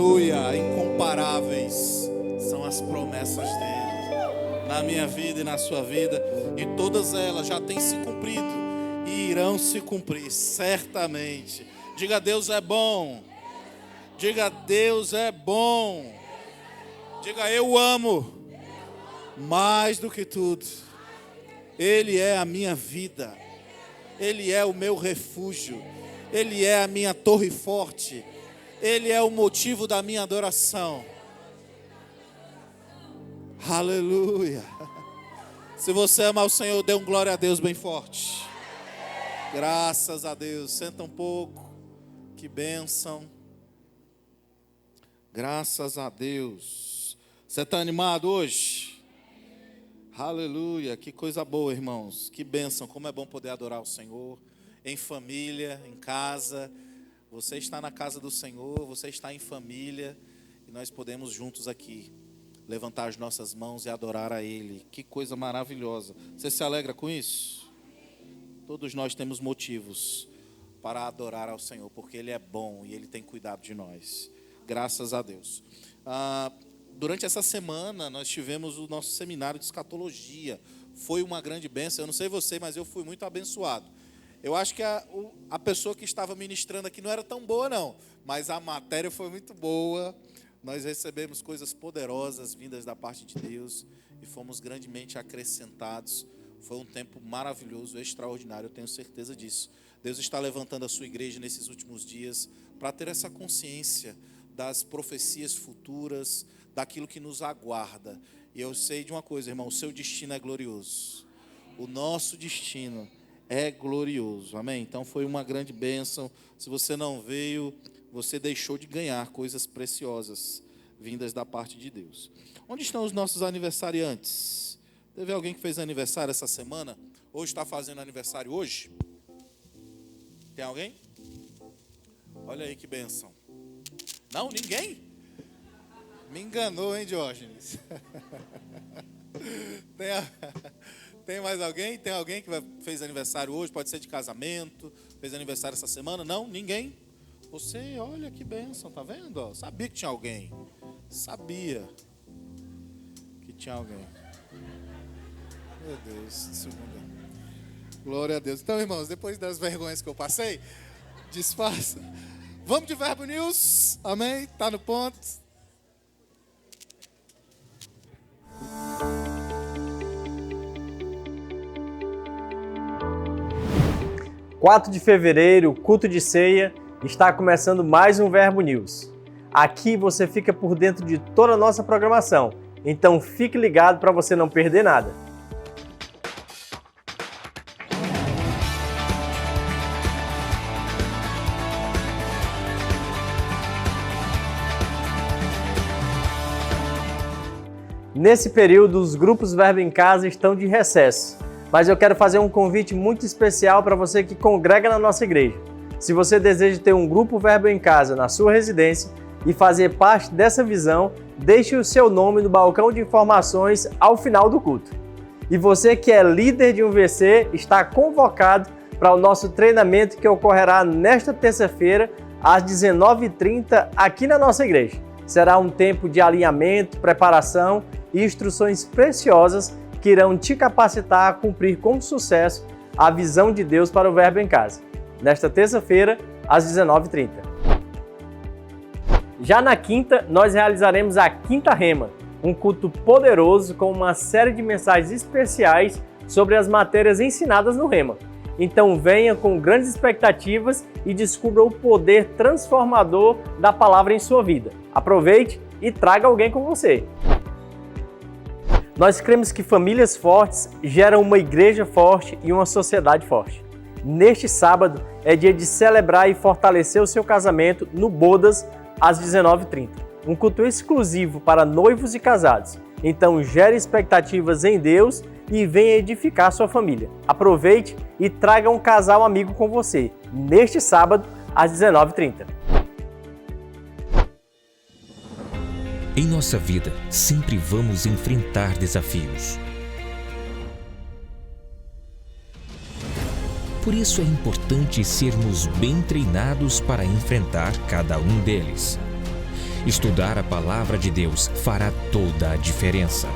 Aleluia, incomparáveis são as promessas dele na minha vida e na sua vida, e todas elas já têm se cumprido e irão se cumprir certamente. Diga: Deus é bom. Diga: Deus é bom. Diga: eu amo mais do que tudo. Ele é a minha vida. Ele é o meu refúgio. Ele é a minha torre forte. Ele é o motivo da minha adoração. Aleluia. Se você ama o Senhor, dê um glória a Deus bem forte. Graças a Deus. Senta um pouco. Que bênção. Graças a Deus. Você está animado hoje? Aleluia. Que coisa boa, irmãos. Que bênção. Como é bom poder adorar o Senhor. Em família, em casa. Você está na casa do Senhor, você está em família, e nós podemos juntos aqui levantar as nossas mãos e adorar a Ele. Que coisa maravilhosa. Você se alegra com isso? Todos nós temos motivos para adorar ao Senhor, porque Ele é bom e Ele tem cuidado de nós. Graças a Deus. Durante essa semana nós tivemos o nosso seminário de escatologia. Foi uma grande bênção. Eu não sei você, mas eu fui muito abençoado. Eu acho que a pessoa que estava ministrando aqui não era tão boa, não. Mas a matéria foi muito boa. Nós recebemos coisas poderosas vindas da parte de Deus. E fomos grandemente acrescentados. Foi um tempo maravilhoso, extraordinário, eu tenho certeza disso. Deus está levantando a sua igreja nesses últimos dias para ter essa consciência das profecias futuras, daquilo que nos aguarda. E eu sei de uma coisa, irmão, o seu destino é glorioso. O nosso destino é glorioso, amém? Então foi uma grande bênção. Se você não veio, você deixou de ganhar coisas preciosas vindas da parte de Deus. Onde estão os nossos aniversariantes? Teve alguém que fez aniversário essa semana? Hoje está fazendo aniversário hoje? Tem alguém? Olha aí que bênção. Não, ninguém? Me enganou, hein, Diógenes? Tem mais alguém? Tem alguém que fez aniversário hoje? Pode ser de casamento, fez aniversário essa semana? Não? Ninguém? Você, olha que bênção, tá vendo? Sabia que tinha alguém. Sabia que tinha alguém. Meu Deus, segunda. Glória a Deus. Então, irmãos, depois das vergonhas que eu passei, disfarça. Vamos de Verbo News. Amém? Tá no ponto. 4 de fevereiro, culto de ceia, está começando mais um Verbo News. Aqui você fica por dentro de toda a nossa programação, então fique ligado para você não perder nada. Nesse período, os grupos Verbo em Casa estão de recesso. Mas eu quero fazer um convite muito especial para você que congrega na nossa igreja. Se você deseja ter um grupo Verbo em Casa na sua residência e fazer parte dessa visão, deixe o seu nome no balcão de informações ao final do culto. E você que é líder de um VC está convocado para o nosso treinamento que ocorrerá nesta terça-feira, às 19h30, aqui na nossa igreja. Será um tempo de alinhamento, preparação e instruções preciosas que irão te capacitar a cumprir com sucesso a visão de Deus para o Verbo em Casa. Nesta terça-feira, às 19h30. Já na quinta, nós realizaremos a Quinta Rema, um culto poderoso com uma série de mensagens especiais sobre as matérias ensinadas no Rema. Então venha com grandes expectativas e descubra o poder transformador da palavra em sua vida. Aproveite e traga alguém com você. Nós cremos que famílias fortes geram uma igreja forte e uma sociedade forte. Neste sábado é dia de celebrar e fortalecer o seu casamento no Bodas, às 19h30. Um culto exclusivo para noivos e casados. Então gere expectativas em Deus e venha edificar sua família. Aproveite e traga um casal amigo com você, neste sábado, às 19h30. Em nossa vida, sempre vamos enfrentar desafios. Por isso é importante sermos bem treinados para enfrentar cada um deles. Estudar a palavra de Deus fará toda a diferença.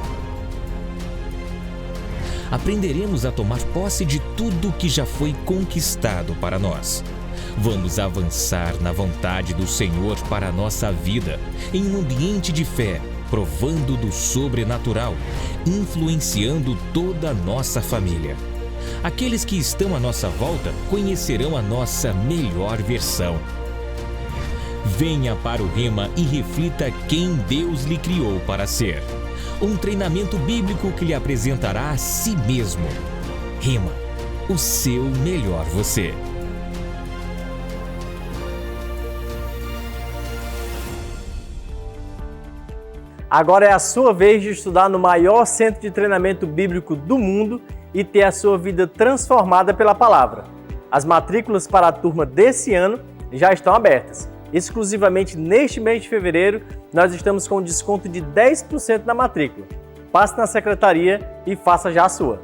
Aprenderemos a tomar posse de tudo que já foi conquistado para nós. Vamos avançar na vontade do Senhor para a nossa vida, em um ambiente de fé, provando do sobrenatural, influenciando toda a nossa família. Aqueles que estão à nossa volta conhecerão a nossa melhor versão. Venha para o Rema e reflita quem Deus lhe criou para ser. Um treinamento bíblico que lhe apresentará a si mesmo. Rema, o seu melhor você. Agora é a sua vez de estudar no maior centro de treinamento bíblico do mundo e ter a sua vida transformada pela palavra. As matrículas para a turma desse ano já estão abertas. Exclusivamente neste mês de fevereiro, nós estamos com um desconto de 10% na matrícula. Passe na secretaria e faça já a sua.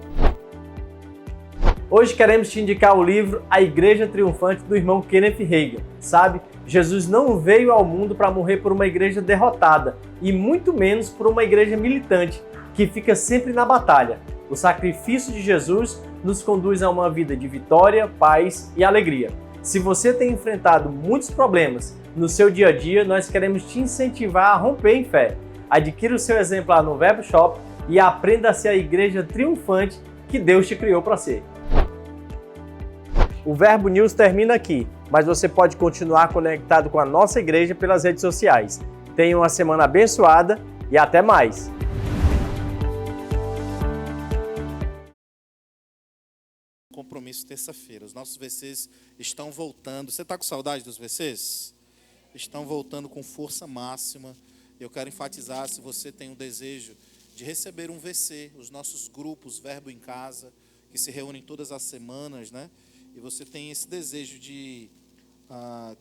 Hoje queremos te indicar o livro A Igreja Triunfante do irmão Kenneth Hagin. Sabe, Jesus não veio ao mundo para morrer por uma igreja derrotada e muito menos por uma igreja militante, que fica sempre na batalha. O sacrifício de Jesus nos conduz a uma vida de vitória, paz e alegria. Se você tem enfrentado muitos problemas no seu dia a dia, nós queremos te incentivar a romper em fé. Adquira o seu exemplar no Verbo Shop e aprenda a ser a igreja triunfante que Deus te criou para ser. O Verbo News termina aqui, mas você pode continuar conectado com a nossa igreja pelas redes sociais. Tenha uma semana abençoada e até mais! Compromisso terça-feira. Os nossos VCs estão voltando. Você está com saudade dos VCs? Estão voltando com força máxima. Eu quero enfatizar, se você tem um desejo de receber um VC, os nossos grupos Verbo em Casa, que se reúnem todas as semanas, né? E você tem esse desejo de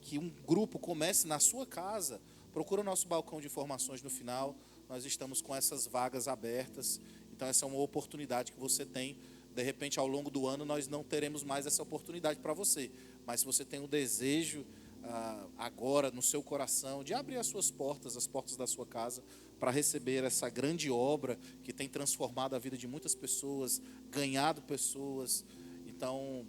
que um grupo comece na sua casa, procura o nosso balcão de informações no final. Nós estamos com essas vagas abertas. Então, essa é uma oportunidade que você tem. De repente, ao longo do ano, nós não teremos mais essa oportunidade para você. Mas se você tem um desejo agora no seu coração de abrir as suas portas, as portas da sua casa, para receber essa grande obra que tem transformado a vida de muitas pessoas, ganhado pessoas, então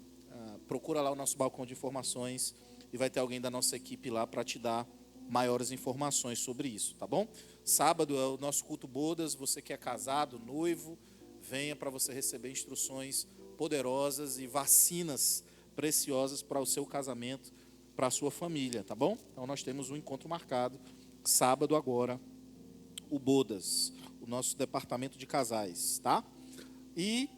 procura lá o nosso balcão de informações e vai ter alguém da nossa equipe lá para te dar maiores informações sobre isso, tá bom? Sábado é o nosso culto bodas. Você que é casado, noivo, venha para você receber instruções poderosas e vacinas preciosas para o seu casamento, para a sua família, tá bom? Então nós temos um encontro marcado, sábado agora, o Bodas, o nosso departamento de casais, tá? E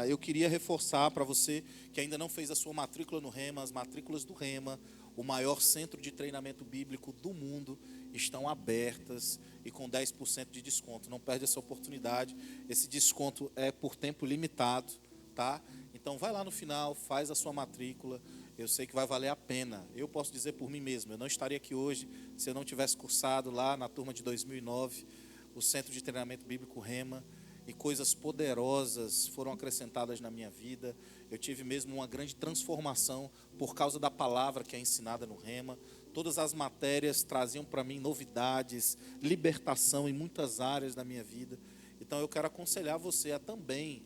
eu queria reforçar para você que ainda não fez a sua matrícula no Rema, as matrículas do Rema, o maior centro de treinamento bíblico do mundo, estão abertas e com 10% de desconto. Não perde essa oportunidade. Esse desconto é por tempo limitado, tá? Então vai lá no final, faz a sua matrícula. Eu sei que vai valer a pena. Eu posso dizer por mim mesmo, eu não estaria aqui hoje se eu não tivesse cursado lá na turma de 2009, o Centro de Treinamento Bíblico Rema, e coisas poderosas foram acrescentadas na minha vida. Eu tive mesmo uma grande transformação por causa da palavra que é ensinada no Rema. Todas as matérias traziam para mim novidades, libertação em muitas áreas da minha vida. Então eu quero aconselhar você a também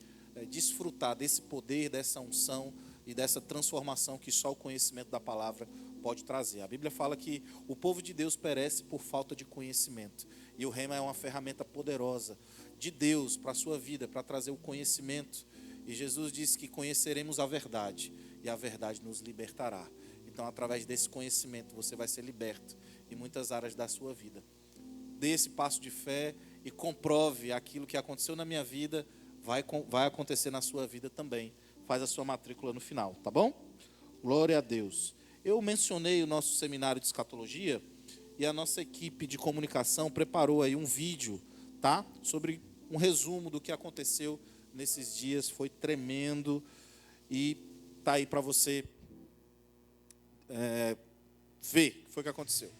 desfrutar desse poder, dessa unção e dessa transformação que só o conhecimento da palavra pode trazer. A Bíblia fala que o povo de Deus perece por falta de conhecimento. E o Rema é uma ferramenta poderosa de Deus para a sua vida, para trazer o conhecimento. E Jesus disse que conheceremos a verdade e a verdade nos libertará. Então, através desse conhecimento, você vai ser liberto em muitas áreas da sua vida. Dê esse passo de fé e comprove aquilo que aconteceu na minha vida, vai acontecer na sua vida também. Faz a sua matrícula no final, tá bom? Glória a Deus. Eu mencionei o nosso seminário de escatologia e a nossa equipe de comunicação preparou aí um vídeo, tá? Sobre um resumo do que aconteceu nesses dias. Foi tremendo e tá aí para você ver o que foi que aconteceu.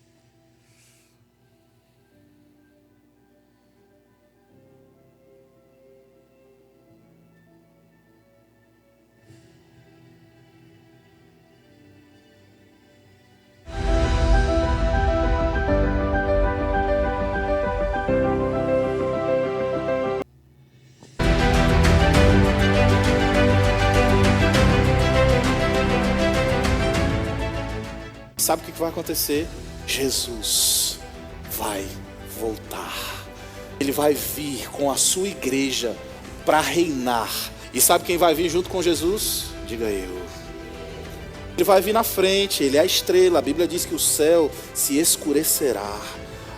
sabe o que vai acontecer? Jesus vai voltar. Ele vai vir com a sua igreja para reinar. E sabe quem vai vir junto com Jesus? Diga eu. Ele vai vir na frente, ele é a estrela. A Bíblia diz que o céu se escurecerá,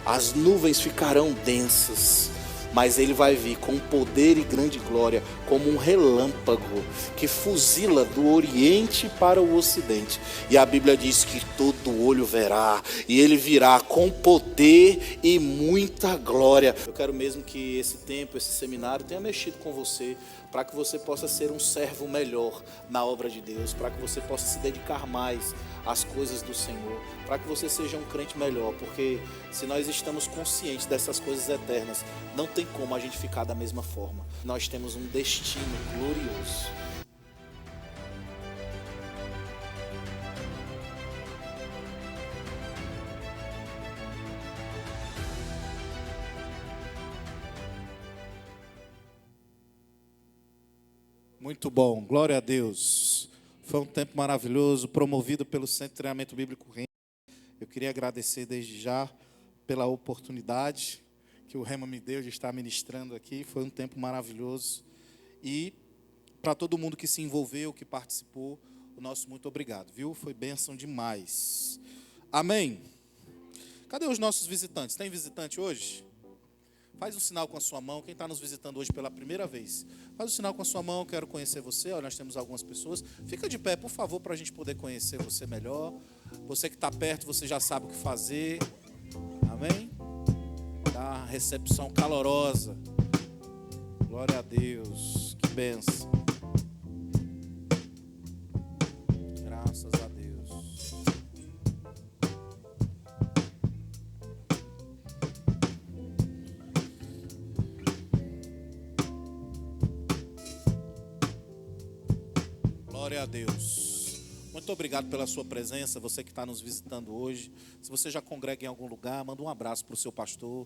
as nuvens ficarão densas, mas ele vai vir com poder e grande glória, como um relâmpago que fuzila do oriente para o ocidente. E a Bíblia diz que todo olho verá, e ele virá com poder e muita glória. Eu quero mesmo que esse tempo, esse seminário tenha mexido com você, para que você possa ser um servo melhor na obra de Deus, para que você possa se dedicar mais às coisas do Senhor, para que você seja um crente melhor, porque se nós estamos conscientes dessas coisas eternas, não tem como a gente ficar da mesma forma. Nós temos um destino glorioso. Muito bom, glória a Deus. Foi um tempo maravilhoso, promovido pelo Centro de Treinamento Bíblico Rema. Eu queria agradecer desde já pela oportunidade que o Rema me deu de estar ministrando aqui. Foi um tempo maravilhoso. E para todo mundo que se envolveu, que participou, o nosso muito obrigado, viu? Foi bênção demais. Amém. Cadê os nossos visitantes? Tem visitante hoje? Faz um sinal com a sua mão. Quem está nos visitando hoje pela primeira vez, faz um sinal com a sua mão. Quero conhecer você. Olha, nós temos algumas pessoas. Fica de pé, por favor, para a gente poder conhecer você melhor. Você que está perto, você já sabe o que fazer. Amém? Dá uma recepção calorosa. Glória a Deus. Que bênção. Graças a Deus. Glória a Deus. Muito obrigado pela sua presença, você que está nos visitando hoje. Se você já congrega em algum lugar, manda um abraço para o seu pastor.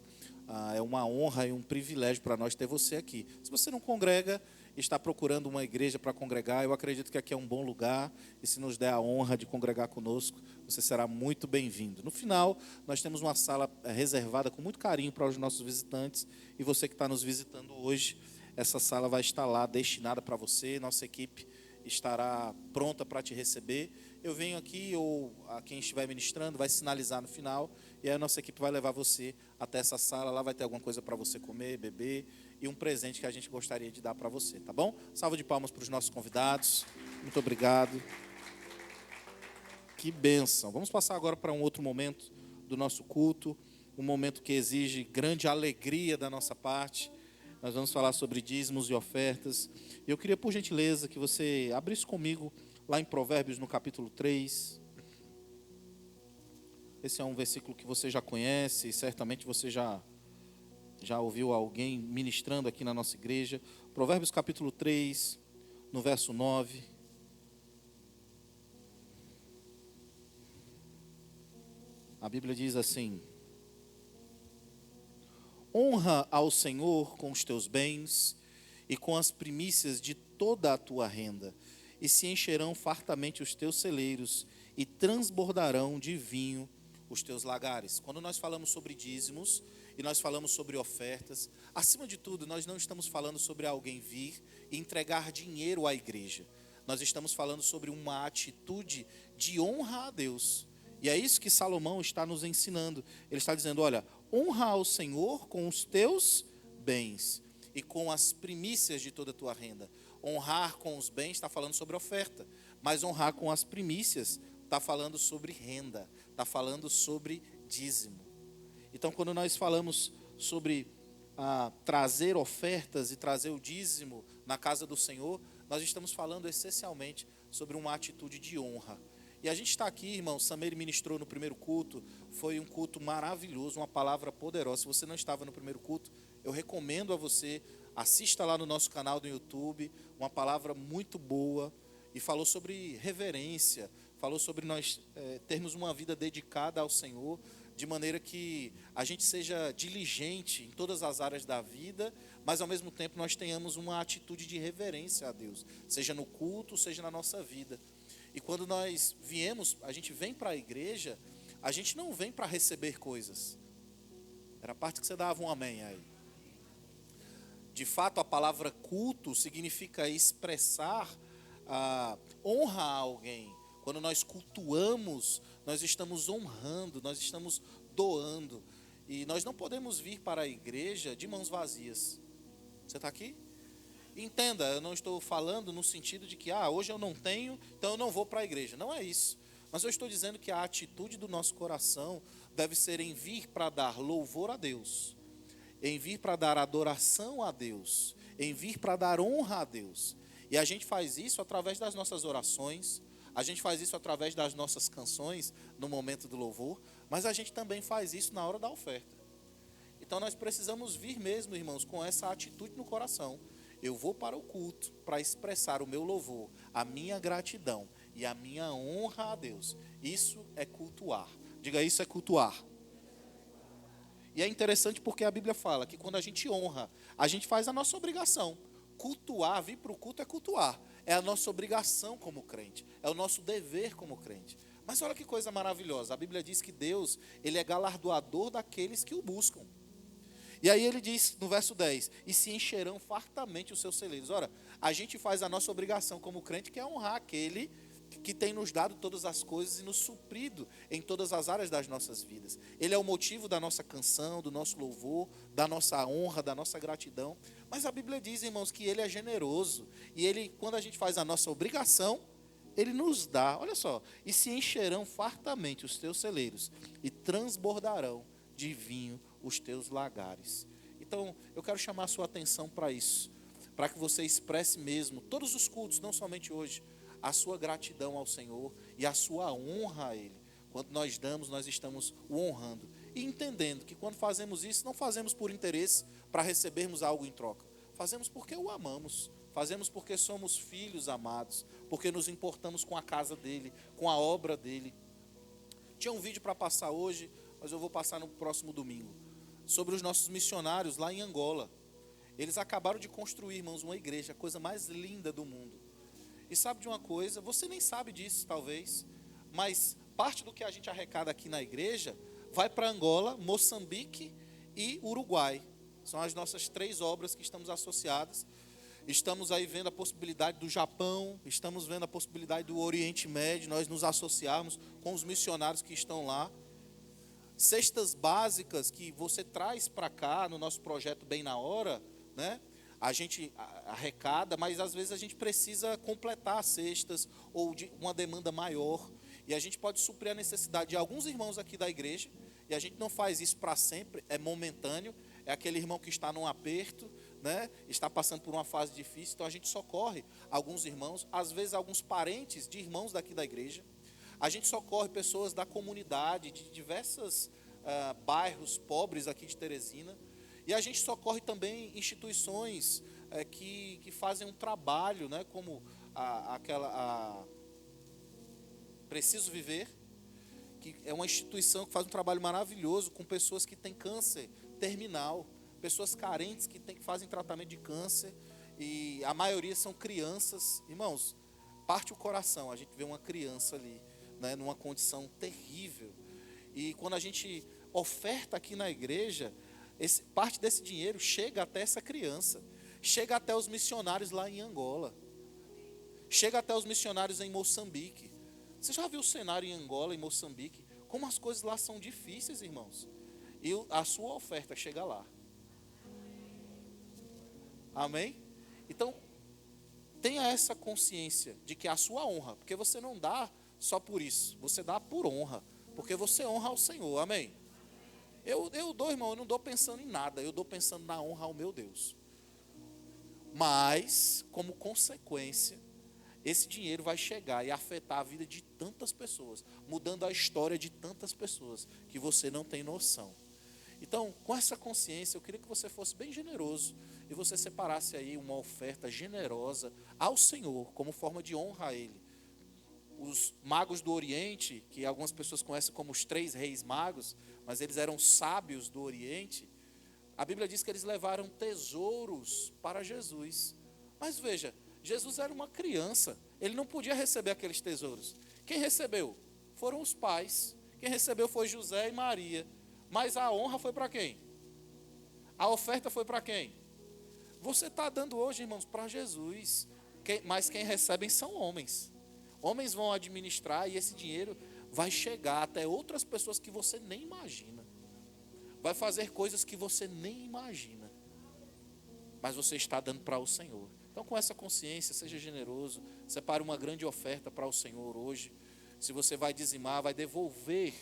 É uma honra e um privilégio para nós ter você aqui. Se você não congrega e está procurando uma igreja para congregar, eu acredito que aqui é um bom lugar. E se nos der a honra de congregar conosco, você será muito bem-vindo. No final, nós temos uma sala reservada com muito carinho para os nossos visitantes. E você que está nos visitando hoje, essa sala vai estar lá destinada para você. Nossa equipe estará pronta para te receber. Eu venho aqui, ou a quem estiver ministrando vai sinalizar no final, e aí a nossa equipe vai levar você até essa sala. Lá vai ter alguma coisa para você comer, beber, e um presente que a gente gostaria de dar para você, tá bom? Salva de palmas para os nossos convidados. Muito obrigado. Que bênção. Vamos passar agora para um outro momento do nosso culto, um momento que exige grande alegria da nossa parte. Nós vamos falar sobre dízimos e ofertas. E eu queria, por gentileza, que você abrisse comigo lá em Provérbios, no capítulo 3. Esse é um versículo que você já conhece, e certamente você já ouviu alguém ministrando aqui na nossa igreja. Provérbios, capítulo 3, no verso 9. A Bíblia diz assim: honra ao Senhor com os teus bens e com as primícias de toda a tua renda, e se encherão fartamente os teus celeiros e transbordarão de vinho os teus lagares. Quando nós falamos sobre dízimos e nós falamos sobre ofertas, acima de tudo, nós não estamos falando sobre alguém vir e entregar dinheiro à igreja. Nós estamos falando sobre uma atitude de honra a Deus. E é isso que Salomão está nos ensinando. Ele está dizendo, olha, honra ao Senhor com os teus bens e com as primícias de toda a tua renda. Honrar com os bens está falando sobre oferta, mas honrar com as primícias está falando sobre renda, está falando sobre dízimo. Então, quando nós falamos sobre trazer ofertas e trazer o dízimo na casa do Senhor, nós estamos falando essencialmente sobre uma atitude de honra. E a gente está aqui, irmão, Sameire ministrou no primeiro culto, foi um culto maravilhoso, uma palavra poderosa. Se você não estava no primeiro culto, eu recomendo a você, assista lá no nosso canal do YouTube, uma palavra muito boa, e falou sobre reverência, falou sobre nós termos uma vida dedicada ao Senhor, de maneira que a gente seja diligente em todas as áreas da vida, mas ao mesmo tempo nós tenhamos uma atitude de reverência a Deus, seja no culto, seja na nossa vida. E quando nós viemos, a gente vem para a igreja, a gente não vem para receber coisas. Era a parte que você dava um amém aí. De fato, a palavra culto significa expressar honra a alguém. Quando nós cultuamos, nós estamos honrando, nós estamos doando. E nós não podemos vir para a igreja de mãos vazias. Você está aqui? Entenda, eu não estou falando no sentido de que hoje eu não tenho, então eu não vou para a igreja. Não é isso. Mas eu estou dizendo que a atitude do nosso coração deve ser em vir para dar louvor a Deus, em vir para dar adoração a Deus, em vir para dar honra a Deus. E a gente faz isso através das nossas orações, a gente faz isso através das nossas canções no momento do louvor, mas a gente também faz isso na hora da oferta. Então nós precisamos vir mesmo, irmãos, com essa atitude no coração. Eu vou para o culto para expressar o meu louvor, a minha gratidão e a minha honra a Deus. Isso é cultuar. Diga, isso é cultuar. E é interessante porque a Bíblia fala que quando a gente honra, a gente faz a nossa obrigação. Cultuar, vir para o culto é cultuar. É a nossa obrigação como crente. É o nosso dever como crente. Mas olha que coisa maravilhosa. A Bíblia diz que Deus, Ele é galardoador daqueles que o buscam. E aí ele diz no verso 10, e se encherão fartamente os seus celeiros. Ora, a gente faz a nossa obrigação como crente, que é honrar aquele que tem nos dado todas as coisas e nos suprido em todas as áreas das nossas vidas. Ele é o motivo da nossa canção, do nosso louvor, da nossa honra, da nossa gratidão. Mas a Bíblia diz, irmãos, que Ele é generoso. E Ele, quando a gente faz a nossa obrigação, Ele nos dá, olha só, e se encherão fartamente os teus celeiros e transbordarão de vinho os teus lagares. Então, eu quero chamar a sua atenção para isso, para que você expresse mesmo, todos os cultos, não somente hoje, a sua gratidão ao Senhor e a sua honra a Ele. Quando nós damos, nós estamos o honrando. E entendendo que quando fazemos isso, não fazemos por interesse para recebermos algo em troca. Fazemos porque o amamos. Fazemos porque somos filhos amados, porque nos importamos com a casa dEle, com a obra dEle. Tinha um vídeo para passar hoje, mas eu vou passar no próximo domingo, sobre os nossos missionários lá em Angola. Eles acabaram de construir, irmãos, uma igreja, a coisa mais linda do mundo. E sabe de uma coisa, você nem sabe disso talvez, mas parte do que a gente arrecada aqui na igreja vai para Angola, Moçambique e Uruguai. São as nossas 3 obras que estamos associadas. Estamos aí vendo a possibilidade do Japão, estamos vendo a possibilidade do Oriente Médio, nós nos associarmos com os missionários que estão lá. Cestas básicas que você traz para cá no nosso projeto Bem na Hora, né? A gente arrecada, mas às vezes a gente precisa completar as cestas ou de uma demanda maior. E a gente pode suprir a necessidade de alguns irmãos aqui da igreja, e a gente não faz isso para sempre, é momentâneo, é aquele irmão que está num aperto, né? Está passando por uma fase difícil, então a gente socorre alguns irmãos, às vezes alguns parentes de irmãos daqui da igreja. A gente socorre pessoas da comunidade, de diversos bairros pobres aqui de Teresina. E a gente socorre também instituições que fazem um trabalho, né, como aquela Preciso Viver, que é uma instituição que faz um trabalho maravilhoso com pessoas que têm câncer terminal, pessoas carentes que fazem tratamento de câncer, e a maioria são crianças. Irmãos, parte o coração a gente vê uma criança ali, né, numa condição terrível. E quando a gente oferta aqui na igreja, parte desse dinheiro chega até essa criança, chega até os missionários lá em Angola, chega até os missionários em Moçambique. Você já viu o cenário em Angola, em Moçambique? Como as coisas lá são difíceis, irmãos. E a sua oferta chega lá. Amém? Então, tenha essa consciência de que a sua honra, porque você não dá só por isso, você dá por honra, porque você honra ao Senhor. Amém? Eu dou, irmão, eu não dou pensando em nada, eu dou pensando na honra ao meu Deus. Mas, como consequência, esse dinheiro vai chegar e afetar a vida de tantas pessoas, mudando a história de tantas pessoas, que você não tem noção. Então, com essa consciência, eu queria que você fosse bem generoso e você separasse aí uma oferta generosa ao Senhor, como forma de honra a Ele. Os magos do Oriente, que algumas pessoas conhecem como os 3 reis magos, mas eles eram sábios do Oriente, a Bíblia diz que eles levaram tesouros para Jesus. Mas veja, Jesus era uma criança, ele não podia receber aqueles tesouros. Quem recebeu? Foram os pais. Quem recebeu foi José e Maria. Mas a honra foi para quem? A oferta foi para quem? Você está dando hoje, irmãos, para Jesus. Mas quem recebem são homens. Homens vão administrar e esse dinheiro vai chegar até outras pessoas que você nem imagina. Vai fazer coisas que você nem imagina. Mas você está dando para o Senhor. Então, com essa consciência, seja generoso. Separe uma grande oferta para o Senhor hoje. Se você vai dizimar, vai devolver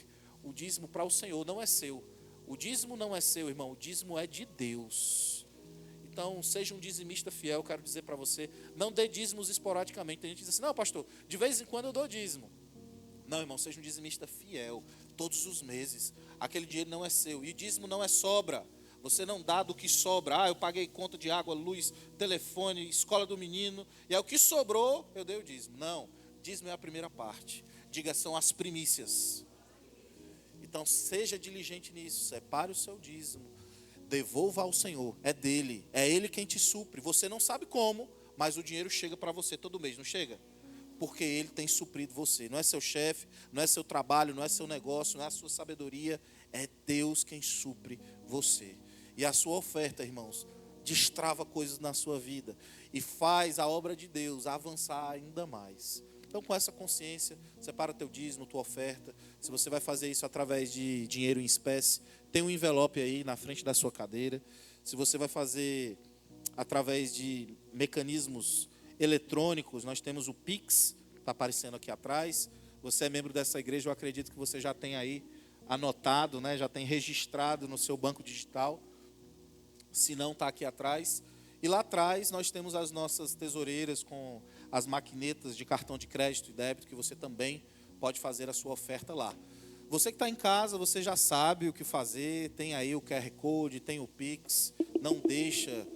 o dízimo para o Senhor, não é seu. O dízimo não é seu, irmão, o dízimo é de Deus. Então, seja um dizimista fiel, quero dizer para você, não dê dízimos esporadicamente. Tem gente que diz assim, não, pastor, de vez em quando eu dou dízimo. Não, irmão, seja um dizimista fiel, todos os meses. Aquele dinheiro não é seu, e dízimo não é sobra. Você não dá do que sobra. Ah, eu paguei conta de água, luz, telefone, escola do menino, e aí o que sobrou, eu dei o dízimo. Não, dízimo é a primeira parte. Diga, são as primícias. Então, seja diligente nisso. Separe o seu dízimo. Devolva ao Senhor. É dele. É ele quem te supre. Você não sabe como, mas o dinheiro chega para você todo mês, não chega? Porque ele tem suprido você. Não é seu chefe, não é seu trabalho, não é seu negócio, não é a sua sabedoria. É Deus quem supre você. E a sua oferta, irmãos, destrava coisas na sua vida. E faz a obra de Deus avançar ainda mais. Então, com essa consciência, separa teu dízimo, tua oferta. Se você vai fazer isso através de dinheiro em espécie, tem um envelope aí na frente da sua cadeira. Se você vai fazer através de mecanismos eletrônicos, nós temos o Pix, está aparecendo aqui atrás. Você é membro dessa igreja, eu acredito que você já tem aí anotado, né? Já tem registrado no seu banco digital. Se não, está aqui atrás. E lá atrás nós temos as nossas tesoureiras com as maquinetas de cartão de crédito e débito, que você também pode fazer a sua oferta lá. Você que está em casa, você já sabe o que fazer, tem aí o QR Code, tem o Pix, não deixa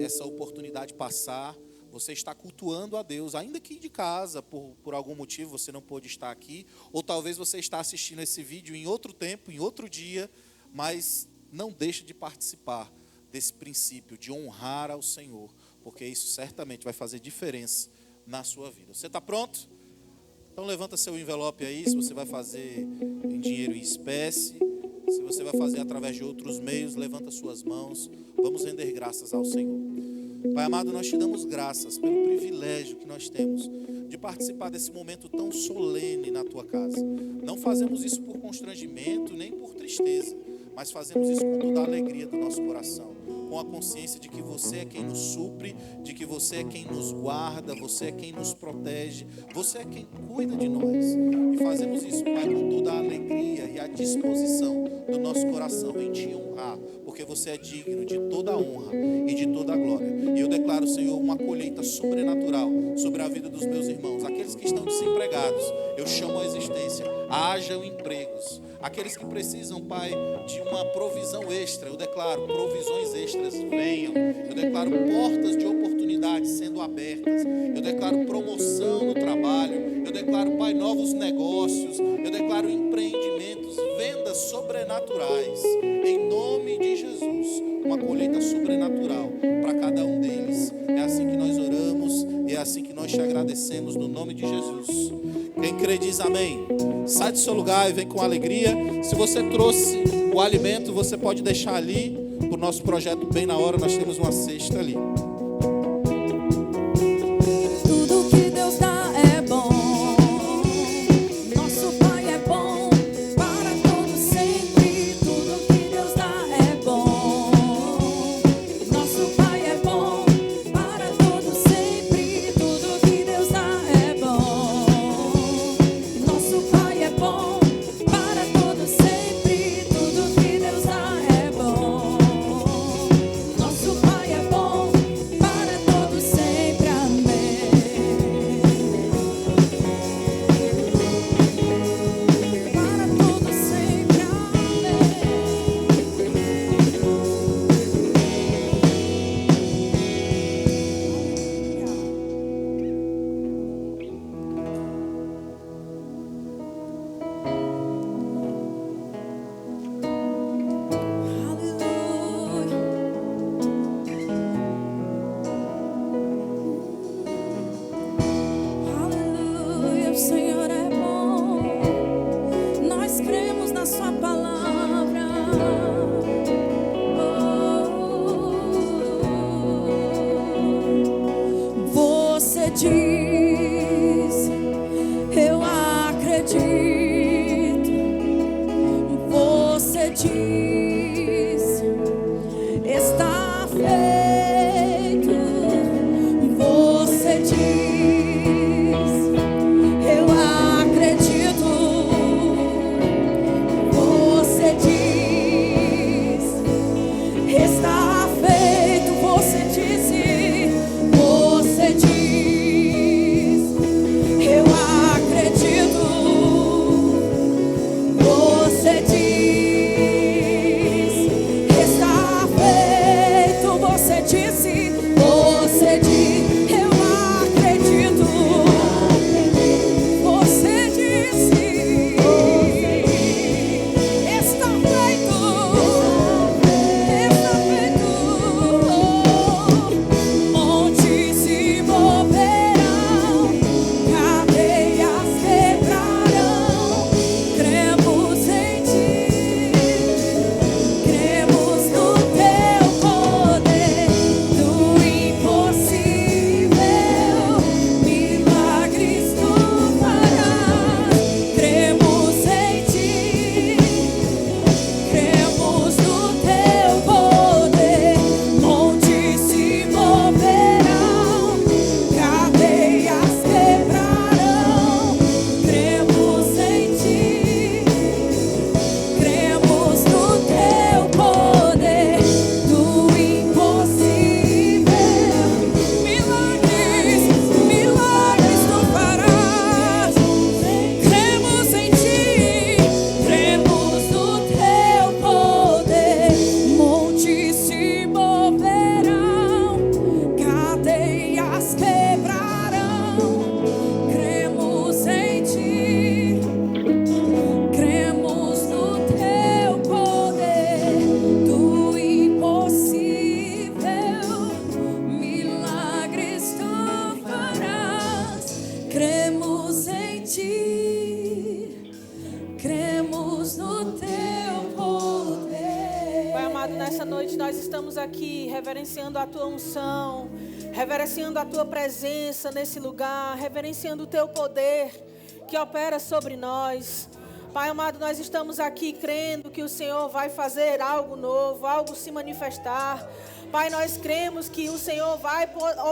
essa oportunidade passar. Você está cultuando a Deus, ainda que de casa, por algum motivo você não pôde estar aqui, ou talvez você está assistindo esse vídeo em outro tempo, em outro dia, mas não deixe de participar desse princípio de honrar ao Senhor, porque isso certamente vai fazer diferença na sua vida. Você está pronto? Então levanta seu envelope aí, se você vai fazer em dinheiro em espécie, se você vai fazer através de outros meios, levanta suas mãos, vamos render graças ao Senhor. Pai amado, nós te damos graças pelo privilégio que nós temos de participar desse momento tão solene na tua casa. Não fazemos isso por constrangimento, nem por tristeza, mas fazemos isso com toda a alegria do nosso coração, com a consciência de que você é quem nos supre, de que você é quem nos guarda, você é quem nos protege, você é quem cuida de nós. E fazemos isso, Pai, com toda a alegria e a disposição do nosso coração em te honrar, porque você é digno de toda a honra e de toda a glória. E eu declaro, Senhor, uma colheita sobrenatural sobre a vida dos meus irmãos, aqueles que estão desempregados, eu chamo a existência, hajam empregos. Aqueles que precisam, Pai, de uma provisão extra, eu declaro provisões extras venham. Eu declaro portas de oportunidade sendo abertas. Eu declaro promoção no trabalho. Eu declaro, Pai, novos negócios. Eu declaro empreendimentos, vendas sobrenaturais. Em nome de Jesus, uma colheita sobrenatural para cada um deles. É assim que nós oramos e é assim que nós te agradecemos no nome de Jesus. Quem crê diz amém. Sai do seu lugar e vem com alegria. Se você trouxe o alimento, você pode deixar ali. Para o nosso projeto Bem na Hora, nós temos uma cesta ali. Tudo que Deus dá é bom. Nosso Pai é bom para todo sempre. Tudo que Deus dá é bom. Nosso Pai é bom para todo sempre. Tudo que Deus dá é bom. Nosso Pai é bom para todo sempre. Tudo que Deus dá é bom. Nosso Pai é bom o Senhor é bom. Nós cremos na sua palavra. Você diz, eu acredito. Você diz, está feito. Você diz, eu acredito. Você diz, está feito. Você disse, você diz, eu acredito. Você diz, está feito. Você disse, você diz, eu acredito. Você disse, está feito. Está feito. Montes se moverão, cadeias quebrarão. Cremos em ti, cremos no teu poder, do impossível, milagres tu farás. Cremos em ti, cremos no teu poder. Montes se moverão, cadeias quebrarão. Cremos em ti, cremos no teu poder, do impossível, milagres, milagres tu farás. Cremos em ti, cremos no teu poder. Montes se moverão, cadeias quebrarão. Cremos em ti, cremos no teu poder, do impossível, milagres tu farás. Cremos em ti, cremos no teu poder. Pai amado, nessa noite nós estamos aqui reverenciando a tua unção, reverenciando a tua presença nesse lugar, reverenciando o teu poder que opera sobre nós. Pai amado, nós estamos aqui crendo que o Senhor vai fazer algo novo, algo se manifestar. Pai, nós cremos que o Senhor vai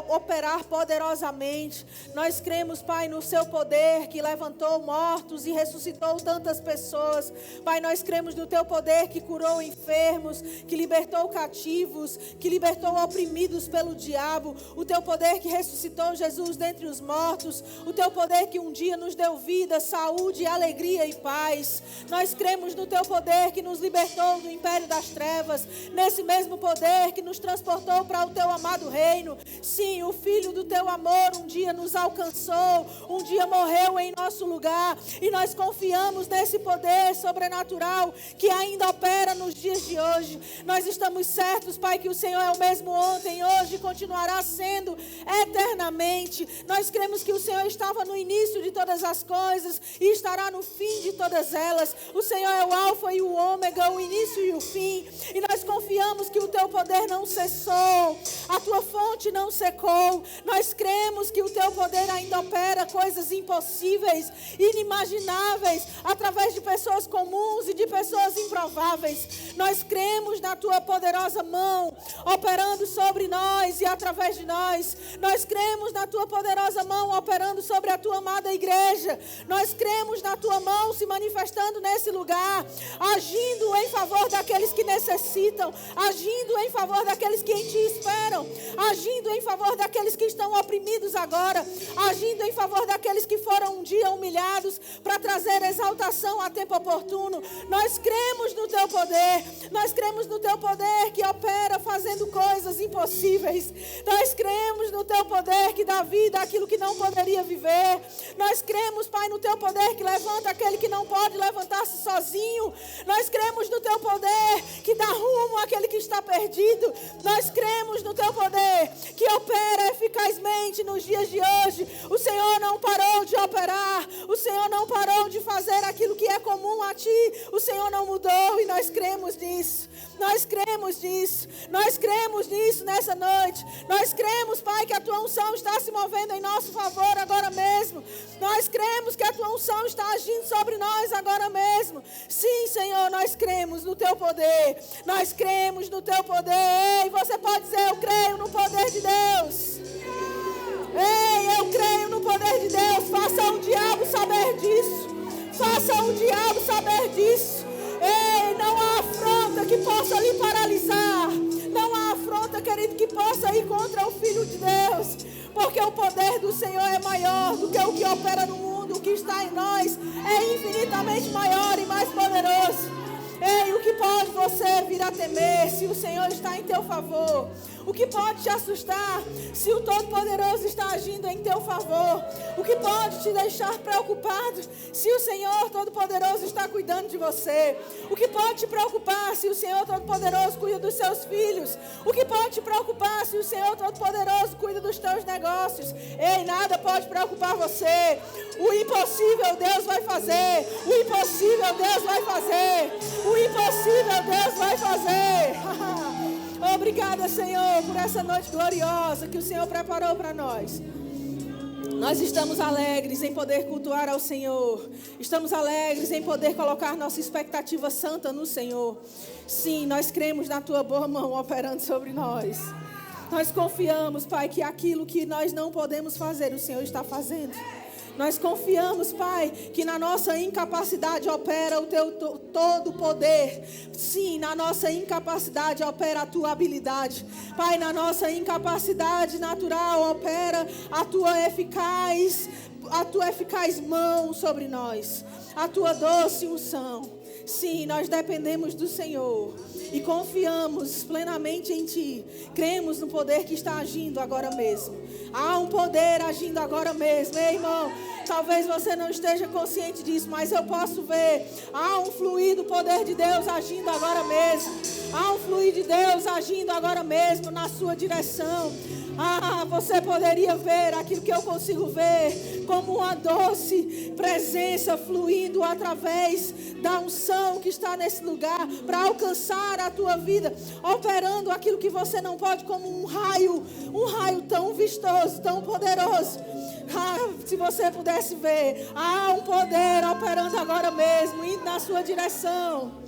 operar poderosamente. Nós cremos, Pai, no seu poder que levantou mortos e ressuscitou tantas pessoas. Pai, nós cremos no teu poder que curou enfermos, que libertou cativos, que libertou oprimidos pelo diabo. O teu poder que ressuscitou Jesus dentre os mortos. O teu poder que um dia nos deu vida, saúde, alegria e paz. Nós cremos no teu poder que nos libertou do império das trevas. Nesse mesmo poder que nos transportou para o teu amado reino. Sim, o Filho do teu amor um dia nos alcançou, um dia morreu em nosso lugar, e nós confiamos nesse poder sobrenatural que ainda opera nos dias de hoje. Nós estamos certos, Pai, que o Senhor é o mesmo ontem, hoje e continuará sendo eternamente. Nós cremos que o Senhor estava no início de todas as coisas e estará no fim de todas elas. O Senhor é o alfa e o ômega, o início e o fim, e nós confiamos que o teu poder não cessou, a tua fonte não secou. Nós cremos que o teu poder ainda opera coisas impossíveis, inimagináveis, através de pessoas comuns e de pessoas improváveis. Nós cremos na tua poderosa mão operando sobre nós e através de nós. Nós cremos na tua poderosa mão operando sobre a tua amada igreja. Nós cremos na tua mão se manifestando nesse lugar, agindo em favor daqueles que necessitam, agindo em favor daqueles que em ti esperam, agindo em favor daqueles que estão oprimidos agora, agindo em favor daqueles que foram um dia humilhados, para trazer exaltação a tempo oportuno. Nós cremos no teu poder, nós cremos no teu poder que opera fazendo coisas impossíveis. Nós cremos no teu poder que dá vida àquilo que não poderia viver. Nós cremos, Pai, no teu poder que levanta aquele que não pode levantar-se sozinho. Nós cremos no teu poder que dá rumo àquele que está perdido. Nós cremos no teu poder que opera eficazmente nos dias de hoje. O Senhor não parou de operar. O Senhor não parou de fazer aquilo que é comum a Ti. O Senhor não mudou e nós cremos nisso. Nós cremos nisso. Nós cremos nisso nessa noite. Nós cremos, Pai, que a Tua unção está se movendo em nosso favor agora mesmo. Nós cremos que a Tua unção está agindo sobre nós agora mesmo. Sim, Senhor, nós cremos no Teu poder. Nós cremos no Teu poder. Ei, você pode dizer, eu creio no poder de Deus. Ei, eu creio no poder de Deus. Faça o diabo saber disso. Faça o diabo saber disso. Ei, não há afronta que possa lhe paralisar. Não há afronta, querido, que possa ir contra o Filho de Deus. Porque o poder do Senhor é maior do que o que opera no mundo. O que está em nós é infinitamente maior e mais poderoso. Ei, o que pode você vir a temer se o Senhor está em teu favor? O que pode te assustar se o Todo-Poderoso está agindo em teu favor? O que pode te deixar preocupado se o Senhor Todo-Poderoso está cuidando de você? O que pode te preocupar se o Senhor Todo-Poderoso cuida dos seus filhos? O que pode te preocupar se o Senhor Todo-Poderoso cuida dos teus negócios? Ei, nada pode preocupar você. O impossível Deus vai fazer. O impossível Deus vai fazer. O impossível Deus vai fazer. Obrigada, Senhor, por essa noite gloriosa que o Senhor preparou para nós. Nós estamos alegres em poder cultuar ao Senhor. Estamos alegres em poder colocar nossa expectativa santa no Senhor. Sim, nós cremos na Tua boa mão operando sobre nós. Nós confiamos, Pai, que aquilo que nós não podemos fazer, o Senhor está fazendo. Nós confiamos, Pai, que na nossa incapacidade opera o Teu todo poder. Sim, na nossa incapacidade opera a Tua habilidade. Pai, na nossa incapacidade natural opera a Tua eficaz mão sobre nós. A Tua doce unção. Sim, nós dependemos do Senhor e confiamos plenamente em Ti. Cremos no poder que está agindo agora mesmo. Há um poder agindo agora mesmo, ei, irmão. Talvez você não esteja consciente disso, mas eu posso ver. Há um fluir do poder de Deus agindo agora mesmo. Há um fluir de Deus agindo agora mesmo na sua direção. Você poderia ver aquilo que eu consigo ver como uma doce presença fluindo através da unção que está nesse lugar para alcançar a tua vida, operando aquilo que você não pode, como um raio tão vistoso, tão poderoso. Se você pudesse ver, há um poder operando agora mesmo, indo na sua direção.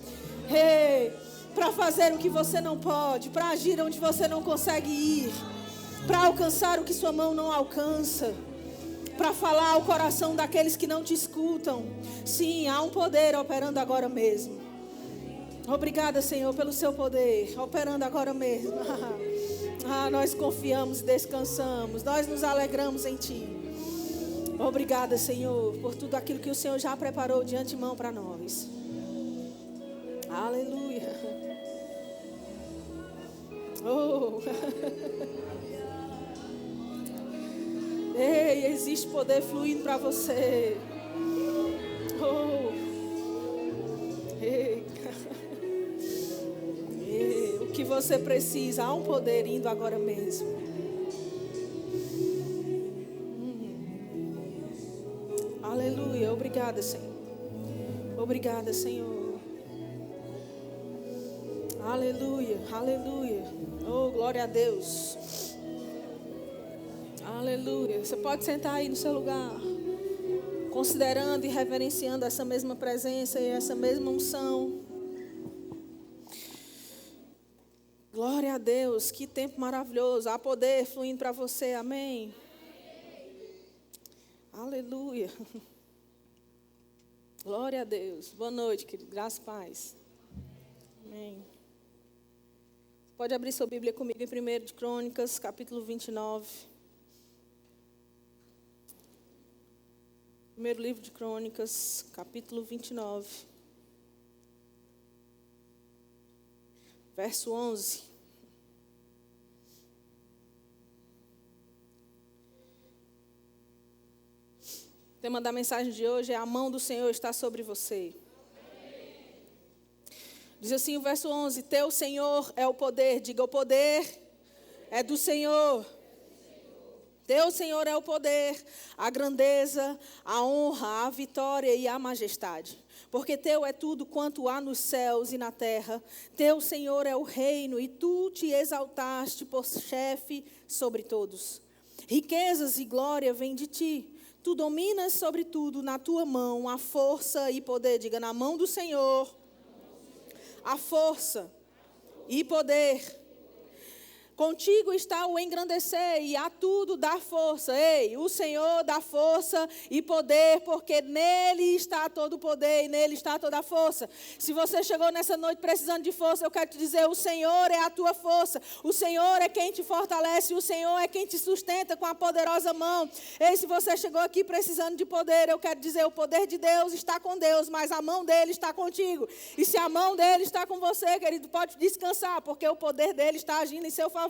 Para fazer o que você não pode, para agir onde você não consegue ir, para alcançar o que sua mão não alcança, para falar ao coração daqueles que não te escutam. Sim, há um poder operando agora mesmo. Obrigada, Senhor, pelo seu poder operando agora mesmo. Nós confiamos e descansamos, nós nos alegramos em Ti. Obrigada, Senhor, por tudo aquilo que o Senhor já preparou de antemão para nós. Aleluia. Oh. Ei, existe poder fluindo para você. Oh. Ei. Ei. O que você precisa, há um poder indo agora mesmo. Aleluia. Obrigada, Senhor. Obrigada, Senhor. Aleluia. Aleluia. Oh, glória a Deus. Aleluia. Você pode sentar aí no seu lugar, considerando e reverenciando essa mesma presença e essa mesma unção. Glória a Deus. Que tempo maravilhoso. Há poder fluindo para você. Amém. Aleluia. Glória a Deus. Boa noite, querido. Graça e paz. Amém. Pode abrir sua Bíblia comigo em 1 de Crônicas, capítulo 29. Primeiro livro de Crônicas, capítulo 29. Verso 11. O tema da mensagem de hoje é: a mão do Senhor está sobre você. Diz assim o verso 11: teu Senhor é o poder. Diga, o poder é do Senhor. Teu, Senhor, é o poder, a grandeza, a honra, a vitória e a majestade. Porque teu é tudo quanto há nos céus e na terra. Teu, Senhor, é o reino e tu te exaltaste por chefe sobre todos. Riquezas e glória vêm de ti. Tu dominas sobre tudo, na tua mão a força e poder. Diga, na mão do Senhor, a força e poder. Contigo está o engrandecer e a tudo dar força. Ei, o Senhor dá força e poder, porque nele está todo o poder e nele está toda a força. Se você chegou nessa noite precisando de força, eu quero te dizer, o Senhor é a tua força. O Senhor é quem te fortalece, o Senhor é quem te sustenta com a poderosa mão. Ei, se você chegou aqui precisando de poder, eu quero dizer, o poder de Deus está com Deus, mas a mão dele está contigo. E se a mão dele está com você, querido, pode descansar, porque o poder dele está agindo em seu favor.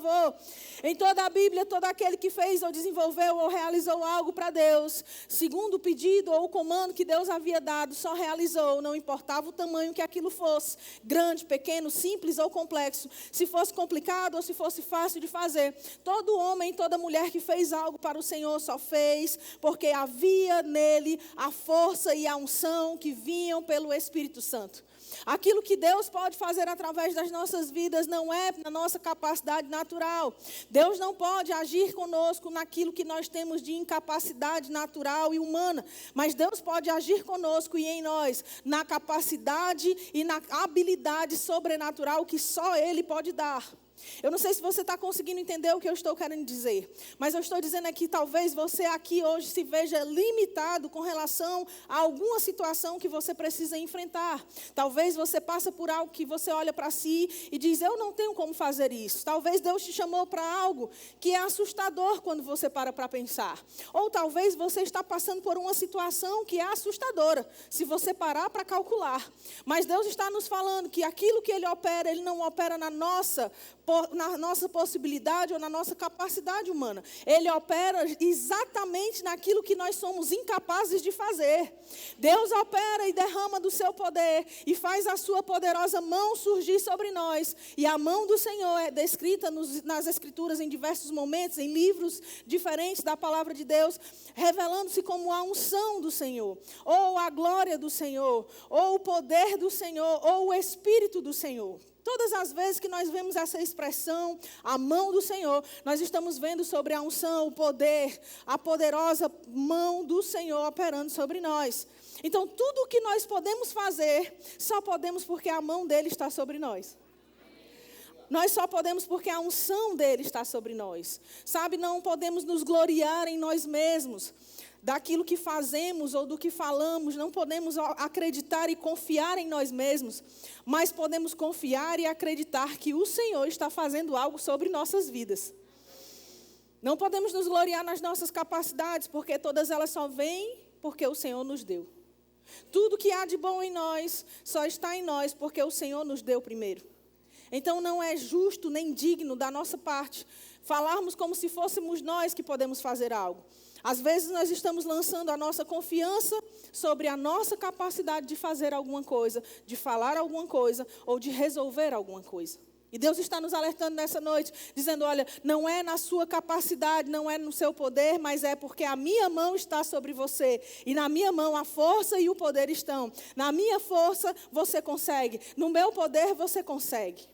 Em toda a Bíblia, todo aquele que fez ou desenvolveu ou realizou algo para Deus, segundo o pedido ou o comando que Deus havia dado, só realizou, não importava o tamanho que aquilo fosse, grande, pequeno, simples ou complexo, se fosse complicado ou se fosse fácil de fazer. Todo homem, toda mulher que fez algo para o Senhor só fez porque havia nele a força e a unção que vinham pelo Espírito Santo. Aquilo que Deus pode fazer através das nossas vidas não é na nossa capacidade natural. Deus não pode agir conosco naquilo que nós temos de incapacidade natural e humana. Mas Deus pode agir conosco e em nós na capacidade e na habilidade sobrenatural que só Ele pode dar. Eu não sei se você está conseguindo entender o que eu estou querendo dizer, mas eu estou dizendo aqui, talvez você aqui hoje se veja limitado com relação a alguma situação que você precisa enfrentar. Talvez você passe por algo que você olha para si e diz, eu não tenho como fazer isso. Talvez Deus te chamou para algo que é assustador quando você para pensar. Ou talvez você está passando por uma situação que é assustadora, se você parar para calcular. Mas Deus está nos falando que aquilo que Ele opera, Ele não opera na nossa possibilidade ou na nossa capacidade humana. Ele opera exatamente naquilo que nós somos incapazes de fazer. Deus opera e derrama do seu poder e faz a sua poderosa mão surgir sobre nós. E a mão do Senhor é descrita nas Escrituras em diversos momentos, em livros diferentes da palavra de Deus, revelando-se como a unção do Senhor, ou a glória do Senhor, ou o poder do Senhor, ou o Espírito do Senhor. Todas as vezes que nós vemos essa expressão, a mão do Senhor, nós estamos vendo sobre a unção, o poder, a poderosa mão do Senhor operando sobre nós. Então, tudo o que nós podemos fazer, só podemos porque a mão dele está sobre nós. Nós só podemos porque a unção dele está sobre nós. Sabe, não podemos nos gloriar em nós mesmos. Daquilo que fazemos ou do que falamos, não podemos acreditar e confiar em nós mesmos, mas podemos confiar e acreditar que o Senhor está fazendo algo sobre nossas vidas. Não podemos nos gloriar nas nossas capacidades, porque todas elas só vêm porque o Senhor nos deu. Tudo que há de bom em nós, só está em nós porque o Senhor nos deu primeiro. Então não é justo nem digno da nossa parte falarmos como se fôssemos nós que podemos fazer algo. Às vezes nós estamos lançando a nossa confiança sobre a nossa capacidade de fazer alguma coisa, de falar alguma coisa ou de resolver alguma coisa. E Deus está nos alertando nessa noite, dizendo, olha, não é na sua capacidade, não é no seu poder, mas é porque a minha mão está sobre você. E na minha mão a força e o poder estão. Na minha força você consegue, no meu poder você consegue.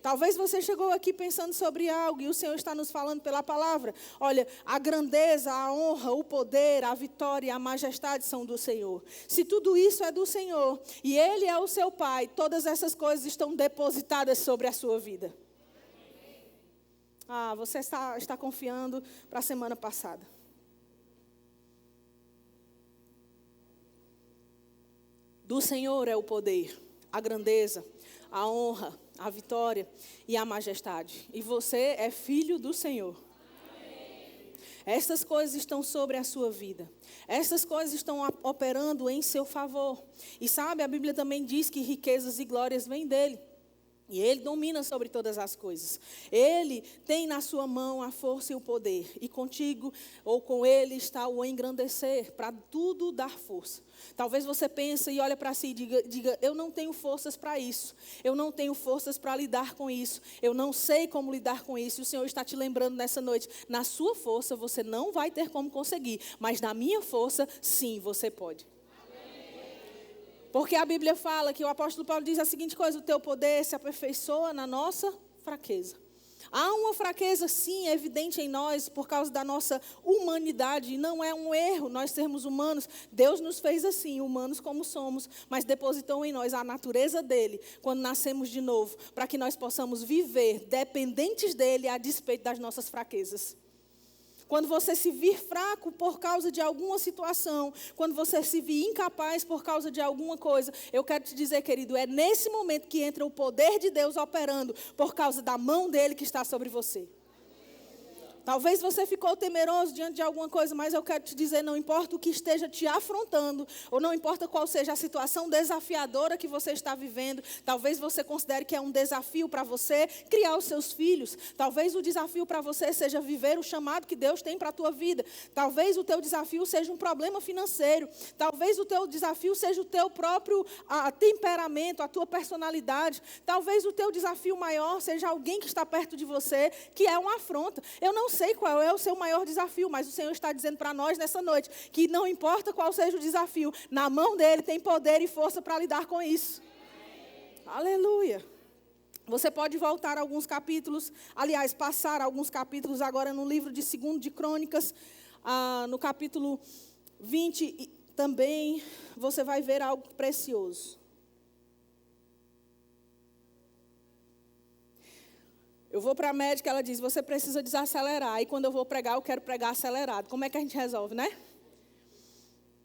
Talvez você chegou aqui pensando sobre algo e o Senhor está nos falando pela palavra. Olha, a grandeza, a honra, o poder, a vitória, a majestade são do Senhor. Se tudo isso é do Senhor e Ele é o seu Pai, todas essas coisas estão depositadas sobre a sua vida. Ah, você está confiando para a semana passada. Do Senhor é o poder, a grandeza, a honra, a vitória e a majestade. E você é filho do Senhor. Amém. Estas coisas estão sobre a sua vida. Estas coisas estão operando em seu favor. E sabe, a Bíblia também diz que riquezas e glórias vêm dele. E Ele domina sobre todas as coisas. Ele tem na sua mão a força e o poder. E contigo ou com Ele está o engrandecer, para tudo dar força. Talvez você pense e olhe para si e diga, eu não tenho forças para isso. Eu não tenho forças para lidar com isso. Eu não sei como lidar com isso. E o Senhor está te lembrando nessa noite, na sua força você não vai ter como conseguir. Mas na minha força, sim, você pode. Porque a Bíblia fala que o apóstolo Paulo diz a seguinte coisa: o teu poder se aperfeiçoa na nossa fraqueza. Há uma fraqueza, sim, evidente em nós por causa da nossa humanidade. E não é um erro nós sermos humanos. Deus nos fez assim, humanos como somos, mas depositou em nós a natureza dele quando nascemos de novo, para que nós possamos viver dependentes dele a despeito das nossas fraquezas. Quando você se vir fraco por causa de alguma situação, quando você se vir incapaz por causa de alguma coisa, eu quero te dizer, querido, é nesse momento que entra o poder de Deus operando por causa da mão dele que está sobre você. Talvez você ficou temeroso diante de alguma coisa, mas eu quero te dizer, não importa o que esteja te afrontando, ou não importa qual seja a situação desafiadora que você está vivendo, talvez você considere que é um desafio para você criar os seus filhos, talvez o desafio para você seja viver o chamado que Deus tem para a tua vida, talvez o teu desafio seja um problema financeiro, talvez o teu desafio seja o teu próprio temperamento, a tua personalidade, talvez o teu desafio maior seja alguém que está perto de você, que é uma afronta. Eu não sei qual é o seu maior desafio, mas o Senhor está dizendo para nós nessa noite que não importa qual seja o desafio, na mão dele tem poder e força para lidar com isso. Aleluia. Você pode voltar alguns capítulos, aliás, passar alguns capítulos agora no livro de 2 de Crônicas, no capítulo 20 também, você vai ver algo precioso. Eu vou para a médica, ela diz, você precisa desacelerar. E quando eu vou pregar, eu quero pregar acelerado. Como é que a gente resolve, né?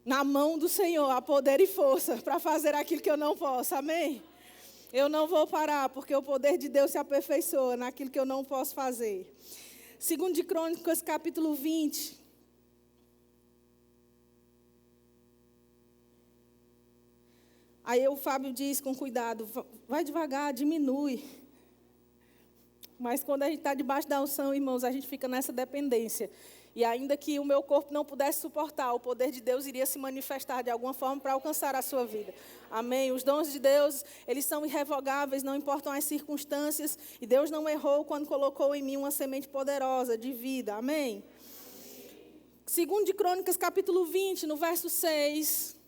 Na mão do Senhor, há poder e força para fazer aquilo que eu não posso, amém? Eu não vou parar, porque o poder de Deus se aperfeiçoa naquilo que eu não posso fazer. 2 de Crônicas, capítulo 20. Aí o Fábio diz com cuidado, vai devagar, diminui. Mas quando a gente está debaixo da unção, irmãos, a gente fica nessa dependência. E ainda que o meu corpo não pudesse suportar, o poder de Deus iria se manifestar de alguma forma para alcançar a sua vida. Amém? Os dons de Deus, eles são irrevogáveis, não importam as circunstâncias. E Deus não errou quando colocou em mim uma semente poderosa de vida. Amém? 2 de Crônicas, capítulo 20, no verso 6...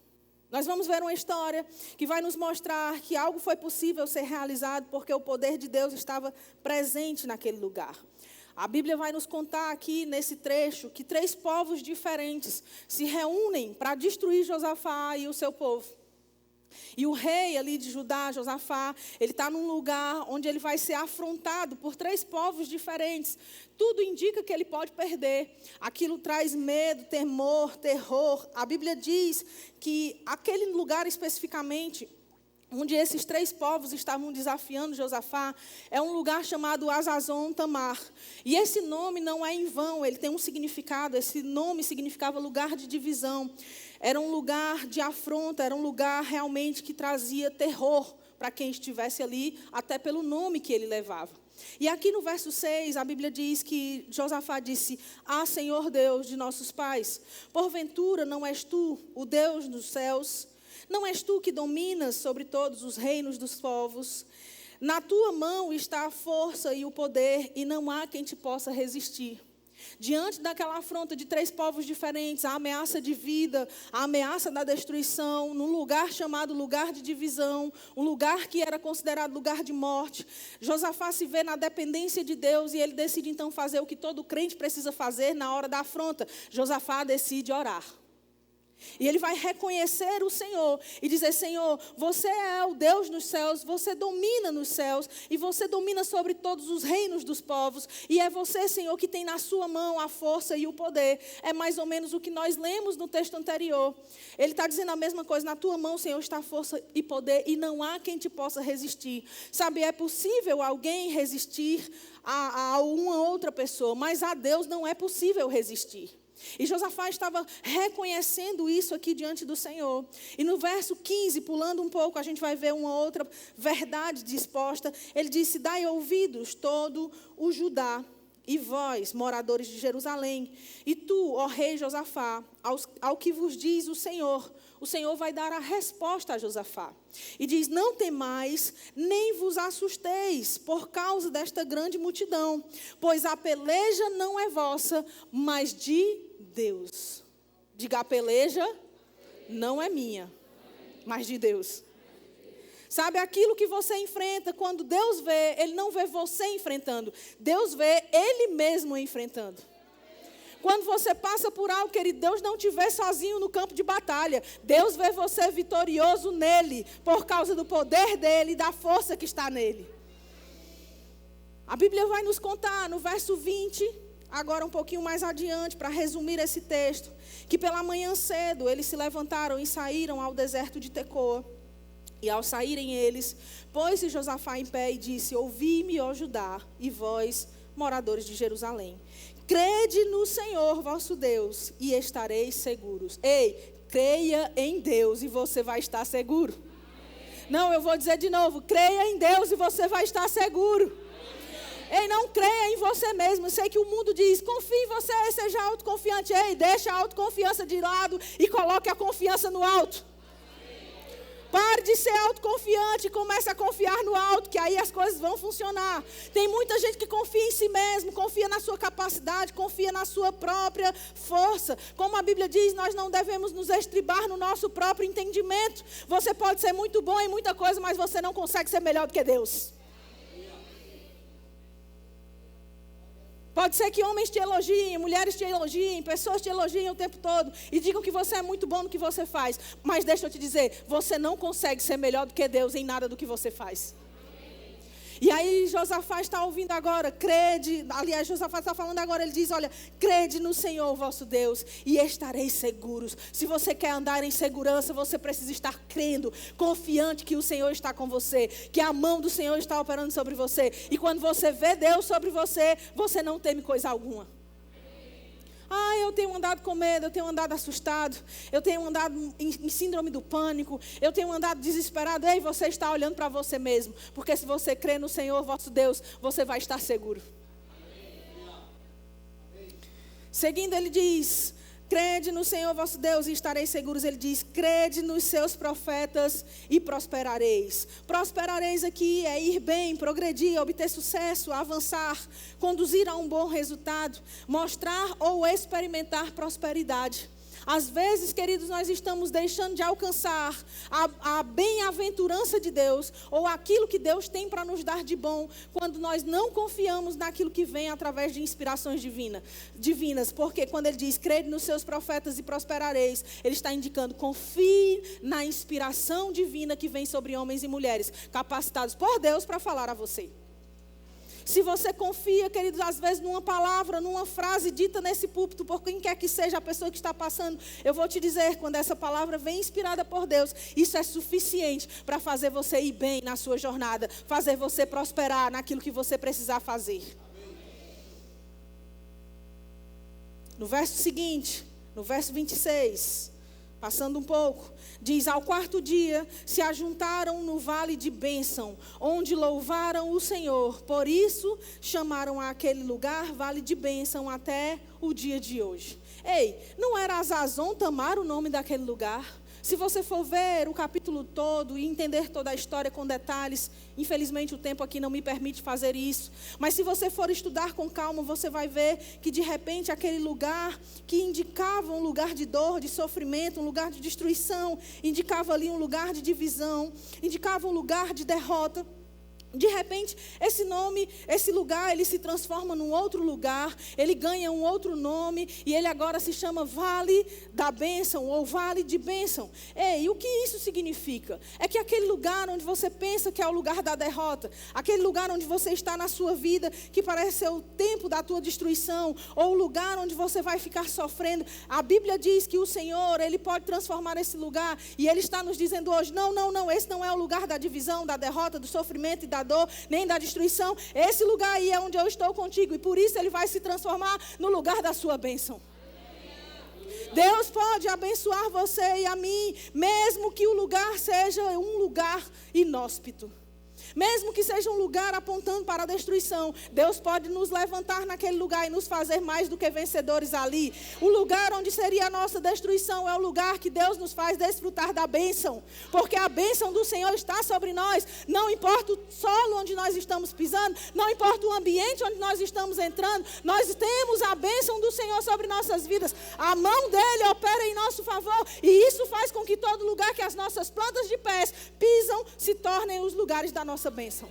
Nós vamos ver uma história que vai nos mostrar que algo foi possível ser realizado porque o poder de Deus estava presente naquele lugar. A Bíblia vai nos contar aqui nesse trecho que 3 povos diferentes se reúnem para destruir Josafá e o seu povo. E o rei ali de Judá, Josafá, ele está num lugar onde ele vai ser afrontado por 3 povos diferentes. Tudo indica que ele pode perder. Aquilo traz medo, temor, terror. A Bíblia diz que aquele lugar especificamente, onde esses 3 povos estavam desafiando Josafá, é um lugar chamado Azazon Tamar. E esse nome não é em vão, ele tem um significado. Esse nome significava lugar de divisão. Era um lugar de afronta, era um lugar realmente que trazia terror para quem estivesse ali, até pelo nome que ele levava. E aqui no verso 6, a Bíblia diz que Josafá disse, Senhor Deus de nossos pais, porventura não és tu o Deus dos céus? Não és tu que dominas sobre todos os reinos dos povos? Na tua mão está a força e o poder, e não há quem te possa resistir. Diante daquela afronta de 3 povos diferentes, a ameaça de vida, a ameaça da destruição, num lugar chamado lugar de divisão, um lugar que era considerado lugar de morte, Josafá se vê na dependência de Deus e ele decide então fazer o que todo crente precisa fazer na hora da afronta. Josafá decide orar. E ele vai reconhecer o Senhor e dizer, Senhor, você é o Deus nos céus, você domina nos céus e você domina sobre todos os reinos dos povos. E é você, Senhor, que tem na sua mão a força e o poder. É mais ou menos o que nós lemos no texto anterior. Ele está dizendo a mesma coisa, na tua mão, Senhor, está a força e poder e não há quem te possa resistir. Sabe, é possível alguém resistir a uma outra pessoa, mas a Deus não é possível resistir. E Josafá estava reconhecendo isso aqui diante do Senhor. E no verso 15, pulando um pouco, a gente vai ver uma outra verdade disposta. Ele disse: dai ouvidos todo o Judá, e vós, moradores de Jerusalém, e tu, ó rei Josafá, ao que vos diz o Senhor vai dar a resposta a Josafá. E diz: não temais, nem vos assusteis por causa desta grande multidão, pois a peleja não é vossa, mas de Deus. Diga: a peleja não é minha, mas de Deus. Sabe, aquilo que você enfrenta, quando Deus vê, Ele não vê você enfrentando. Deus vê Ele mesmo enfrentando. Quando você passa por algo, querido, Deus não te vê sozinho no campo de batalha. Deus vê você vitorioso nele, por causa do poder dele e da força que está nele. A Bíblia vai nos contar no verso 20, agora um pouquinho mais adiante, para resumir esse texto, que pela manhã cedo eles se levantaram e saíram ao deserto de Tecoa. E ao saírem eles, pôs-se Josafá em pé e disse: ouvi-me, ó Judá, e vós, moradores de Jerusalém. Crede no Senhor vosso Deus e estareis seguros. Ei, creia em Deus e você vai estar seguro. Não, eu vou dizer de novo: creia em Deus e você vai estar seguro. Ei, não creia em você mesmo. Eu sei que o mundo diz: confie em você, seja autoconfiante. Ei, deixa a autoconfiança de lado e coloque a confiança no alto. Pare de ser autoconfiante e comece a confiar no alto, que aí as coisas vão funcionar. Tem muita gente que confia em si mesmo, confia na sua capacidade, confia na sua própria força. Como a Bíblia diz, nós não devemos nos estribar no nosso próprio entendimento. Você pode ser muito bom em muita coisa, mas você não consegue ser melhor do que Deus. Pode ser que homens te elogiem, mulheres te elogiem, pessoas te elogiem o tempo todo e digam que você é muito bom no que você faz. Mas deixa eu te dizer, você não consegue ser melhor do que Deus em nada do que você faz. E aí Josafá está ouvindo agora: crede, aliás, Josafá está falando agora, ele diz: olha, crede no Senhor vosso Deus e estareis seguros. Se você quer andar em segurança, você precisa estar crendo, confiante que o Senhor está com você, que a mão do Senhor está operando sobre você. E quando você vê Deus sobre você, você não teme coisa alguma. Ah, eu tenho andado com medo, eu tenho andado assustado, eu tenho andado em síndrome do pânico, eu tenho andado desesperado. Ei, você está olhando para você mesmo, porque se você crê no Senhor, vosso Deus, você vai estar seguro. Seguindo, ele diz: crede no Senhor vosso Deus e estareis seguros. Ele diz: crede nos seus profetas e prosperareis. Prosperareis aqui é ir bem, progredir, obter sucesso, avançar, conduzir a um bom resultado, mostrar ou experimentar prosperidade. Às vezes, queridos, nós estamos deixando de alcançar a bem-aventurança de Deus, ou aquilo que Deus tem para nos dar de bom, quando nós não confiamos naquilo que vem através de inspirações divinas. Porque quando ele diz: crede nos seus profetas e prosperareis, ele está indicando: confie na inspiração divina que vem sobre homens e mulheres capacitados por Deus para falar a você. Se você confia, queridos, às vezes numa palavra, numa frase dita nesse púlpito, por quem quer que seja a pessoa que está passando, eu vou te dizer, quando essa palavra vem inspirada por Deus, isso é suficiente para fazer você ir bem na sua jornada, fazer você prosperar naquilo que você precisar fazer. No verso seguinte, no verso 26, passando um pouco, diz: ao quarto dia se ajuntaram no vale de bênção, onde louvaram o Senhor. Por isso chamaram aquele lugar vale de bênção até o dia de hoje. Ei, não era Azazon Tamar o nome daquele lugar? Se você for ver o capítulo todo e entender toda a história com detalhes, infelizmente o tempo aqui não me permite fazer isso, mas se você for estudar com calma, você vai ver que de repente aquele lugar que indicava um lugar de dor, de sofrimento, um lugar de destruição, indicava ali um lugar de divisão, indicava um lugar de derrota. De repente, esse nome, esse lugar, ele se transforma num outro lugar, ele ganha um outro nome e ele agora se chama Vale da Bênção ou Vale de Bênção. Ei, o que isso significa? É que aquele lugar onde você pensa que é o lugar da derrota, aquele lugar onde você está na sua vida, que parece ser o tempo da tua destruição, ou o lugar onde você vai ficar sofrendo, a Bíblia diz que o Senhor, ele pode transformar esse lugar, e ele está nos dizendo hoje: não, esse não é o lugar da divisão, da derrota, do sofrimento e da dor, nem da destruição. Esse lugar aí é onde eu estou contigo, e por isso ele vai se transformar no lugar da sua bênção. Deus pode abençoar você e a mim, mesmo que o lugar seja um lugar inóspito. Mesmo que seja um lugar apontando para a destruição, Deus pode nos levantar naquele lugar e nos fazer mais do que vencedores ali. O lugar onde seria a nossa destruição é o lugar que Deus nos faz desfrutar da bênção. Porque a bênção do Senhor está sobre nós. Não importa o solo onde nós estamos pisando, não importa o ambiente onde nós estamos entrando, nós temos a bênção do Senhor sobre nossas vidas. A mão dele opera em nosso favor e isso faz com que todo lugar que as nossas plantas de pés pisam se tornem os lugares da nossa bênção.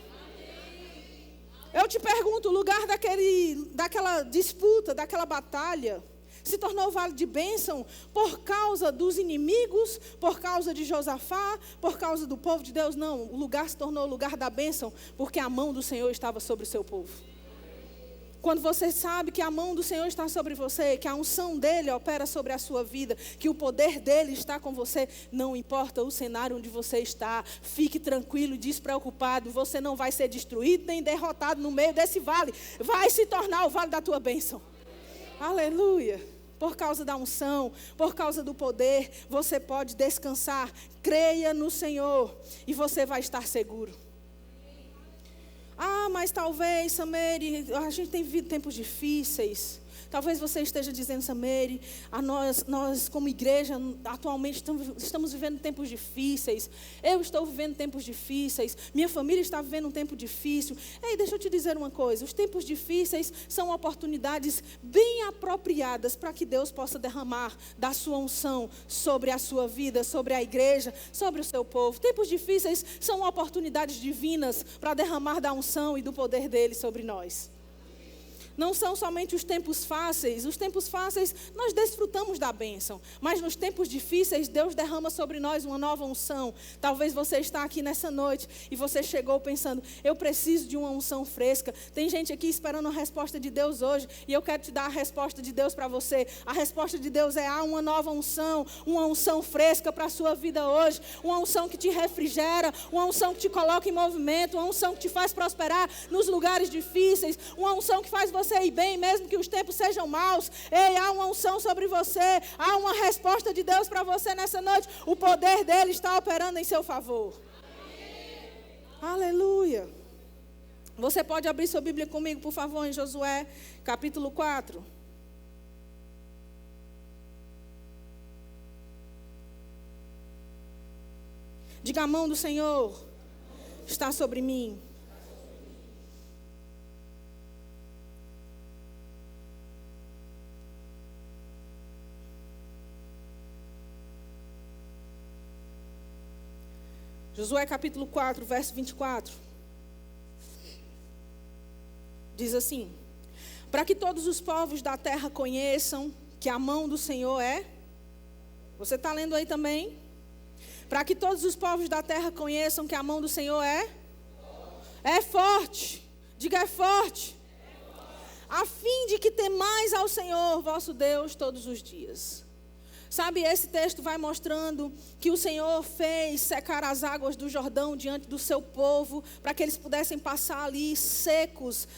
Eu te pergunto, o lugar daquela disputa, daquela batalha, se tornou vale de bênção por causa dos inimigos, por causa de Josafá, por causa do povo de Deus? Não, o lugar se tornou o lugar da bênção porque a mão do Senhor estava sobre o seu povo. Quando você sabe que a mão do Senhor está sobre você, que a unção dele opera sobre a sua vida, que o poder dele está com você, não importa o cenário onde você está, fique tranquilo e despreocupado, você não vai ser destruído nem derrotado no meio desse vale, vai se tornar o vale da tua bênção. Aleluia! Por causa da unção, por causa do poder, você pode descansar, creia no Senhor e você vai estar seguro. Ah, mas talvez, Sameri, a gente tem vivido tempos difíceis. Talvez você esteja dizendo, Sameri, nós como igreja atualmente estamos vivendo tempos difíceis. Eu estou vivendo tempos difíceis. Minha família está vivendo um tempo difícil. Ei, deixa eu te dizer uma coisa. Os tempos difíceis são oportunidades bem apropriadas para que Deus possa derramar da sua unção sobre a sua vida, sobre a igreja, sobre o seu povo. Tempos difíceis são oportunidades divinas para derramar da unção e do poder dele sobre nós. Não são somente os tempos fáceis nós desfrutamos da bênção, mas nos tempos difíceis Deus derrama sobre nós uma nova unção. Talvez você está aqui nessa noite e você chegou pensando, eu preciso de uma unção fresca. Tem gente aqui esperando a resposta de Deus hoje e eu quero te dar a resposta de Deus para você. A resposta de Deus é uma nova unção, uma unção fresca para a sua vida hoje, uma unção que te refrigera, uma unção que te coloca em movimento, uma unção que te faz prosperar nos lugares difíceis, uma unção que faz você ir bem, mesmo que os tempos sejam maus. Ei, há uma unção sobre você, há uma resposta de Deus para você nessa noite. O poder dele está operando em seu favor. Aleluia. Você pode abrir sua Bíblia comigo, por favor, em Josué, capítulo 4. Diga, a mão do Senhor está sobre mim. Josué capítulo 4, verso 24. Diz assim: para que todos os povos da terra conheçam que a mão do Senhor é... Você está lendo aí também? Para que todos os povos da terra conheçam que a mão do Senhor é forte. Diga, é forte. A fim de que temais ao Senhor, vosso Deus, todos os dias. Sabe, esse texto vai mostrando que o Senhor fez secar as águas do Jordão diante do seu povo, para que eles pudessem passar ali secos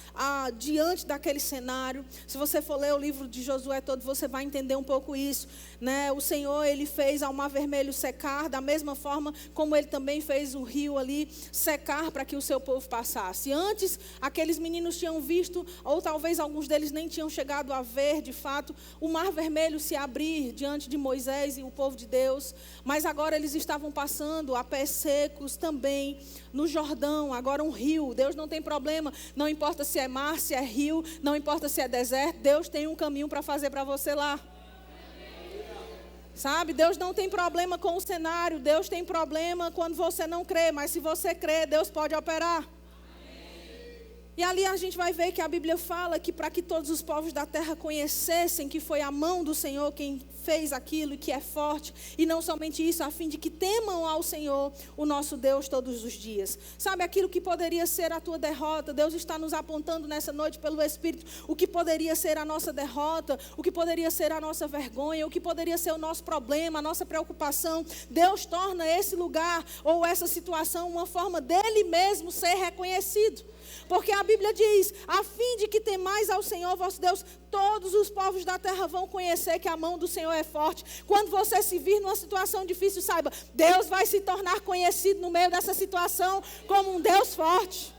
diante daquele cenário. Se você for ler o livro de Josué todo, você vai entender um pouco isso, né? O Senhor, ele fez ao Mar Vermelho secar, da mesma forma como ele também fez o rio ali secar para que o seu povo passasse. Antes, aqueles meninos tinham visto, ou talvez alguns deles nem tinham chegado a ver, de fato, o Mar Vermelho se abrir diante de Moisés e o povo de Deus, mas agora eles estavam passando a pés secos também no Jordão, agora um rio. Deus não tem problema, não importa se é mar, se é rio, não importa se é deserto, Deus tem um caminho para fazer para você lá. Sabe, Deus não tem problema com o cenário, Deus tem problema quando você não crê, mas se você crê, Deus pode operar. E ali a gente vai ver que a Bíblia fala que para que todos os povos da terra conhecessem que foi a mão do Senhor quem fez aquilo e que é forte. E não somente isso, a fim de que temam ao Senhor, o nosso Deus, todos os dias. Sabe, aquilo que poderia ser a tua derrota, Deus está nos apontando nessa noite pelo Espírito. O que poderia ser a nossa derrota, o que poderia ser a nossa vergonha, o que poderia ser o nosso problema, a nossa preocupação. Deus torna esse lugar ou essa situação uma forma dele mesmo ser reconhecido. Porque a Bíblia diz, a fim de que temais ao Senhor vosso Deus, todos os povos da terra vão conhecer que a mão do Senhor é forte. Quando você se vir numa situação difícil, saiba, Deus vai se tornar conhecido no meio dessa situação como um Deus forte.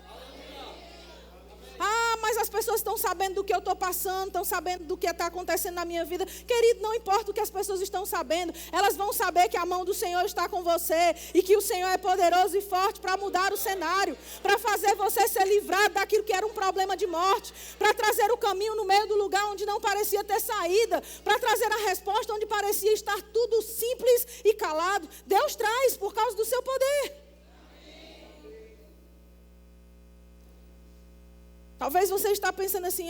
Ah, mas as pessoas estão sabendo do que eu estou passando, estão sabendo do que está acontecendo na minha vida. Querido, não importa o que as pessoas estão sabendo, elas vão saber que a mão do Senhor está com você e que o Senhor é poderoso e forte para mudar o cenário, para fazer você ser livrado daquilo que era um problema de morte, para trazer o caminho no meio do lugar onde não parecia ter saída, para trazer a resposta onde parecia estar tudo simples e calado. Deus traz por causa do seu poder. Talvez você está pensando assim,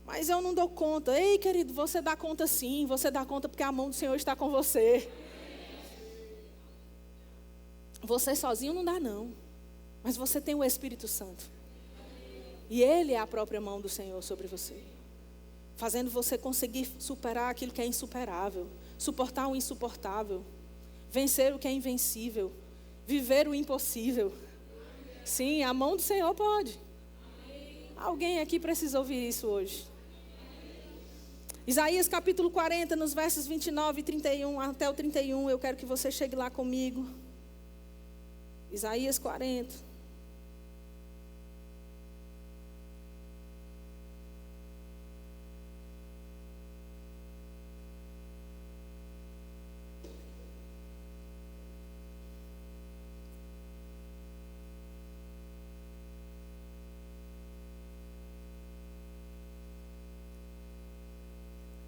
mas eu não dou conta. Ei, querido, você dá conta sim, você dá conta porque a mão do Senhor está com você. Você sozinho não dá não, mas você tem o Espírito Santo. E Ele é a própria mão do Senhor sobre você, fazendo você conseguir superar aquilo que é insuperável, suportar o insuportável, vencer o que é invencível, viver o impossível. Sim, a mão do Senhor pode. Alguém aqui precisa ouvir isso hoje. Isaías capítulo 40, nos versos 29 e 31 até o 31, eu quero que você chegue lá comigo. Isaías 40.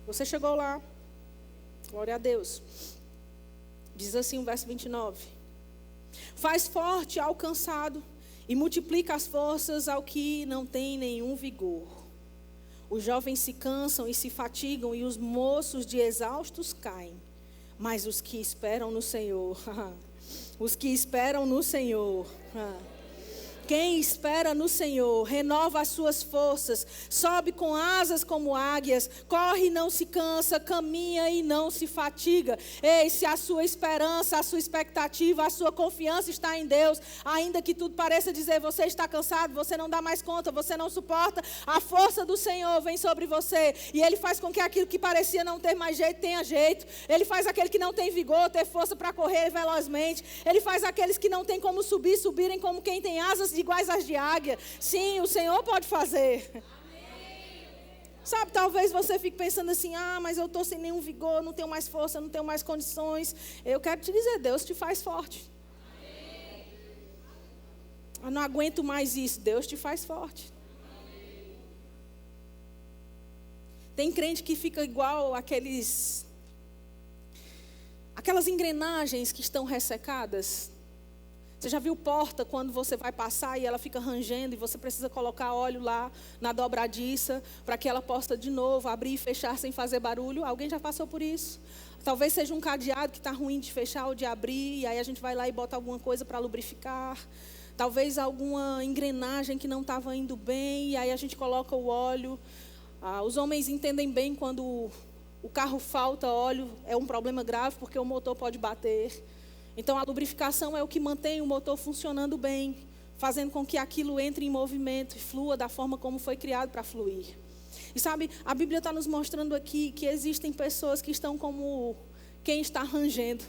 Você chegou lá. Glória a Deus. Diz assim o verso 29. Faz forte ao cansado e multiplica as forças ao que não tem nenhum vigor. Os jovens se cansam e se fatigam e os moços de exaustos caem. Mas os que esperam no Senhor, os que esperam no Senhor, quem espera no Senhor, renova as suas forças, sobe com asas como águias, corre e não se cansa, caminha e não se fatiga. Ei, se a sua esperança, a sua expectativa, a sua confiança está em Deus, ainda que tudo pareça dizer, você está cansado, você não dá mais conta, você não suporta, a força do Senhor vem sobre você, e Ele faz com que aquilo que parecia não ter mais jeito, tenha jeito. Ele faz aquele que não tem vigor, ter força para correr velozmente. Ele faz aqueles que não tem como subir, subirem como quem tem asas iguais às de águia. Sim, o Senhor pode fazer. Amém. Sabe, talvez você fique pensando assim, mas eu estou sem nenhum vigor, não tenho mais força, não tenho mais condições. Eu quero te dizer, Deus te faz forte. Amém. Eu não aguento mais isso, Deus te faz forte. Amém. Tem crente que fica igual aquelas engrenagens que estão ressecadas. Você já viu porta quando você vai passar e ela fica rangendo e você precisa colocar óleo lá na dobradiça para que ela possa de novo abrir e fechar sem fazer barulho? Alguém já passou por isso? Talvez seja um cadeado que está ruim de fechar ou de abrir e aí a gente vai lá e bota alguma coisa para lubrificar. Talvez alguma engrenagem que não estava indo bem e aí a gente coloca o óleo. Os homens entendem bem quando o carro falta óleo, é um problema grave porque o motor pode bater. Então, a lubrificação é o que mantém o motor funcionando bem, fazendo com que aquilo entre em movimento e flua da forma como foi criado para fluir. E sabe, a Bíblia está nos mostrando aqui que existem pessoas que estão como quem está rangendo,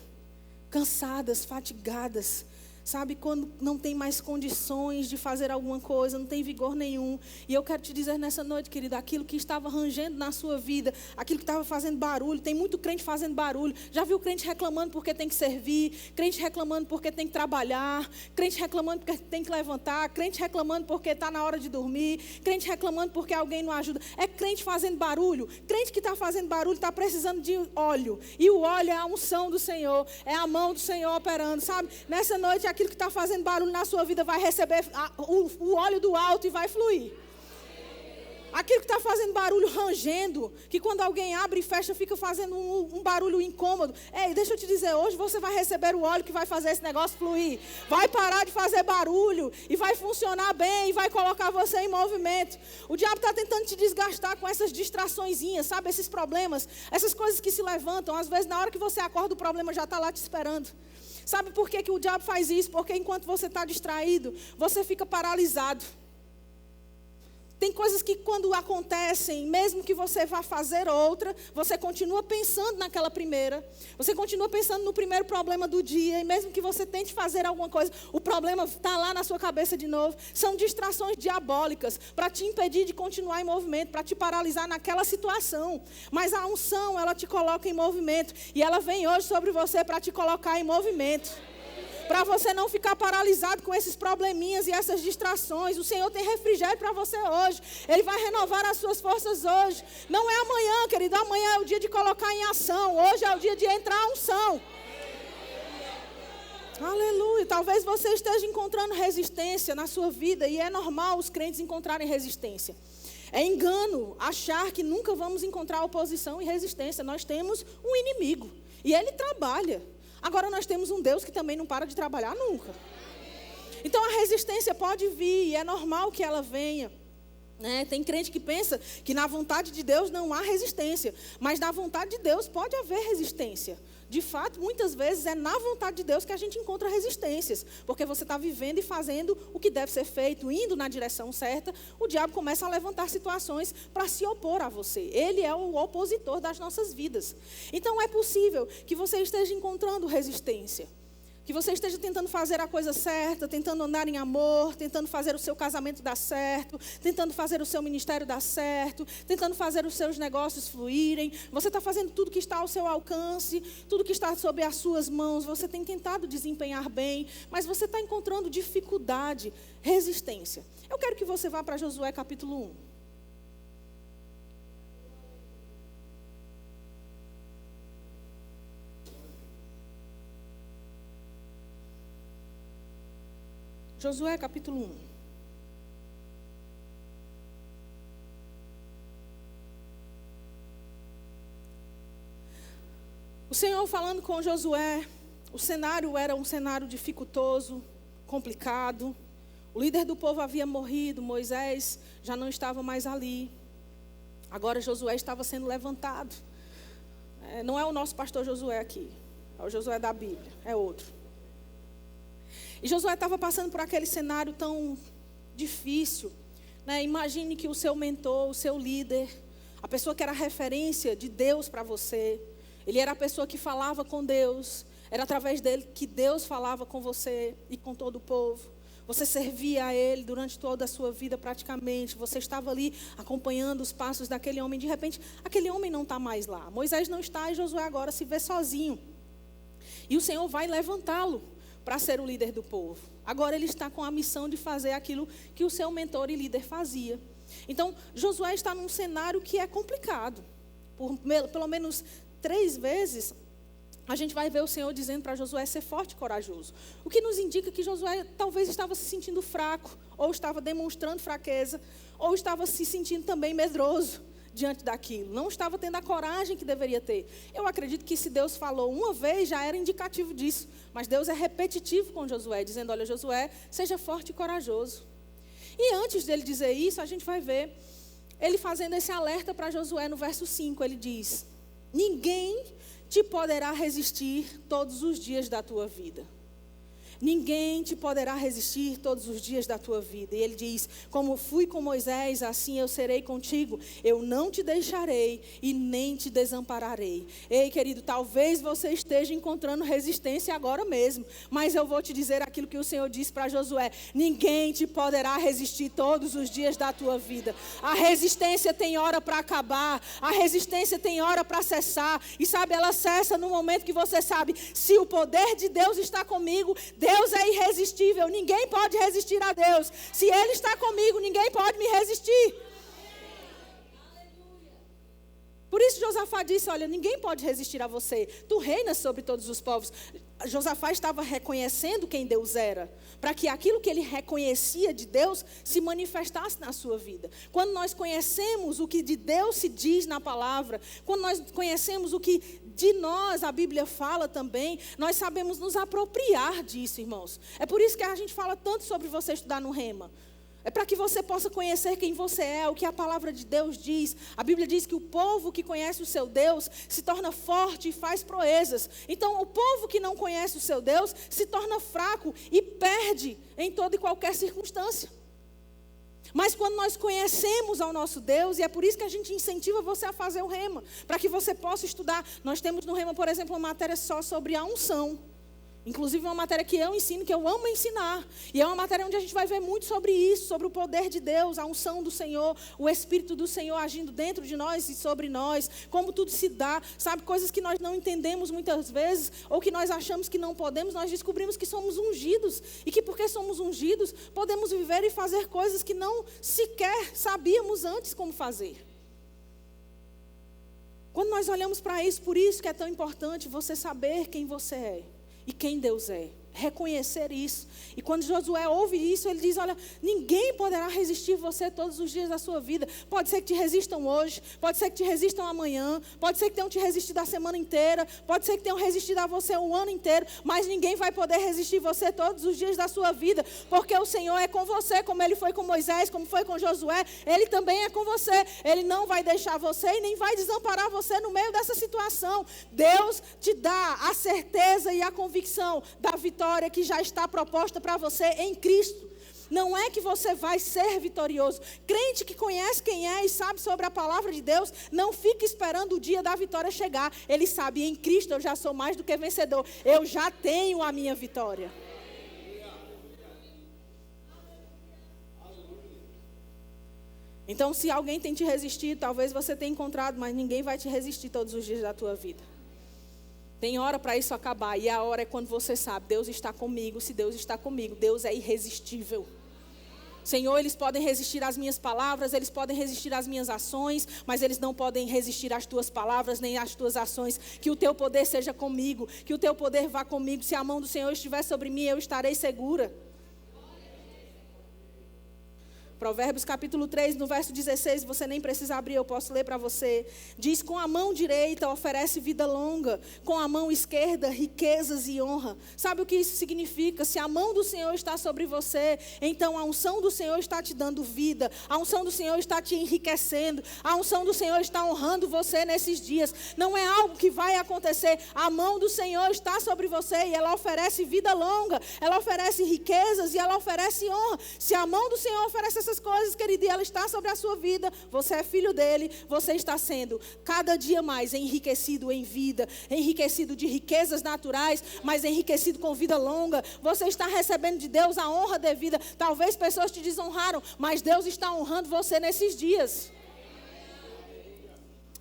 cansadas, fatigadas. Sabe, quando não tem mais condições de fazer alguma coisa, não tem vigor nenhum. E eu quero te dizer nessa noite, querido, aquilo que estava rangendo na sua vida, aquilo que estava fazendo barulho, tem muito crente fazendo barulho. Já viu crente reclamando porque tem que servir, crente reclamando porque tem que trabalhar, crente reclamando porque tem que levantar, crente reclamando porque está na hora de dormir, crente reclamando porque alguém não ajuda. É crente fazendo barulho. Crente que está fazendo barulho está precisando de óleo. E o óleo é a unção do Senhor, é a mão do Senhor operando, sabe? Nessa noite, aquilo que está fazendo barulho na sua vida vai receber o óleo do alto e vai fluir. Aquilo que está fazendo barulho rangendo, que quando alguém abre e fecha fica fazendo um barulho incômodo. Ei, deixa eu te dizer, hoje você vai receber o óleo que vai fazer esse negócio fluir. Vai parar de fazer barulho e vai funcionar bem e vai colocar você em movimento. O diabo está tentando te desgastar com essas distraçõezinhas, sabe? Esses problemas, essas coisas que se levantam. Às vezes na hora que você acorda o problema já está lá te esperando. Sabe por que o diabo faz isso? Porque enquanto você está distraído, você fica paralisado. Tem coisas que quando acontecem, mesmo que você vá fazer outra, você continua pensando naquela primeira. Você continua pensando no primeiro problema do dia. E mesmo que você tente fazer alguma coisa, o problema está lá na sua cabeça de novo. São distrações diabólicas para te impedir de continuar em movimento, para te paralisar naquela situação. Mas a unção, ela te coloca em movimento. E ela vem hoje sobre você para te colocar em movimento. Para você não ficar paralisado com esses probleminhas e essas distrações. O Senhor tem refrigério para você hoje. Ele vai renovar as suas forças hoje. Não é amanhã, querido. Amanhã é o dia de colocar em ação. Hoje é o dia de entrar a unção. Aleluia. Talvez você esteja encontrando resistência na sua vida. E é normal os crentes encontrarem resistência. É engano achar que nunca vamos encontrar oposição e resistência. Nós temos um inimigo. E ele trabalha. Agora nós temos um Deus que também não para de trabalhar nunca. Então a resistência pode vir e é normal que ela venha. Tem crente que pensa que na vontade de Deus não há resistência. Mas na vontade de Deus pode haver resistência. De fato, muitas vezes é na vontade de Deus que a gente encontra resistências. Porque você está vivendo e fazendo o que deve ser feito, indo na direção certa. O diabo começa a levantar situações para se opor a você. Ele é o opositor das nossas vidas. Então é possível que você esteja encontrando resistência. Que você esteja tentando fazer a coisa certa, tentando andar em amor, tentando fazer o seu casamento dar certo, tentando fazer o seu ministério dar certo, tentando fazer os seus negócios fluírem. Você está fazendo tudo que está ao seu alcance, tudo que está sob as suas mãos. Você tem tentado desempenhar bem, mas você está encontrando dificuldade, resistência. Eu quero que você vá para Josué capítulo 1. Josué capítulo 1. O Senhor falando com Josué, o cenário era um cenário dificultoso, complicado. O líder do povo havia morrido, Moisés já não estava mais ali. Agora Josué estava sendo levantado. Não é o nosso pastor Josué aqui, é o Josué da Bíblia, é outro. E Josué estava passando por aquele cenário tão difícil. Imagine que o seu mentor, o seu líder, a pessoa que era referência de Deus para você, ele era a pessoa que falava com Deus, era através dele que Deus falava com você e com todo o povo. Você servia a ele durante toda a sua vida praticamente, você estava ali acompanhando os passos daquele homem. De repente, aquele homem não está mais lá. Moisés não está e Josué agora se vê sozinho. E o Senhor vai levantá-lo para ser o líder do povo. Agora ele está com a missão de fazer aquilo que o seu mentor e líder fazia. Então, Josué está num cenário que é complicado. Pelo menos 3 vezes, a gente vai ver o Senhor dizendo para Josué ser forte e corajoso. O que nos indica que Josué talvez estava se sentindo fraco, ou estava demonstrando fraqueza, ou estava se sentindo também medroso diante daquilo. Não estava tendo a coragem que deveria ter. Eu acredito que se Deus falou uma vez, já era indicativo disso. Mas Deus é repetitivo com Josué, dizendo, olha, Josué, seja forte e corajoso. E antes dele dizer isso, a gente vai ver ele fazendo esse alerta para Josué no verso 5. Ele diz, ninguém te poderá resistir todos os dias da tua vida. Ninguém te poderá resistir todos os dias da tua vida. E ele diz, como fui com Moisés, assim eu serei contigo. Eu não te deixarei e nem te desampararei. Ei, querido, talvez você esteja encontrando resistência agora mesmo. Mas eu vou te dizer aquilo que o Senhor disse para Josué. Ninguém te poderá resistir todos os dias da tua vida. A resistência tem hora para acabar. A resistência tem hora para cessar. E sabe, ela cessa no momento que você sabe, se o poder de Deus está comigo, Deus é irresistível, ninguém pode resistir a Deus. Se Ele está comigo, ninguém pode me resistir. Por isso Josafá disse, olha, ninguém pode resistir a você. Tu reinas sobre todos os povos. Josafá estava reconhecendo quem Deus era, para que aquilo que ele reconhecia de Deus se manifestasse na sua vida. Quando nós conhecemos o que de Deus se diz na palavra, quando nós conhecemos o que de nós a Bíblia fala também, nós sabemos nos apropriar disso, irmãos. É por isso que a gente fala tanto sobre você estudar no Rema. É para que você possa conhecer quem você é, o que a palavra de Deus diz. A Bíblia diz que o povo que conhece o seu Deus se torna forte e faz proezas. Então, o povo que não conhece o seu Deus se torna fraco e perde em toda e qualquer circunstância. Mas quando nós conhecemos ao nosso Deus, e é por isso que a gente incentiva você a fazer o rema, para que você possa estudar. Nós temos no rema, por exemplo, uma matéria só sobre a unção. Inclusive uma matéria que eu ensino, que eu amo ensinar. E é uma matéria onde a gente vai ver muito sobre isso, sobre o poder de Deus, a unção do Senhor, o Espírito do Senhor agindo dentro de nós e sobre nós, como tudo se dá, sabe, coisas que nós não entendemos muitas vezes, ou que nós achamos que não podemos, nós descobrimos que somos ungidos, e que porque somos ungidos, podemos viver e fazer coisas que não sequer sabíamos antes como fazer. Quando nós olhamos para isso, por isso que é tão importante você saber quem você é. E quem Deus é, reconhecer isso. E quando Josué ouve isso, ele diz, olha, ninguém poderá resistir você todos os dias da sua vida. Pode ser que te resistam hoje, pode ser que te resistam amanhã, pode ser que tenham te resistido a semana inteira, pode ser que tenham resistido a você o ano inteiro, mas ninguém vai poder resistir você todos os dias da sua vida, porque o Senhor é com você, como Ele foi com Moisés, como foi com Josué, Ele também é com você. Ele não vai deixar você e nem vai desamparar você no meio dessa situação. Deus te dá a certeza e a convicção da vitória que já está proposta para você em Cristo. Não é que você vai ser vitorioso. Crente que conhece quem é e sabe sobre a palavra de Deus, não fica esperando o dia da vitória chegar. Ele sabe, em Cristo eu já sou mais do que vencedor. Eu já tenho a minha vitória. Então, se alguém tem te resistido, talvez você tenha encontrado, mas ninguém vai te resistir todos os dias da tua vida. Tem hora para isso acabar, e a hora é quando você sabe, Deus está comigo. Se Deus está comigo, Deus é irresistível. Senhor, eles podem resistir às minhas palavras, eles podem resistir às minhas ações, mas eles não podem resistir às tuas palavras, nem às tuas ações. Que o teu poder seja comigo, que o teu poder vá comigo. Se a mão do Senhor estiver sobre mim, eu estarei segura. Provérbios capítulo 3, no verso 16, você nem precisa abrir, eu posso ler para você. Diz, com a mão direita oferece vida longa, com a mão esquerda riquezas e honra. Sabe o que isso significa? Se a mão do Senhor está sobre você, então a unção do Senhor está te dando vida, a unção do Senhor está te enriquecendo, a unção do Senhor está honrando você nesses dias. Não é algo que vai acontecer, a mão do Senhor está sobre você e ela oferece vida longa, ela oferece riquezas e ela oferece honra. Se a mão do Senhor oferece essas coisas, querido, e ela está sobre a sua vida, você é filho dele, você está sendo cada dia mais enriquecido em vida, enriquecido de riquezas naturais, mas enriquecido com vida longa. Você está recebendo de Deus a honra devida. Talvez pessoas te desonraram, mas Deus está honrando você nesses dias.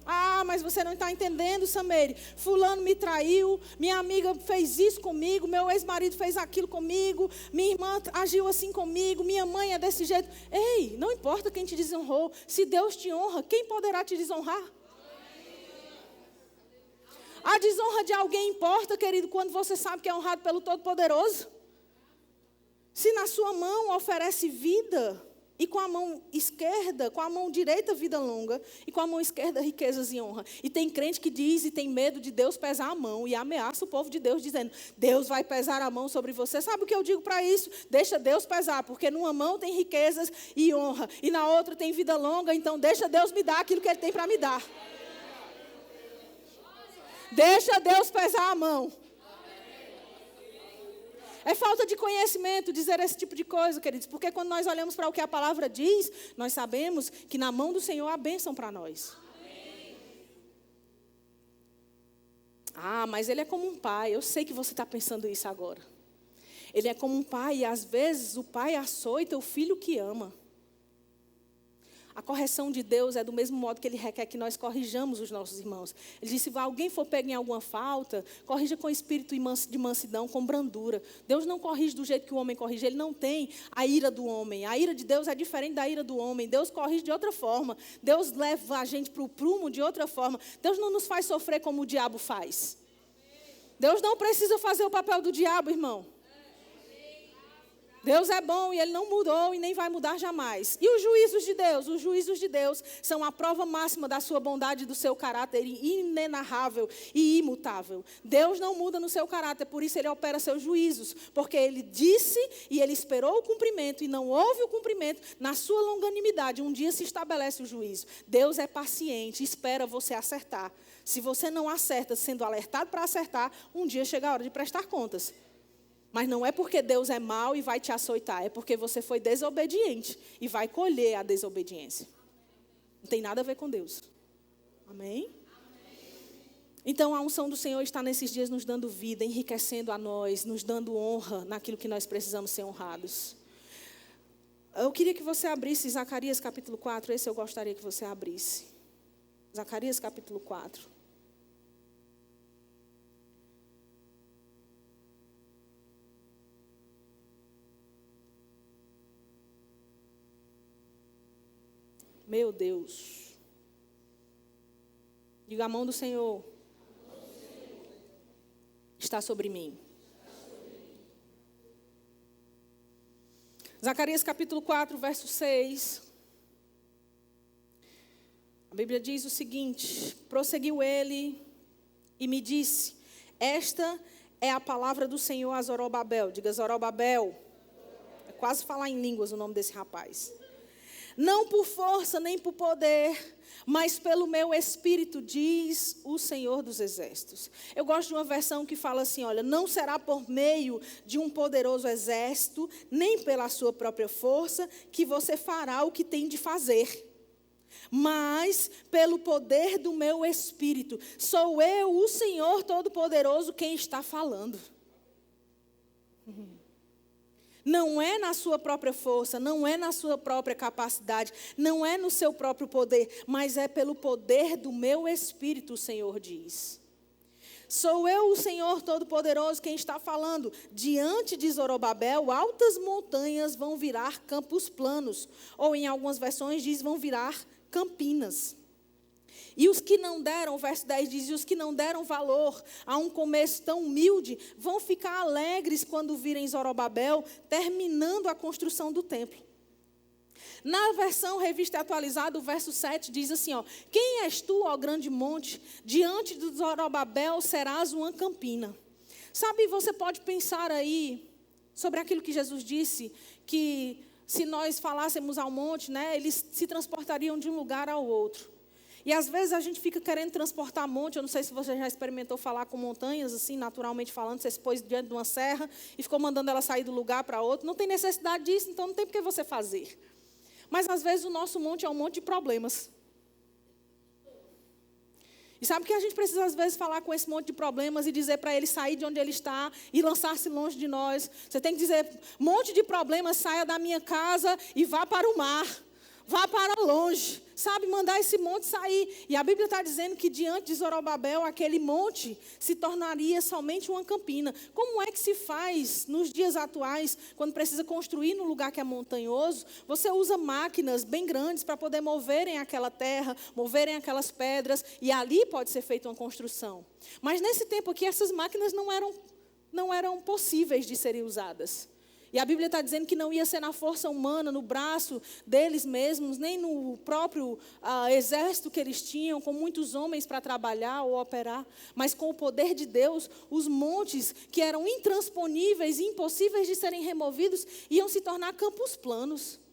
Ah, mas você não está entendendo, Sameire. Fulano me traiu, minha amiga fez isso comigo, meu ex-marido fez aquilo comigo, minha irmã agiu assim comigo, minha mãe é desse jeito. Ei, não importa quem te desonrou, se Deus te honra, quem poderá te desonrar? A desonra de alguém importa, querido, quando você sabe que é honrado pelo Todo-Poderoso. Se na sua mão oferece vida, e com a mão esquerda, com a mão direita, vida longa, e com a mão esquerda, riquezas e honra. E tem crente que diz e tem medo de Deus pesar a mão, e ameaça o povo de Deus, dizendo, Deus vai pesar a mão sobre você. Sabe o que eu digo para isso? Deixa Deus pesar, porque numa mão tem riquezas e honra, e na outra tem vida longa, então deixa Deus me dar aquilo que Ele tem para me dar. Deixa Deus pesar a mão. É falta de conhecimento dizer esse tipo de coisa, queridos, porque quando nós olhamos para o que a palavra diz, nós sabemos que na mão do Senhor há bênção para nós. Amém. Ah, mas Ele é como um pai. Eu sei que você está pensando isso agora. Ele é como um pai e às vezes o pai açoita o filho que ama. A correção de Deus é do mesmo modo que Ele requer que nós corrijamos os nossos irmãos. Ele disse, se alguém for pego em alguma falta, corrija com espírito de mansidão, com brandura. Deus não corrige do jeito que o homem corrige. Ele não tem a ira do homem. A ira de Deus é diferente da ira do homem. Deus corrige de outra forma. Deus leva a gente para o prumo de outra forma. Deus não nos faz sofrer como o diabo faz. Deus não precisa fazer o papel do diabo, irmão. Deus é bom e Ele não mudou e nem vai mudar jamais. E os juízos de Deus? Os juízos de Deus são a prova máxima da sua bondade e do seu caráter inenarrável e imutável. Deus não muda no seu caráter, por isso Ele opera seus juízos. Porque Ele disse e Ele esperou o cumprimento e não houve o cumprimento. Na sua longanimidade, um dia se estabelece o juízo. Deus é paciente, espera você acertar. Se você não acerta, sendo alertado para acertar, um dia chega a hora de prestar contas. Mas não é porque Deus é mau e vai te açoitar, é porque você foi desobediente e vai colher a desobediência. Não tem nada a ver com Deus. Amém? Então a unção do Senhor está nesses dias nos dando vida, enriquecendo a nós, nos dando honra naquilo que nós precisamos ser honrados. Eu queria que você abrisse Zacarias capítulo 4, esse eu gostaria que você abrisse. Zacarias capítulo 4. Meu Deus. Diga: a mão do Senhor está sobre mim. Zacarias capítulo 4, verso 6. A Bíblia diz o seguinte: prosseguiu ele e me disse: esta é a palavra do Senhor a Zorobabel. Diga: Zorobabel. É quase falar em línguas o nome desse rapaz. Não por força nem por poder, mas pelo meu espírito, diz o Senhor dos Exércitos. Eu gosto de uma versão que fala assim, olha, não será por meio de um poderoso exército, nem pela sua própria força, que você fará o que tem de fazer. Mas pelo poder do meu espírito, sou eu, o Senhor Todo-Poderoso, quem está falando. Não é na sua própria força, não é na sua própria capacidade, não é no seu próprio poder, mas é pelo poder do meu Espírito, o Senhor diz. Sou eu, o Senhor Todo-Poderoso, quem está falando. Diante de Zorobabel, altas montanhas vão virar campos planos. Ou em algumas versões diz, vão virar campinas. E os que não deram, o verso 10 diz, e os que não deram valor a um começo tão humilde, vão ficar alegres quando virem Zorobabel terminando a construção do templo. Na versão revista atualizada, o verso 7 diz assim, ó, quem és tu, ó grande monte? Diante de Zorobabel serás uma campina. Sabe, você pode pensar aí sobre aquilo que Jesus disse, que se nós falássemos ao monte, né, eles se transportariam de um lugar ao outro. E às vezes a gente fica querendo transportar monte. Eu não sei se você já experimentou falar com montanhas, assim, naturalmente falando. Você se pôs diante de uma serra e ficou mandando ela sair do lugar para outro. Não tem necessidade disso, então não tem por que você fazer. Mas às vezes o nosso monte é um monte de problemas. E sabe que a gente precisa às vezes falar com esse monte de problemas e dizer para ele sair de onde ele está e lançar-se longe de nós. Você tem que dizer, monte de problemas, saia da minha casa e vá para o mar. Vá para longe, sabe, mandar esse monte sair. E a Bíblia está dizendo que diante de Zorobabel, aquele monte se tornaria somente uma campina. Como é que se faz nos dias atuais, quando precisa construir num lugar que é montanhoso? Você usa máquinas bem grandes para poder moverem aquela terra, moverem aquelas pedras, e ali pode ser feita uma construção. Mas nesse tempo aqui, essas máquinas não eram possíveis de serem usadas. E a Bíblia está dizendo que não ia ser na força humana, no braço deles mesmos, nem no próprio exército que eles tinham, com muitos homens para trabalhar ou operar, mas com o poder de Deus, os montes que eram intransponíveis e impossíveis de serem removidos, iam se tornar campos planos.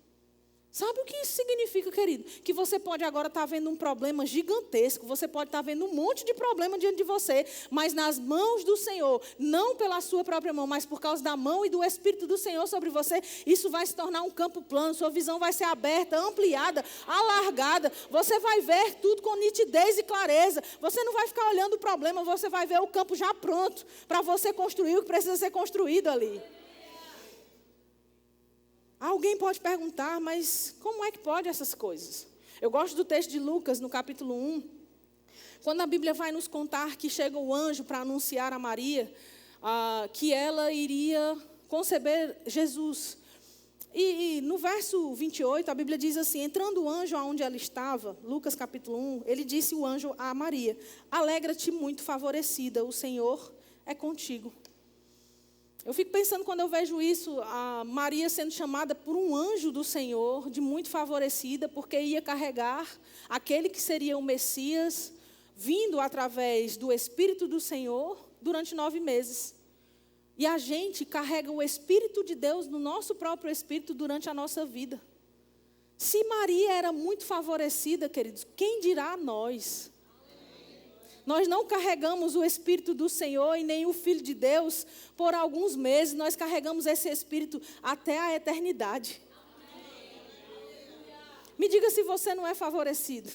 Sabe o que isso significa, querido? Que você pode agora estar vendo um problema gigantesco, você pode estar vendo um monte de problema diante de você, mas nas mãos do Senhor, não pela sua própria mão, mas por causa da mão e do Espírito do Senhor sobre você, isso vai se tornar um campo plano, sua visão vai ser aberta, ampliada, alargada, você vai ver tudo com nitidez e clareza, você não vai ficar olhando o problema, você vai ver o campo já pronto, para você construir o que precisa ser construído ali. Alguém pode perguntar, mas como é que pode essas coisas? Eu gosto do texto de Lucas, no capítulo 1, quando a Bíblia vai nos contar que chega o anjo para anunciar a Maria que ela iria conceber Jesus. E no verso 28, a Bíblia diz assim, entrando o anjo aonde ela estava, Lucas capítulo 1, ele disse o anjo a Maria, alegra-te muito favorecida, o Senhor é contigo. Eu fico pensando quando eu vejo isso, a Maria sendo chamada por um anjo do Senhor, de muito favorecida, porque ia carregar aquele que seria o Messias, vindo através do Espírito do Senhor durante 9 meses. E a gente carrega o Espírito de Deus no nosso próprio Espírito durante a nossa vida. Se Maria era muito favorecida, queridos, quem dirá nós? Nós não carregamos o Espírito do Senhor e nem o Filho de Deus por alguns meses. Nós carregamos esse Espírito até a eternidade. Me diga se você não é favorecido.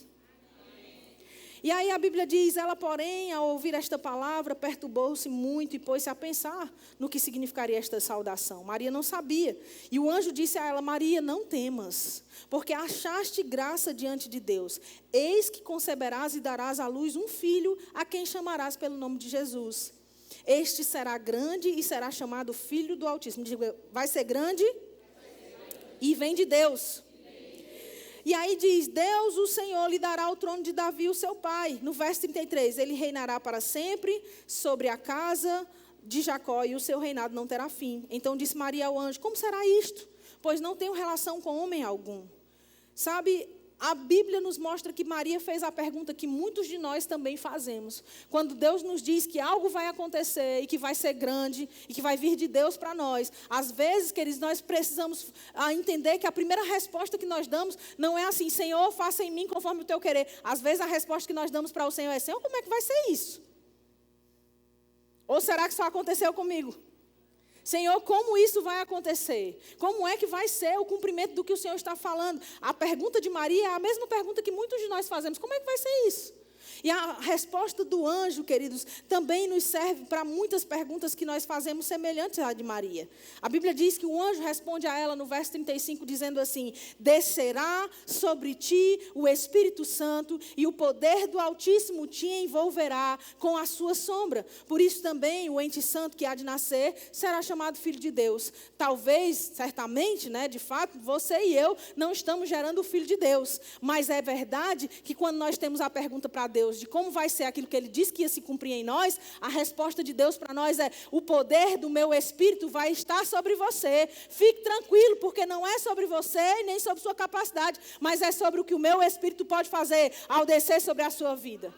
E aí a Bíblia diz, ela porém, ao ouvir esta palavra, perturbou-se muito e pôs-se a pensar no que significaria esta saudação. Maria não sabia. E o anjo disse a ela, Maria, não temas, porque achaste graça diante de Deus. Eis que conceberás e darás à luz um filho, a quem chamarás pelo nome de Jesus. Este será grande e será chamado Filho do Altíssimo. Diga, vai ser grande e vem de Deus. E aí diz, Deus, o Senhor, lhe dará o trono de Davi, o seu pai. No verso 33, ele reinará para sempre sobre a casa de Jacó e o seu reinado não terá fim. Então disse Maria ao anjo, como será isto? Pois não tenho relação com homem algum. Sabe, a Bíblia nos mostra que Maria fez a pergunta que muitos de nós também fazemos. Quando Deus nos diz que algo vai acontecer e que vai ser grande e que vai vir de Deus para nós, às vezes, queridos, nós precisamos entender que a primeira resposta que nós damos não é assim, Senhor, faça em mim conforme o teu querer. Às vezes a resposta que nós damos para o Senhor é, Senhor, como é que vai ser isso? Ou será que só aconteceu comigo? Senhor, como isso vai acontecer? Como é que vai ser o cumprimento do que o Senhor está falando? A pergunta de Maria é a mesma pergunta que muitos de nós fazemos. Como é que vai ser isso? E a resposta do anjo, queridos, também nos serve para muitas perguntas que nós fazemos semelhantes à de Maria. A Bíblia diz que o anjo responde a ela no verso 35, dizendo assim, descerá sobre ti o Espírito Santo e o poder do Altíssimo te envolverá com a sua sombra. Por isso também o ente santo que há de nascer será chamado Filho de Deus. Talvez, certamente, de fato, você e eu não estamos gerando o Filho de Deus. Mas é verdade que quando nós temos a pergunta para Deus, de como vai ser aquilo que Ele disse que ia se cumprir em nós, a resposta de Deus para nós é, o poder do meu Espírito vai estar sobre você. Fique tranquilo, porque não é sobre você e nem sobre sua capacidade, mas é sobre o que o meu Espírito pode fazer ao descer sobre a sua vida.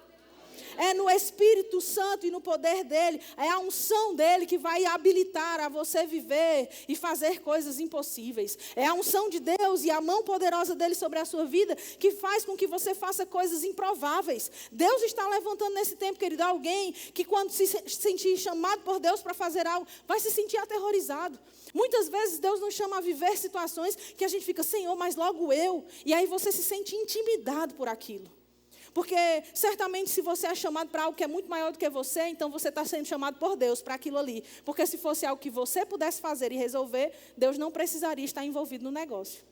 É no Espírito Santo e no poder dEle, é a unção dEle que vai habilitar a você viver e fazer coisas impossíveis. É a unção de Deus e a mão poderosa dEle sobre a sua vida que faz com que você faça coisas improváveis. Deus está levantando nesse tempo, querido, alguém que quando se sentir chamado por Deus para fazer algo, vai se sentir aterrorizado. Muitas vezes Deus nos chama a viver situações que a gente fica, Senhor, mas logo eu. E aí você se sente intimidado por aquilo. Porque certamente se você é chamado para algo que é muito maior do que você, então você está sendo chamado por Deus para aquilo ali. Porque se fosse algo que você pudesse fazer e resolver, Deus não precisaria estar envolvido no negócio.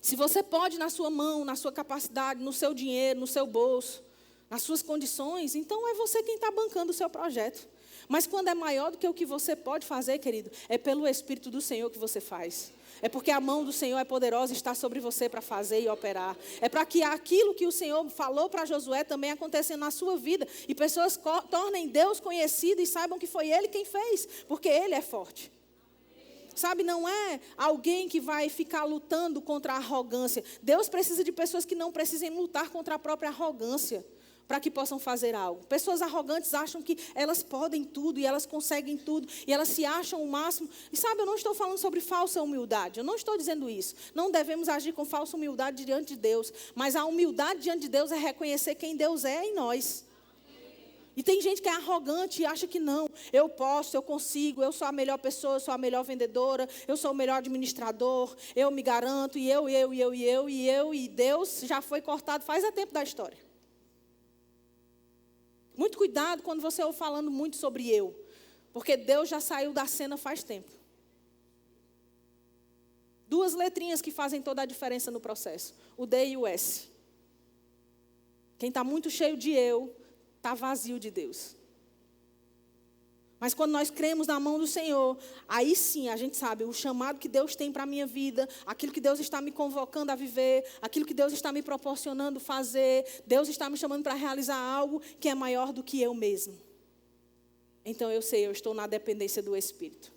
Se você pode na sua mão, na sua capacidade, no seu dinheiro, no seu bolso, nas suas condições, então é você quem está bancando o seu projeto. Mas quando é maior do que o que você pode fazer, querido, é pelo Espírito do Senhor que você faz. É porque a mão do Senhor é poderosa e está sobre você para fazer e operar. É para que aquilo que o Senhor falou para Josué também aconteça na sua vida. E pessoas tornem Deus conhecido e saibam que foi Ele quem fez, porque Ele é forte. Sabe, não é alguém que vai ficar lutando contra a arrogância. Deus precisa de pessoas que não precisem lutar contra a própria arrogância, para que possam fazer algo. Pessoas arrogantes acham que elas podem tudo e elas conseguem tudo e elas se acham o máximo. E sabe, eu não estou falando sobre falsa humildade, eu não estou dizendo isso. Não devemos agir com falsa humildade diante de Deus, mas a humildade diante de Deus é reconhecer quem Deus é em nós. E tem gente que é arrogante e acha que não, eu posso, eu consigo, eu sou a melhor pessoa, eu sou a melhor vendedora, eu sou o melhor administrador, eu me garanto, e Deus já foi cortado faz tempo da história. Muito cuidado quando você ouve falando muito sobre eu, porque Deus já saiu da cena faz tempo. 2 letrinhas que fazem toda a diferença no processo, o D e o S. Quem está muito cheio de eu, está vazio de Deus. Mas quando nós cremos na mão do Senhor, aí sim a gente sabe o chamado que Deus tem para a minha vida, aquilo que Deus está me convocando a viver, aquilo que Deus está me proporcionando fazer, Deus está me chamando para realizar algo que é maior do que eu mesmo. então eu sei, eu estou na dependência do Espírito.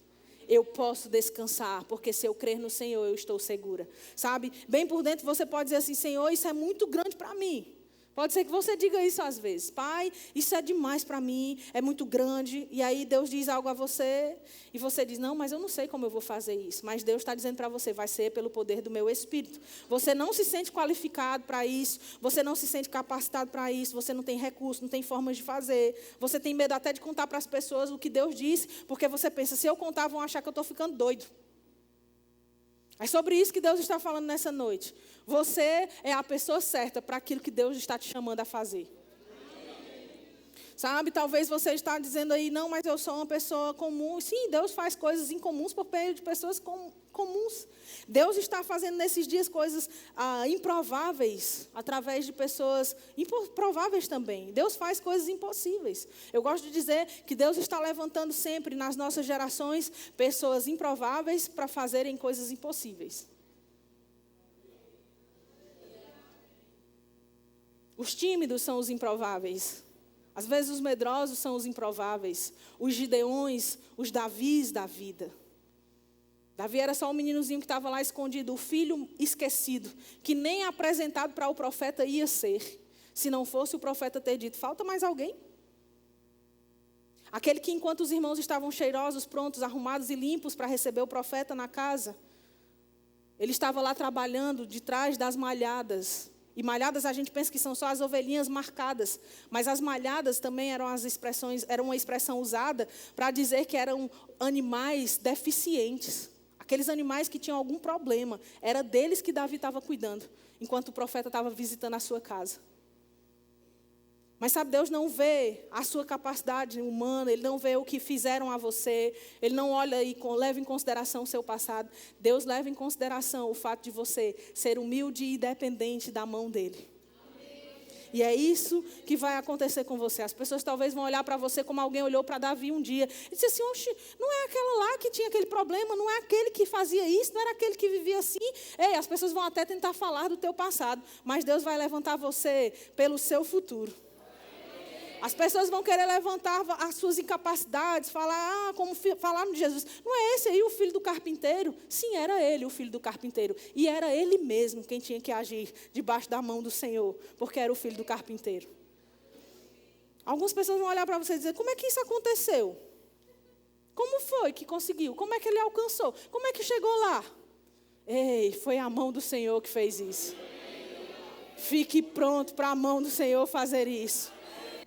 Eu posso descansar, porque se eu crer no Senhor, eu estou segura. Sabe? Bem por dentro você pode dizer assim, Senhor, isso é muito grande para mim. Pode ser que você diga isso às vezes. Pai, isso é demais para mim, é muito grande. E aí Deus diz algo a você, e você diz, não, mas eu não sei como eu vou fazer isso. Mas Deus está dizendo para você, vai ser pelo poder do meu Espírito. Você não se sente qualificado para isso, você não se sente capacitado para isso, você não tem recurso, não tem formas de fazer. Você tem medo até de contar para as pessoas o que Deus disse, porque você pensa, se eu contar, vão achar que eu estou ficando doido. É sobre isso que Deus está falando nessa noite. Você é a pessoa certa para aquilo que Deus está te chamando a fazer. Sabe, talvez você está dizendo aí, não, mas eu sou uma pessoa comum. Sim, Deus faz coisas incomuns por meio de pessoas comuns. Deus está fazendo nesses dias coisas improváveis, através de pessoas improváveis também. Deus faz coisas impossíveis. Eu gosto de dizer que Deus está levantando sempre nas nossas gerações pessoas improváveis para fazerem coisas impossíveis. Os tímidos são os improváveis. Às vezes os medrosos são os improváveis. Os Gideões, os Davis da vida. Davi era só um meninozinho que estava lá escondido, o filho esquecido, que nem apresentado para o profeta ia ser, se não fosse o profeta ter dito, falta mais alguém? Aquele que enquanto os irmãos estavam cheirosos, prontos, arrumados e limpos para receber o profeta na casa, ele estava lá trabalhando de trás das malhadas. E malhadas a gente pensa que são só as ovelhinhas marcadas, mas as malhadas também eram uma expressão usada para dizer que eram animais deficientes. Aqueles animais que tinham algum problema, era deles que Davi estava cuidando, enquanto o profeta estava visitando a sua casa. Mas sabe, Deus não vê a sua capacidade humana, Ele não vê o que fizeram a você, Ele não olha e leva em consideração o seu passado. Deus leva em consideração o fato de você ser humilde e dependente da mão dEle. E é isso que vai acontecer com você. As pessoas talvez vão olhar para você como alguém olhou para Davi um dia. E disse assim, oxe, não é aquela lá que tinha aquele problema, não é aquele que fazia isso, não era aquele que vivia assim. Ei, as pessoas vão até tentar falar do teu passado, mas Deus vai levantar você pelo seu futuro. As pessoas vão querer levantar as suas incapacidades, falar, como falaram de Jesus. Não é esse aí o filho do carpinteiro? Sim, era ele o filho do carpinteiro. E era ele mesmo quem tinha que agir debaixo da mão do Senhor, porque era o filho do carpinteiro. Algumas pessoas vão olhar para você e dizer, como é que isso aconteceu? Como foi que conseguiu? Como é que ele alcançou? Como é que chegou lá? Ei, foi a mão do Senhor que fez isso. Fique pronto para a mão do Senhor fazer isso.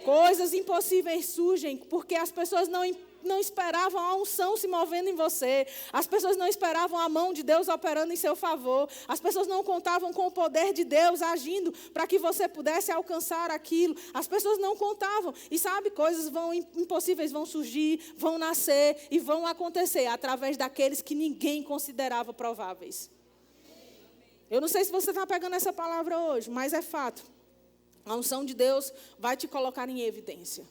Coisas impossíveis surgem porque as pessoas não esperavam a unção se movendo em você. As pessoas não esperavam a mão de Deus operando em seu favor. As pessoas não contavam com o poder de Deus agindo para que você pudesse alcançar aquilo. As pessoas não contavam. E sabe, coisas impossíveis vão surgir, vão nascer e vão acontecer através daqueles que ninguém considerava prováveis. Eu não sei se você está pegando essa palavra hoje, mas é fato. A unção de Deus vai te colocar em evidência.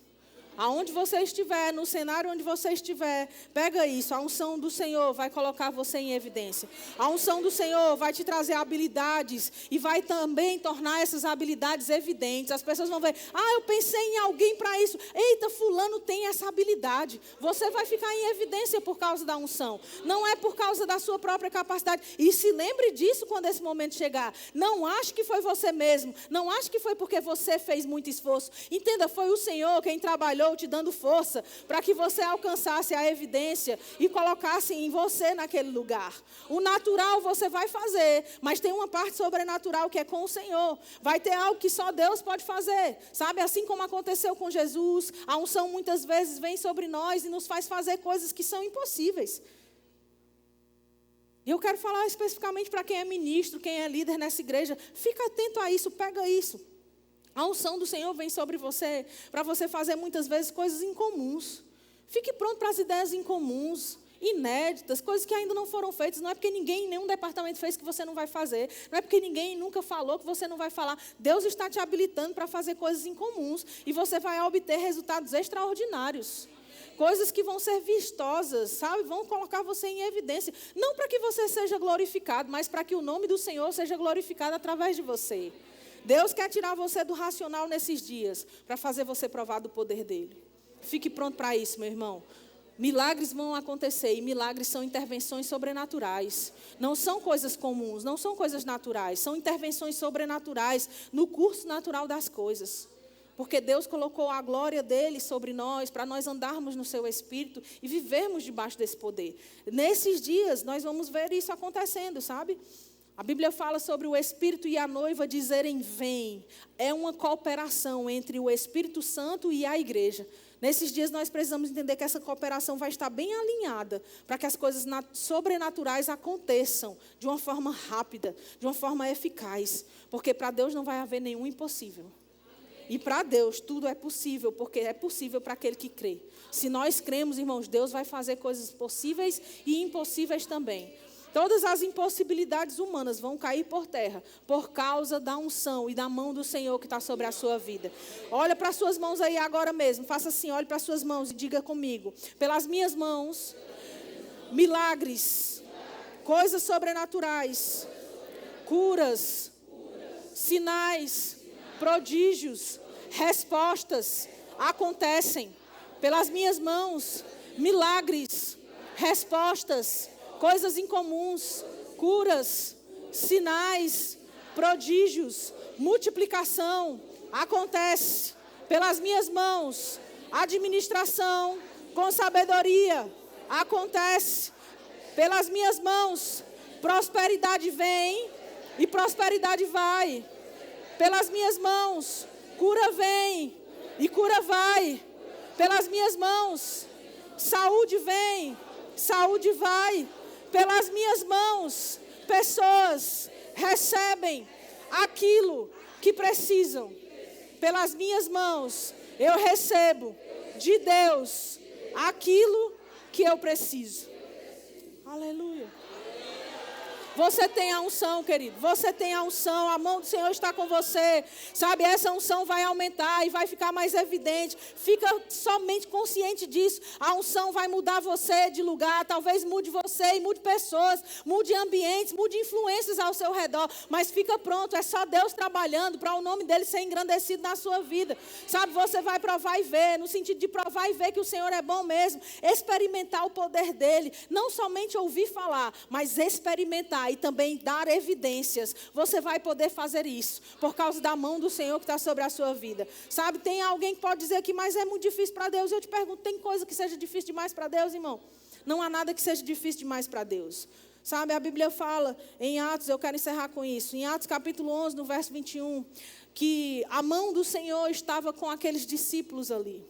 Aonde você estiver, no cenário onde você estiver, pega isso. A unção do Senhor vai colocar você em evidência. A unção do Senhor vai te trazer habilidades e vai também tornar essas habilidades evidentes. As pessoas vão ver, eu pensei em alguém para isso. Eita, fulano tem essa habilidade. Você vai ficar em evidência por causa da unção. Não é por causa da sua própria capacidade. E se lembre disso quando esse momento chegar. Não ache que foi você mesmo. Não ache que foi porque você fez muito esforço. Entenda, foi o Senhor quem trabalhou te dando força para que você alcançasse a evidência e colocasse em você naquele lugar. O natural você vai fazer, mas tem uma parte sobrenatural que é com o Senhor. Vai ter algo que só Deus pode fazer. Sabe, assim como aconteceu com Jesus, a unção muitas vezes vem sobre nós e nos faz fazer coisas que são impossíveis. E eu quero falar especificamente para quem é ministro, quem é líder nessa igreja. Fica atento a isso, pega isso. A unção do Senhor vem sobre você para você fazer muitas vezes coisas incomuns. Fique pronto para as ideias incomuns, inéditas, coisas que ainda não foram feitas. Não é porque ninguém em nenhum departamento fez que você não vai fazer. Não é porque ninguém nunca falou que você não vai falar. Deus está te habilitando para fazer coisas incomuns e você vai obter resultados extraordinários. Coisas que vão ser vistosas, sabe? Vão colocar você em evidência. Não para que você seja glorificado, mas para que o nome do Senhor seja glorificado através de você. Deus quer tirar você do racional nesses dias, para fazer você provar do poder dEle. Fique pronto para isso, meu irmão. Milagres vão acontecer e milagres são intervenções sobrenaturais. Não são coisas comuns, não são coisas naturais. São intervenções sobrenaturais no curso natural das coisas. Porque Deus colocou a glória dele sobre nós, para nós andarmos no seu espírito e vivermos debaixo desse poder. Nesses dias nós vamos ver isso acontecendo, sabe? A Bíblia fala sobre o Espírito e a noiva dizerem vem. É uma cooperação entre o Espírito Santo e a igreja. Nesses dias nós precisamos entender que essa cooperação vai estar bem alinhada para que as coisas sobrenaturais aconteçam de uma forma rápida, de uma forma eficaz. Porque para Deus não vai haver nenhum impossível. E para Deus tudo é possível, porque é possível para aquele que crê. Se nós cremos, irmãos, Deus vai fazer coisas possíveis e impossíveis também. Todas as impossibilidades humanas vão cair por terra por causa da unção e da mão do Senhor que está sobre a sua vida. Olha para as suas mãos aí agora mesmo. Faça assim, olhe para as suas mãos e diga comigo. Pelas minhas mãos, milagres, coisas sobrenaturais, curas, sinais, prodígios, respostas acontecem. Pelas minhas mãos, milagres, respostas, coisas incomuns, curas, sinais, prodígios, multiplicação, acontece. Pelas minhas mãos, administração com sabedoria, acontece. Pelas minhas mãos, prosperidade vem e prosperidade vai. Pelas minhas mãos, cura vem e cura vai. Pelas minhas mãos, saúde vem, saúde vai. Pelas minhas mãos, pessoas recebem aquilo que precisam. Pelas minhas mãos, eu recebo de Deus aquilo que eu preciso. Aleluia. Você tem a unção, querido. Você tem a unção. A mão do Senhor está com você. Sabe, essa unção vai aumentar e vai ficar mais evidente. Fica somente consciente disso. A unção vai mudar você de lugar. Talvez mude você e mude pessoas. Mude ambientes, mude influências ao seu redor. Mas fica pronto. É só Deus trabalhando para o nome dele ser engrandecido na sua vida. Sabe, você vai provar e ver. No sentido de provar e ver que o Senhor é bom mesmo. Experimentar o poder dele. Não somente ouvir falar, mas experimentar. E também dar evidências. Você vai poder fazer isso por causa da mão do Senhor que está sobre a sua vida. Sabe, tem alguém que pode dizer que mas é muito difícil para Deus. Eu te pergunto, tem coisa que seja difícil demais para Deus, irmão? Não há nada que seja difícil demais para Deus. Sabe, a Bíblia fala em Atos, eu quero encerrar com isso, em Atos capítulo 11, no verso 21, que a mão do Senhor estava com aqueles discípulos ali.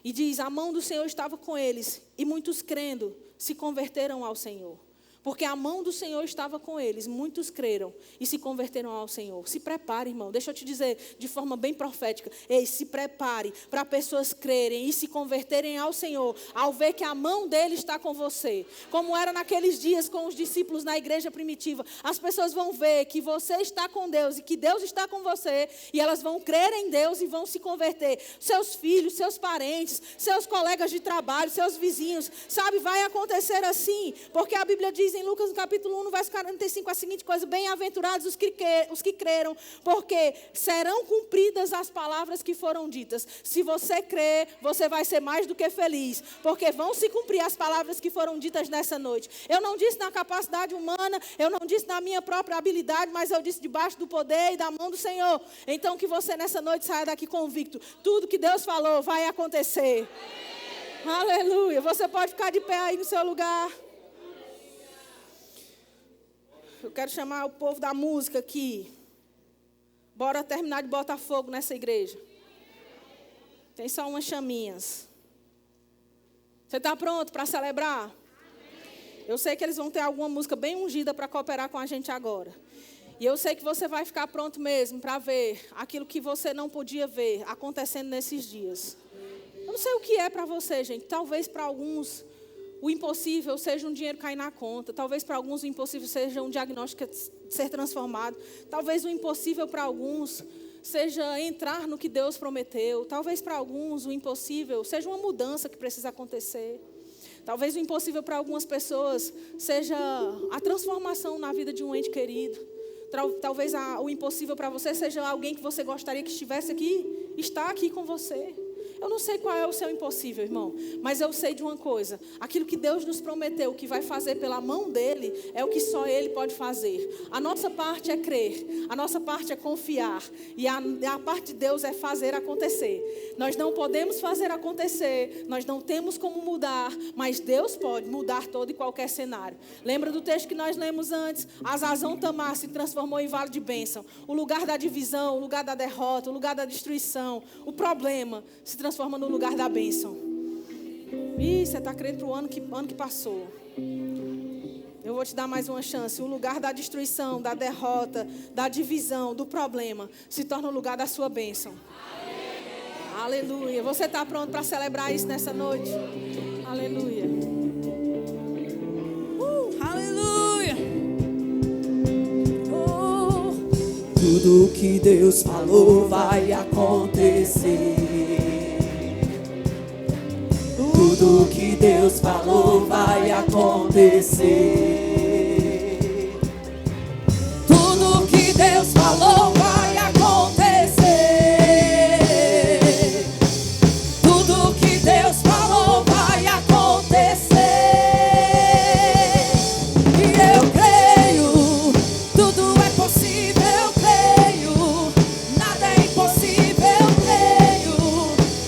E diz, a mão do Senhor estava com eles e muitos crendo se converteram ao Senhor. Porque a mão do Senhor estava com eles. Muitos creram e se converteram ao Senhor. Se prepare, irmão. Deixa eu te dizer de forma bem profética. Ei, se prepare para pessoas crerem e se converterem ao Senhor. Ao ver que a mão dele está com você. Como era naqueles dias com os discípulos na igreja primitiva. As pessoas vão ver que você está com Deus e que Deus está com você. E elas vão crer em Deus e vão se converter. Seus filhos, seus parentes, seus colegas de trabalho, seus vizinhos. Sabe, vai acontecer assim. Porque a Bíblia diz em Lucas, no capítulo 1, no verso 45, a seguinte coisa: bem-aventurados os que creram, porque serão cumpridas as palavras que foram ditas. Se você crer, você vai ser mais do que feliz, porque vão se cumprir as palavras que foram ditas nessa noite. Eu não disse na capacidade humana, eu não disse na minha própria habilidade, mas eu disse debaixo do poder e da mão do Senhor. Então que você nessa noite saia daqui convicto. Tudo que Deus falou vai acontecer. Aleluia. Você pode ficar de pé aí no seu lugar. Eu quero chamar o povo da música aqui. Bora terminar de botar fogo nessa igreja. Tem só umas chaminhas. Você está pronto para celebrar? Eu sei que eles vão ter alguma música bem ungida para cooperar com a gente agora. E eu sei que você vai ficar pronto mesmo para ver aquilo que você não podia ver acontecendo nesses dias. Eu não sei o que é para você, gente. Talvez para alguns o impossível seja um dinheiro cair na conta. Talvez para alguns o impossível seja um diagnóstico ser transformado. Talvez o impossível para alguns seja entrar no que Deus prometeu. Talvez para alguns o impossível seja uma mudança que precisa acontecer. Talvez o impossível para algumas pessoas seja a transformação na vida de um ente querido. Talvez o impossível para você seja alguém que você gostaria que estivesse aqui, está aqui com você. Eu não sei qual é o seu impossível, irmão, mas eu sei de uma coisa: aquilo que Deus nos prometeu que vai fazer pela mão dele é o que só ele pode fazer. A nossa parte é crer, a nossa parte é confiar, e a parte de Deus é fazer acontecer. Nós não podemos fazer acontecer, nós não temos como mudar, mas Deus pode mudar todo e qualquer cenário. Lembra do texto que nós lemos antes? Azazão Tamar se transformou em vale de bênção. O lugar da divisão, o lugar da derrota, o lugar da destruição, o problema se transforma no lugar da bênção. Ih, você está crendo para o ano que passou. Eu vou te dar mais uma chance. O lugar da destruição, da derrota, da divisão, do problema se torna o lugar da sua bênção. Aleluia. Você está pronto para celebrar isso nessa noite? Aleluia. Aleluia. Tudo que Deus falou vai acontecer. Tudo que Deus falou vai acontecer. Tudo que Deus falou vai acontecer. Tudo que Deus falou vai acontecer. E eu creio, tudo é possível, eu creio. Nada é impossível, eu creio.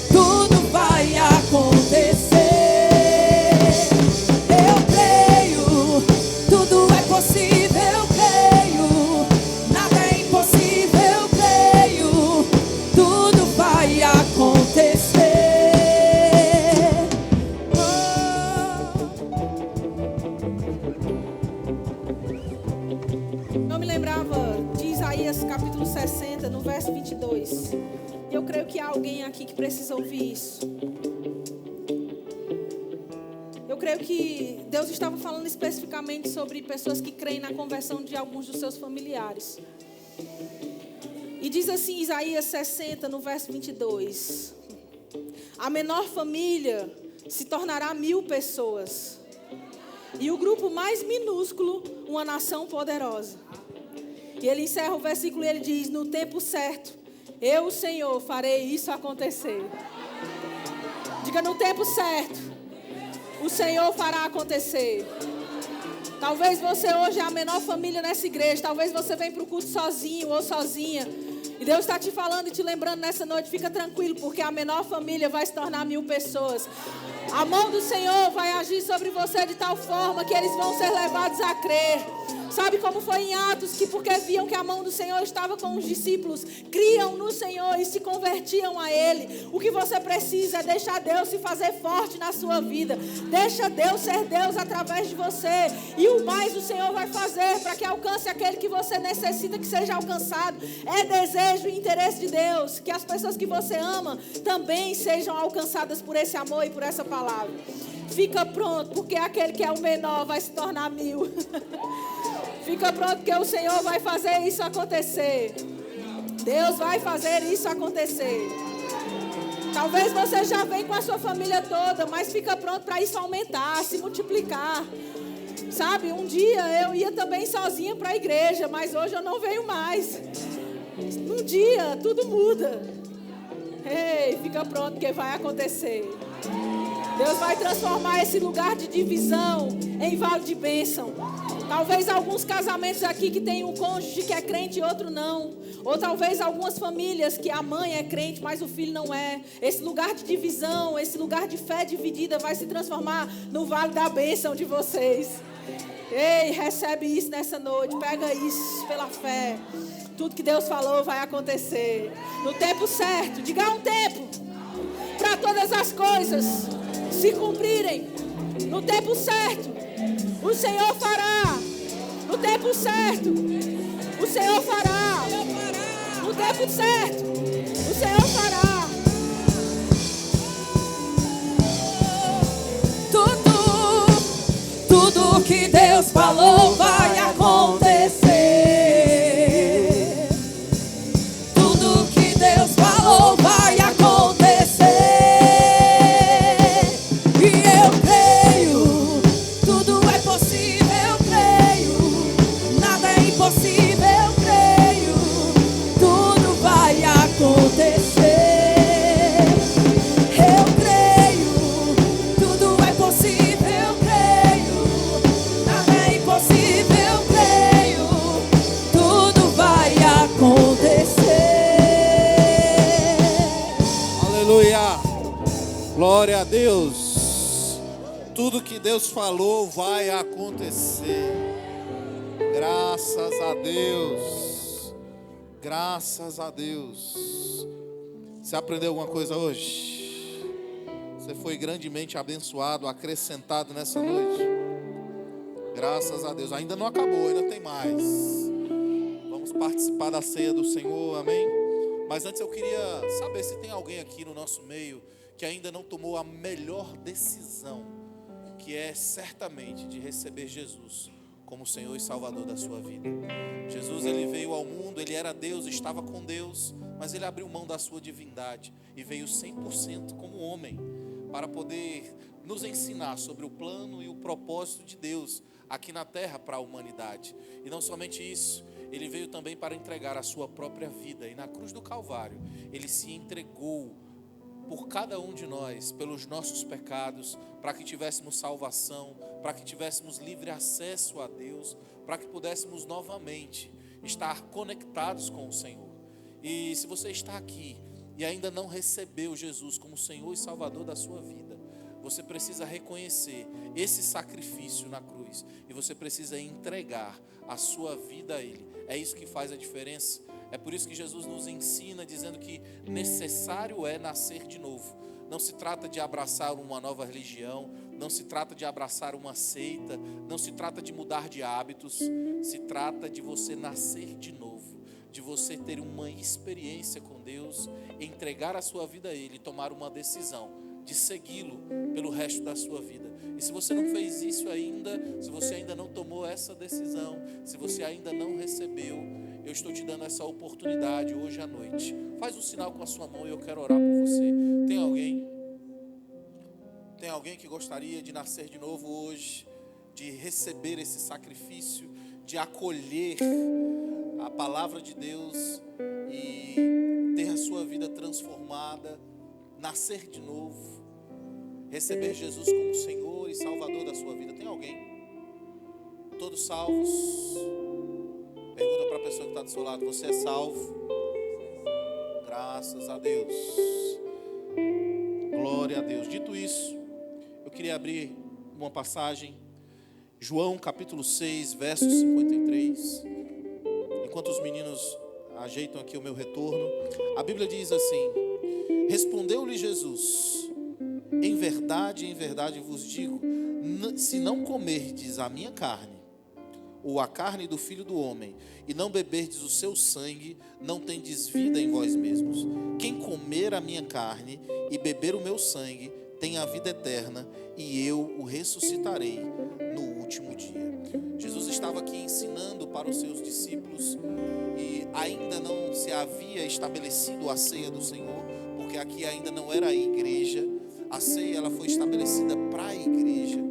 Tudo vai acontecer. Eu creio, tudo é possível, eu creio. Nada é impossível, eu creio. Tudo vai acontecer. Eu me lembrava de Isaías capítulo 60, no verso 22. E eu creio que há alguém aqui que precisa ouvir isso. Eu creio que Deus estava falando especificamente sobre pessoas que creem na conversão de alguns dos seus familiares. E diz assim, Isaías 60, no verso 22. A menor família se tornará 1000 pessoas. E o grupo mais minúsculo, uma nação poderosa. E ele encerra o versículo e ele diz: no tempo certo, eu, o Senhor, farei isso acontecer. Diga: no tempo certo, o Senhor fará acontecer. Talvez você hoje é a menor família nessa igreja. Talvez você venha para o culto sozinho ou sozinha. E Deus está te falando e te lembrando nessa noite: fica tranquilo, porque a menor família vai se tornar 1000 pessoas. A mão do Senhor vai agir sobre você de tal forma que eles vão ser levados a crer. Sabe como foi em Atos, que porque viam que a mão do Senhor estava com os discípulos, criam no Senhor e se convertiam a Ele. O que você precisa é deixar Deus se fazer forte na sua vida. Deixa Deus ser Deus através de você. E o mais o Senhor vai fazer para que alcance aquele que você necessita que seja alcançado. É desejo e interesse de Deus que as pessoas que você ama também sejam alcançadas por esse amor e por essa palavra. Fica pronto, porque aquele que é o menor vai se tornar 1000. Fica pronto, porque o Senhor vai fazer isso acontecer. Deus vai fazer isso acontecer. Talvez você já venha com a sua família toda, mas fica pronto para isso aumentar, se multiplicar. Sabe, um dia eu ia também sozinha para a igreja, mas hoje eu não venho mais. Um dia tudo muda. Ei, fica pronto, porque vai acontecer. Deus vai transformar esse lugar de divisão em vale de bênção. Talvez alguns casamentos aqui que tem um cônjuge que é crente e outro não. Ou talvez algumas famílias que a mãe é crente, mas o filho não é. Esse lugar de divisão, esse lugar de fé dividida vai se transformar no vale da bênção de vocês. Ei, recebe isso nessa noite. Pega isso pela fé. Tudo que Deus falou vai acontecer. No tempo certo. Diga um tempo para todas as coisas se cumprirem. No tempo certo, o Senhor fará. No tempo certo, o Senhor fará. No tempo certo, o Senhor fará. Tudo que Deus falou vai acontecer. Tudo que Deus falou vai acontecer. E eu creio, tudo é possível, eu creio. Nada é impossível, eu creio. Tudo vai acontecer. Glória a Deus. Tudo que Deus falou vai acontecer. Graças a Deus. Graças a Deus. Você aprendeu alguma coisa hoje? Você foi grandemente abençoado, acrescentado nessa noite? Graças a Deus. Ainda não acabou, ainda tem mais. Vamos participar da ceia do Senhor, amém? Mas antes eu queria saber se tem alguém aqui no nosso meio que ainda não tomou a melhor decisão, que é certamente de receber Jesus como Senhor e Salvador da sua vida. Jesus, ele veio ao mundo, ele era Deus, estava com Deus, mas ele abriu mão da sua divindade e veio 100% como homem, para poder nos ensinar sobre o plano e o propósito de Deus aqui na terra para a humanidade. E não somente isso, ele veio também para entregar a sua própria vida, e na cruz do Calvário ele se entregou por cada um de nós, pelos nossos pecados, para que tivéssemos salvação, para que tivéssemos livre acesso a Deus, para que pudéssemos novamente estar conectados com o Senhor. E se você está aqui e ainda não recebeu Jesus como Senhor e Salvador da sua vida, você precisa reconhecer esse sacrifício na cruz e você precisa entregar a sua vida a Ele. É isso que faz a diferença. É por isso que Jesus nos ensina dizendo que necessário é nascer de novo. Não se trata de abraçar uma nova religião, não se trata de abraçar uma seita, não se trata de mudar de hábitos, se trata de você nascer de novo, de você ter uma experiência com Deus, entregar a sua vida a Ele e tomar uma decisão de segui-lo pelo resto da sua vida. E se você não fez isso ainda, se você ainda não tomou essa decisão, se você ainda não recebeu, eu estou te dando essa oportunidade hoje à noite. Faz um sinal com a sua mão e eu quero orar por você. Tem alguém? Tem alguém que gostaria de nascer de novo hoje, de receber esse sacrifício, de acolher a palavra de Deus e ter a sua vida transformada, nascer de novo, receber Jesus como Senhor e Salvador da sua vida? Tem alguém? Todos salvos? Pergunta para a pessoa que está do seu lado: você é salvo? Graças a Deus. Glória a Deus. Dito isso, eu queria abrir uma passagem, João capítulo 6, verso 53. Enquanto os meninos ajeitam aqui o meu retorno, a Bíblia diz assim: respondeu-lhe Jesus: em verdade vos digo, se não comerdes a minha carne, ou a carne do Filho do Homem, e não beberdes o seu sangue, não tendes vida em vós mesmos. Quem comer a minha carne e beber o meu sangue, tem a vida eterna, e eu o ressuscitarei no último dia. Jesus estava aqui ensinando para os seus discípulos, e ainda não se havia estabelecido a ceia do Senhor, porque aqui ainda não era a igreja. A ceia, ela foi estabelecida para a igreja.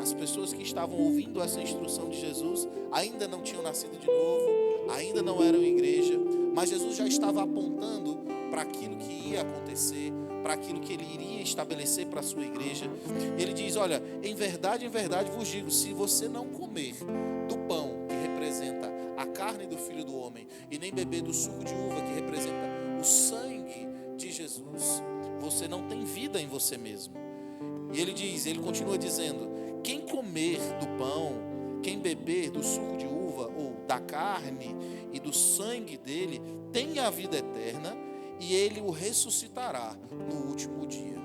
As pessoas que estavam ouvindo essa instrução de Jesus ainda não tinham nascido de novo, ainda não eram igreja, mas Jesus já estava apontando para aquilo que ia acontecer, para aquilo que ele iria estabelecer para a sua igreja. Ele diz: olha, em verdade vos digo, se você não comer do pão que representa a carne do Filho do Homem, e nem beber do suco de uva que representa o sangue de Jesus, você não tem vida em você mesmo. E ele continua dizendo: quem comer do pão, quem beber do suco de uva ou da carne e do sangue dele, tem a vida eterna, e ele o ressuscitará no último dia.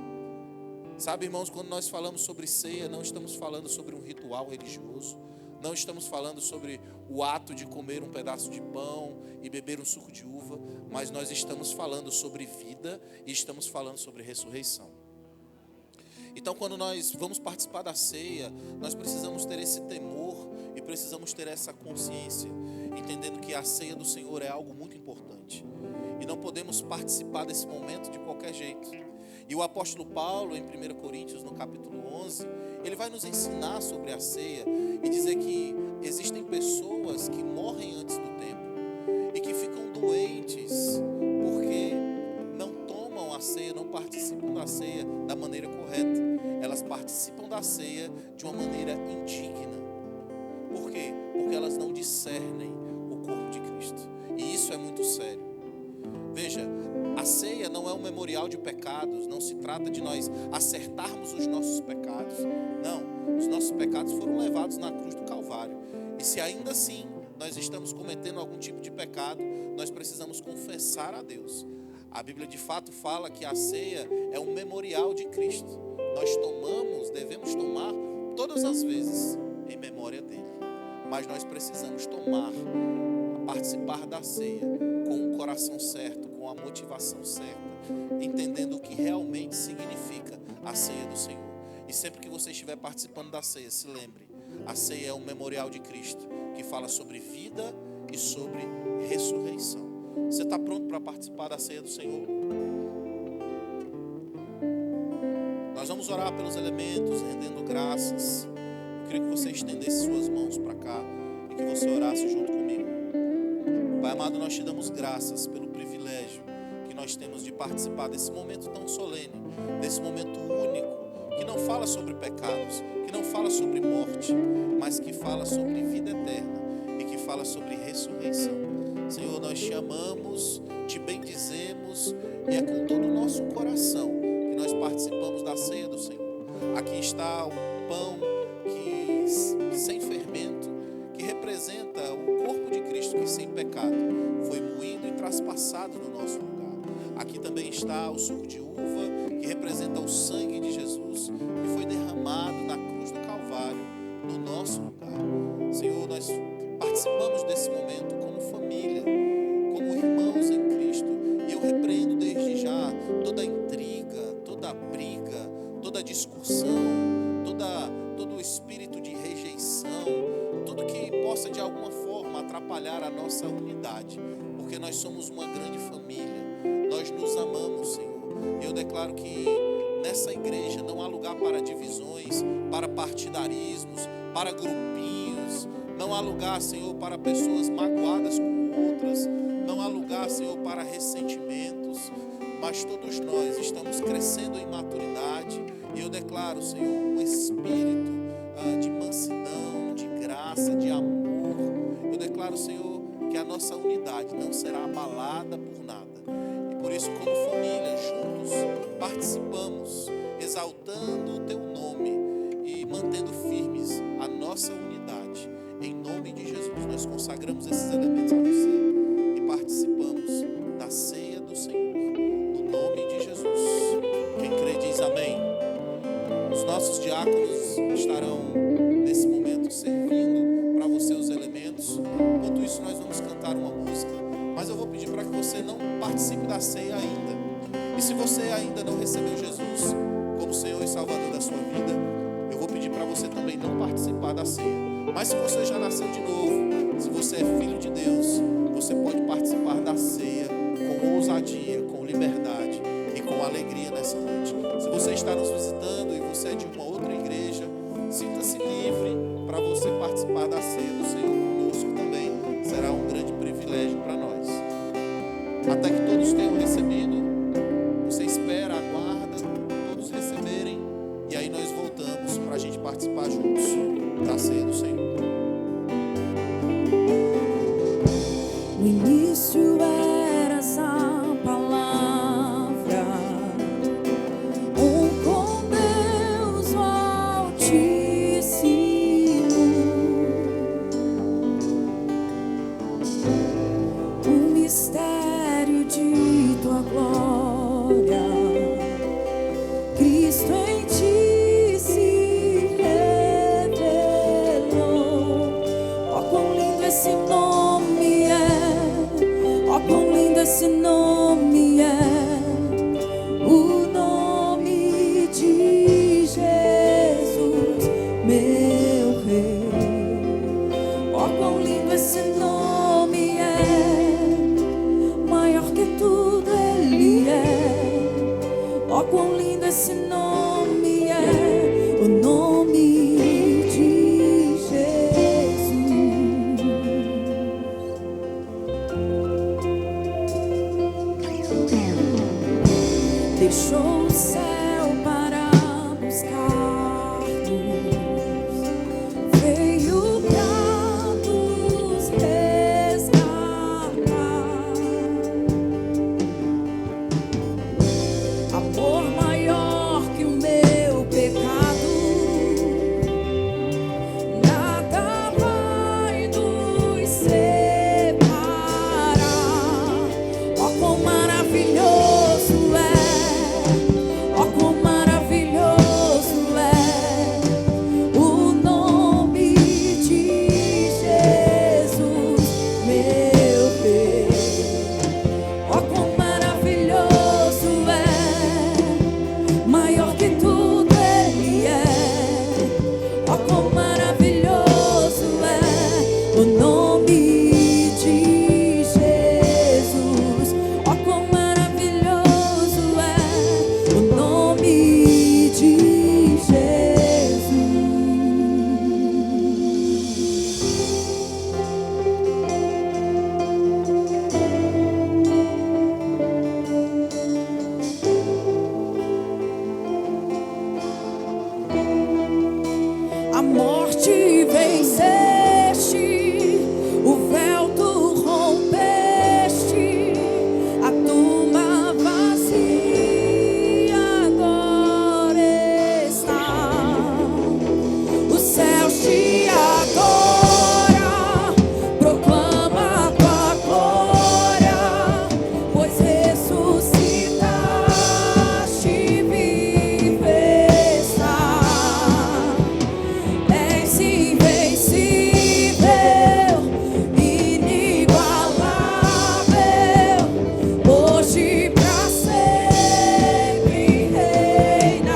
Sabe, irmãos, quando nós falamos sobre ceia, não estamos falando sobre um ritual religioso, não estamos falando sobre o ato de comer um pedaço de pão e beber um suco de uva, mas nós estamos falando sobre vida e estamos falando sobre ressurreição. Então, quando nós vamos participar da ceia, nós precisamos ter esse temor e precisamos ter essa consciência, entendendo que a ceia do Senhor é algo muito importante e não podemos participar desse momento de qualquer jeito. E o apóstolo Paulo, em 1 Coríntios, no capítulo 11, ele vai nos ensinar sobre a ceia e dizer que existem pessoas que morrem antes do tempo e que ficam doentes porque não tomam a ceia, não participam da ceia da maneira correta. Elas participam da ceia de uma maneira indigna. Por quê? Porque elas não discernem o corpo de Cristo. E isso é muito sério. Veja, a ceia não é um memorial de pecados, não se trata de nós acertarmos os nossos pecados. Não, os nossos pecados foram levados na cruz do Calvário. E se ainda assim nós estamos cometendo algum tipo de pecado, nós precisamos confessar a Deus. A Bíblia de fato fala que a ceia é um memorial de Cristo. Nós devemos tomar todas as vezes em memória dele. Mas nós precisamos participar da ceia com o coração certo, com a motivação certa, entendendo o que realmente significa a ceia do Senhor. E sempre que você estiver participando da ceia, se lembre, a ceia é um memorial de Cristo, que fala sobre vida e sobre ressurreição. Você está pronto para participar da ceia do Senhor? Nós vamos orar pelos elementos, rendendo graças. Eu queria que você estendesse suas mãos para cá e que você orasse junto comigo. Pai amado, nós te damos graças pelo privilégio que nós temos de participar desse momento tão solene, desse momento único, que não fala sobre pecados, que não fala sobre morte, mas que fala sobre vida eterna e que fala sobre ressurreição. Senhor, nós te amamos, te bendizemos e é com todo o nosso coração que nós participamos da ceia do Senhor. Aqui está o pão sem fermento, que representa o corpo de Cristo que sem pecado foi moído e traspassado no nosso lugar. Aqui também está o suco de uva, que representa o sangue de Jesus, que foi derramado na cruz do Calvário, no nosso lugar. Senhor, nós participamos desse momento como família, como irmãos em Cristo, e eu repreendo desde já toda intriga, toda briga, toda discussão, todo o espírito de rejeição, tudo que possa de alguma forma atrapalhar a nossa unidade, porque nós somos uma grande família, nós nos amamos, Senhor. Eu declaro que nessa igreja não há lugar para divisões, para partidarismos, para grupinhos, não há lugar, Senhor, para pessoas magoadas com outras, não há lugar, Senhor, para ressentimentos, mas todos nós estamos crescendo em maturidade, e eu declaro, Senhor, um espírito de mansidão, de graça, de amor. Eu declaro, Senhor, que a nossa unidade não será abalada por nada. E por isso, como família, juntos, participamos, exaltando o Teu nome e mantendo firmes a nossa unidade. Em nome de Jesus, nós consagramos esses elementos a você e participamos da ceia do Senhor. No nome de Jesus. Quem crê diz amém. Os nossos diáconos estarão nesse momento servindo para você os elementos. Enquanto isso, nós vamos cantar uma música. Mas eu vou pedir para que você não participe da ceia ainda. E se você ainda não recebeu Jesus como Senhor e Salvador da sua vida, eu vou pedir para você também não participar da ceia. Mas se você já nasceu de novo, se você é filho de Deus, você pode participar da ceia com ousadia, com liberdade e com alegria nessa noite. Se você está nos visitando e você é de uma outra igreja, sinta-se livre para você participar da ceia do Senhor conosco também. Será um grande privilégio para nós. Até que todos tenham recebido, você espera, aguarda, todos receberem, e aí nós voltamos para a gente participar juntos da ceia do Senhor. No início era essa palavra, com Deus o Altíssimo, o mistério de tua glória, Cristo em ti se revelou. Ó, quão lindo esse nome é, ó, quão lindo esse nome é, o nome de Jesus, meu Rei. Ó, quão lindo esse nome é, maior que tudo Ele é. Ó, quão lindo esse nome A morte venceste, o véu tu rompeste, a tumba vazia agora está. Os céus te adoram, proclama a tua glória, pois ressuscitaste e vive está. És invencível, inigualável, hoje pra sempre reinarás.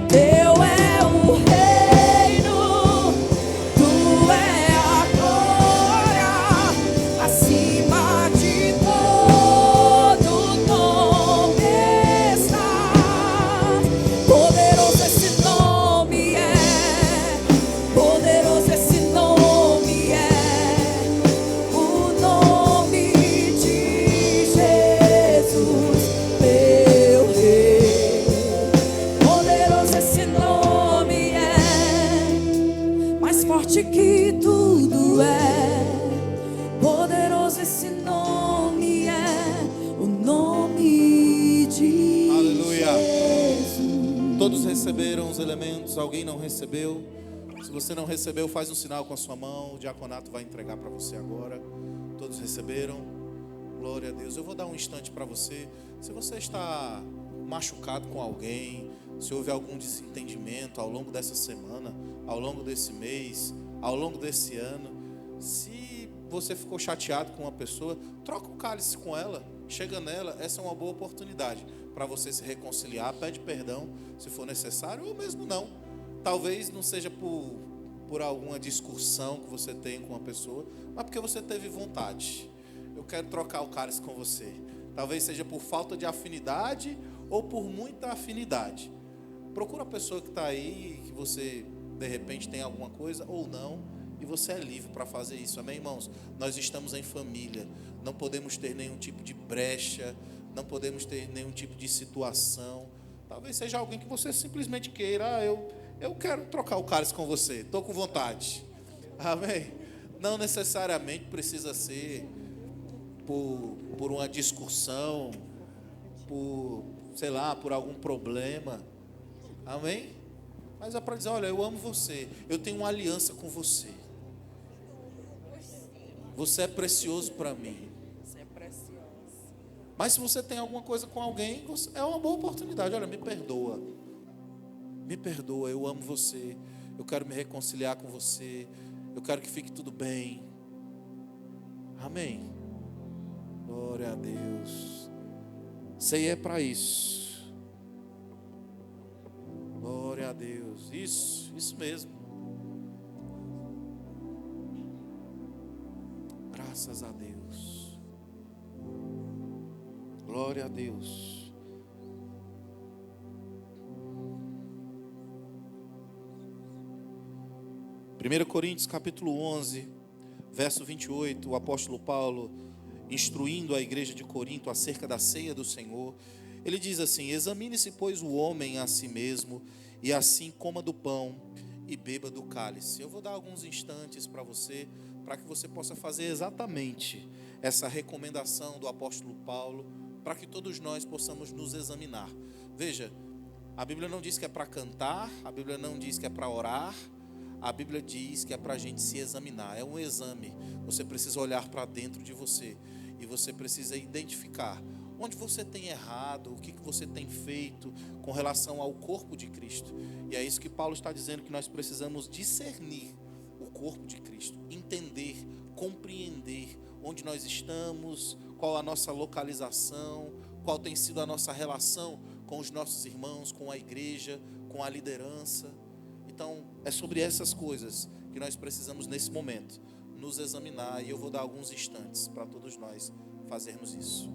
Teu é o reino, tu é a glória, acima de todo nome estás. Poderoso esse nome é, poderoso esse nome é, o nome de Jesus, meu Rei. Poderoso esse nome é, mais forte que tudo é. Poderoso esse nome é, o nome de Aleluia. Jesus. Todos receberam os elementos, alguém não recebeu? Se você não recebeu, faz um sinal com a sua mão, o diaconato vai entregar para você agora. Todos receberam? Glória a Deus. Eu vou dar um instante para você. Se você está machucado com alguém, se houve algum desentendimento ao longo dessa semana, ao longo desse mês, ao longo desse ano, se você ficou chateado com uma pessoa, troca o cálice com ela, chega nela. Essa é uma boa oportunidade para você se reconciliar, pede perdão se for necessário, ou mesmo não. Talvez não seja por alguma discussão que você tem com uma pessoa, mas porque você teve vontade. Eu quero trocar o cálice com você. Talvez seja por falta de afinidade ou por muita afinidade. Procura a pessoa que está aí, que você de repente tem alguma coisa ou não, e você é livre para fazer isso. Amém, irmãos? Nós estamos em família, não podemos ter nenhum tipo de brecha, não podemos ter nenhum tipo de situação. Talvez seja alguém que você simplesmente queira, eu quero trocar o cálice com você, estou com vontade. Amém? Não necessariamente precisa ser por uma discussão, por algum problema. Amém? Mas é para dizer, olha, eu amo você, eu tenho uma aliança com você. Você é precioso para mim. Mas se você tem alguma coisa com alguém, é uma boa oportunidade. Olha, me perdoa. Me perdoa, eu amo você. Eu quero me reconciliar com você. Eu quero que fique tudo bem. Amém. Glória a Deus. Ceia é para isso. Glória a Deus. Isso mesmo. Graças a Deus. Glória a Deus. Primeira Coríntios capítulo 11, verso 28, o apóstolo Paulo, instruindo a igreja de Corinto acerca da ceia do Senhor, ele diz assim: examine-se, pois, o homem a si mesmo, e assim coma do pão e beba do cálice. Eu vou dar alguns instantes para você, para que você possa fazer exatamente essa recomendação do apóstolo Paulo, para que todos nós possamos nos examinar. Veja, a Bíblia não diz que é para cantar, a Bíblia não diz que é para orar, a Bíblia diz que é para a gente se examinar. É um exame. Você precisa olhar para dentro de você e você precisa identificar onde você tem errado, o que você tem feito com relação ao corpo de Cristo. E é isso que Paulo está dizendo, que nós precisamos discernir o corpo de Cristo, entender, compreender onde nós estamos, qual a nossa localização, qual tem sido a nossa relação com os nossos irmãos, com a igreja, com a liderança. Então, é sobre essas coisas que nós precisamos nesse momento nos examinar, e eu vou dar alguns instantes para todos nós fazermos isso.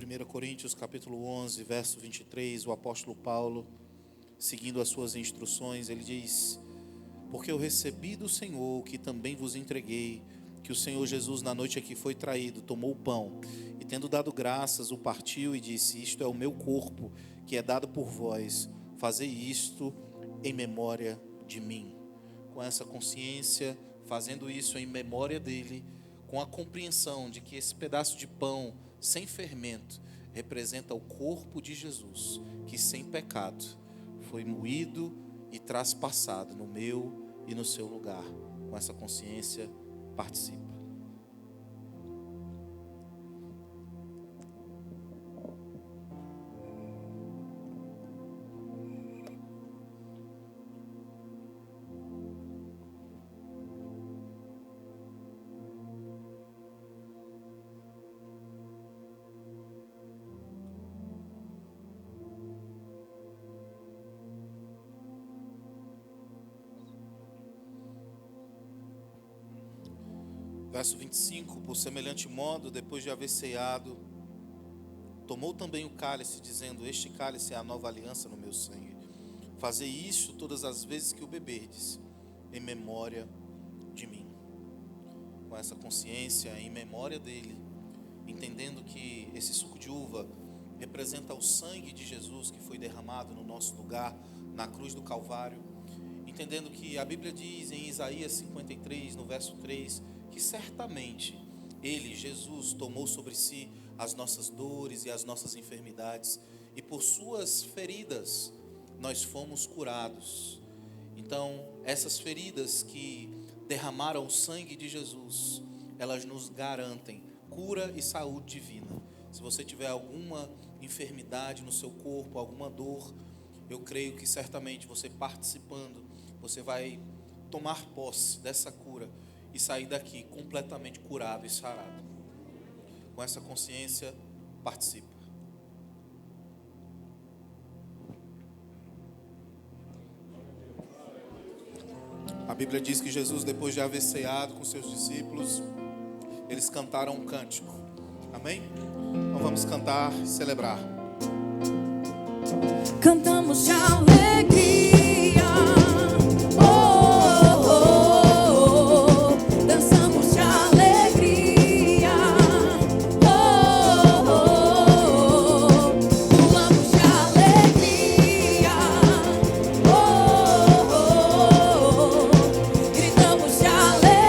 1 Coríntios capítulo 11, verso 23, o apóstolo Paulo, seguindo as suas instruções, ele diz: porque eu recebi do Senhor o que também vos entreguei, que o Senhor Jesus, na noite em que foi traído, tomou o pão e, tendo dado graças, o partiu e disse: isto é o meu corpo, que é dado por vós, fazei isto em memória de mim. Com essa consciência, fazendo isso em memória dele, com a compreensão de que esse pedaço de pão sem fermento representa o corpo de Jesus, que sem pecado foi moído e traspassado no meu e no seu lugar. Com essa consciência, participa. Verso 25, por semelhante modo, depois de haver ceado, tomou também o cálice, dizendo: este cálice é a nova aliança no meu sangue. Fazei isso todas as vezes que o beberdes, em memória de mim. Com essa consciência, em memória dele, entendendo que esse suco de uva representa o sangue de Jesus que foi derramado no nosso lugar, na cruz do Calvário. Entendendo que a Bíblia diz em Isaías 53, no verso 3, que certamente Ele, Jesus, tomou sobre si as nossas dores e as nossas enfermidades, e por suas feridas nós fomos curados. Então, essas feridas que derramaram o sangue de Jesus, elas nos garantem cura e saúde divina. Se você tiver alguma enfermidade no seu corpo, alguma dor, eu creio que certamente você participando, você vai tomar posse dessa cura e sair daqui completamente curado e sarado. Com essa consciência, participa. A Bíblia diz que Jesus, depois de haver ceado com seus discípulos, eles cantaram um cântico. Amém? Então vamos cantar e celebrar. Cantamos de alegria. Dançamos de alegria. Pulamos de alegria. Gritamos de alegria.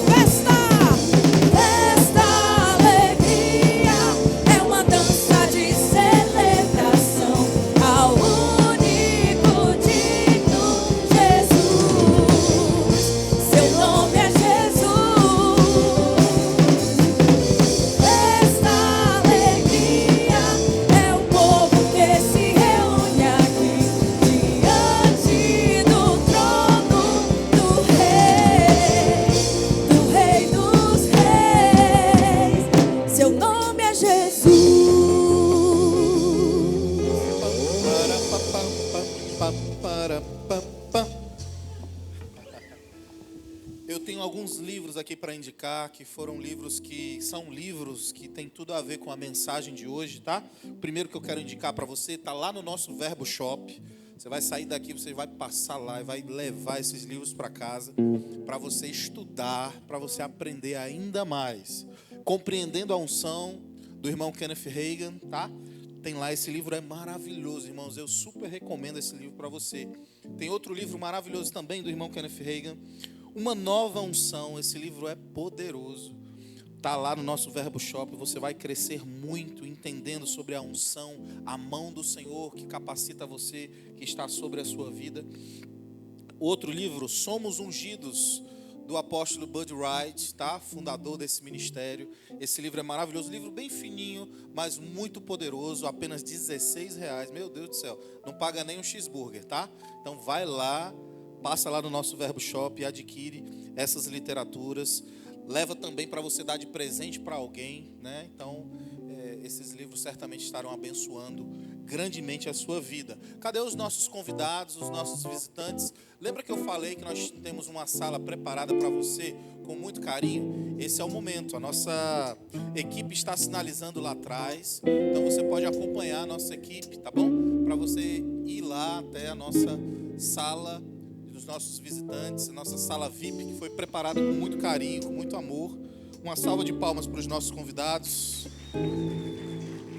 Festa, festa, alegria. É uma dança de celebração ao único digno Jesus. Seu nome é Jesus. Festa, alegria. É o povo que se reúne aqui diante do trono do Rei dos Reis. Seu nome é Jesus. Eu tenho alguns livros aqui para indicar, que foram livros que são livros que tem tudo a ver com a mensagem de hoje, tá? O primeiro que eu quero indicar para você está lá no nosso Verbo Shop. Você vai sair daqui, você vai passar lá e vai levar esses livros para casa, para você estudar, para você aprender ainda mais, compreendendo a unção do irmão Kenneth Hagin, tá? Tem lá, esse livro é maravilhoso, irmãos. Eu super recomendo esse livro para você. Tem outro livro maravilhoso também do irmão Kenneth Hagin, Uma Nova Unção. Esse livro é poderoso. Está lá no nosso Verbo Shop. Você vai crescer muito entendendo sobre a unção, a mão do Senhor que capacita você, que está sobre a sua vida. Outro livro, Somos Ungidos, do apóstolo Bud Wright, tá? Fundador desse ministério. Esse livro é maravilhoso, livro bem fininho, mas muito poderoso, apenas R$16. Meu Deus do céu, não paga nem um cheeseburger, tá? Então vai lá, passa lá no nosso Verbo Shop e adquire essas literaturas. Leva também para você dar de presente para alguém, né? Então, esses livros certamente estarão abençoando grandemente a sua vida. Cadê os nossos convidados, os nossos visitantes? Lembra que eu falei que nós temos uma sala preparada para você com muito carinho? Esse é o momento. A nossa equipe está sinalizando lá atrás. Então você pode acompanhar a nossa equipe, tá bom? Para você ir lá até a nossa sala dos nossos visitantes, a nossa sala VIP, que foi preparada com muito carinho, com muito amor. Uma salva de palmas para os nossos convidados.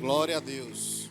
Glória a Deus.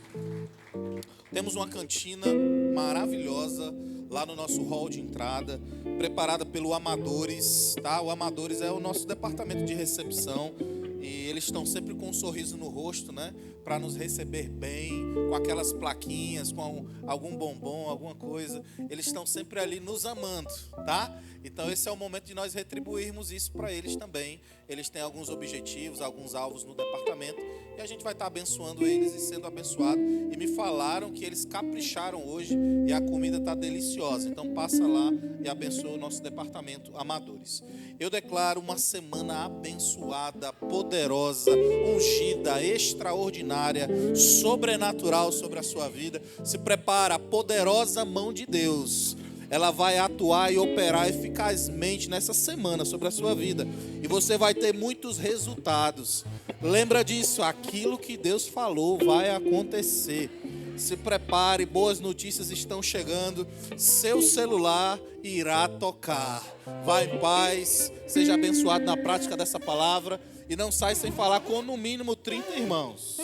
Temos uma cantina maravilhosa lá no nosso hall de entrada, preparada pelo Amadores, tá? O Amadores é o nosso departamento de recepção e eles estão sempre com um sorriso no rosto, né? Para nos receber bem, com aquelas plaquinhas, com algum bombom, alguma coisa. Eles estão sempre ali nos amando, tá? Então esse é o momento de nós retribuirmos isso para eles também. Eles têm alguns objetivos, alguns alvos no departamento e a gente vai estar abençoando eles e sendo abençoado. E me falaram que eles capricharam hoje e a comida está deliciosa. Então passa lá e abençoa o nosso departamento Amadores. Eu declaro uma semana abençoada, poderosa, ungida, extraordinária, sobrenatural sobre a sua vida. Se prepara, a poderosa mão de Deus. Ela vai atuar e operar eficazmente nessa semana sobre a sua vida. E você vai ter muitos resultados. Lembra disso, aquilo que Deus falou vai acontecer. Se prepare, boas notícias estão chegando. Seu celular irá tocar. Vai em paz, seja abençoado na prática dessa palavra. E não sai sem falar com no mínimo 30 irmãos.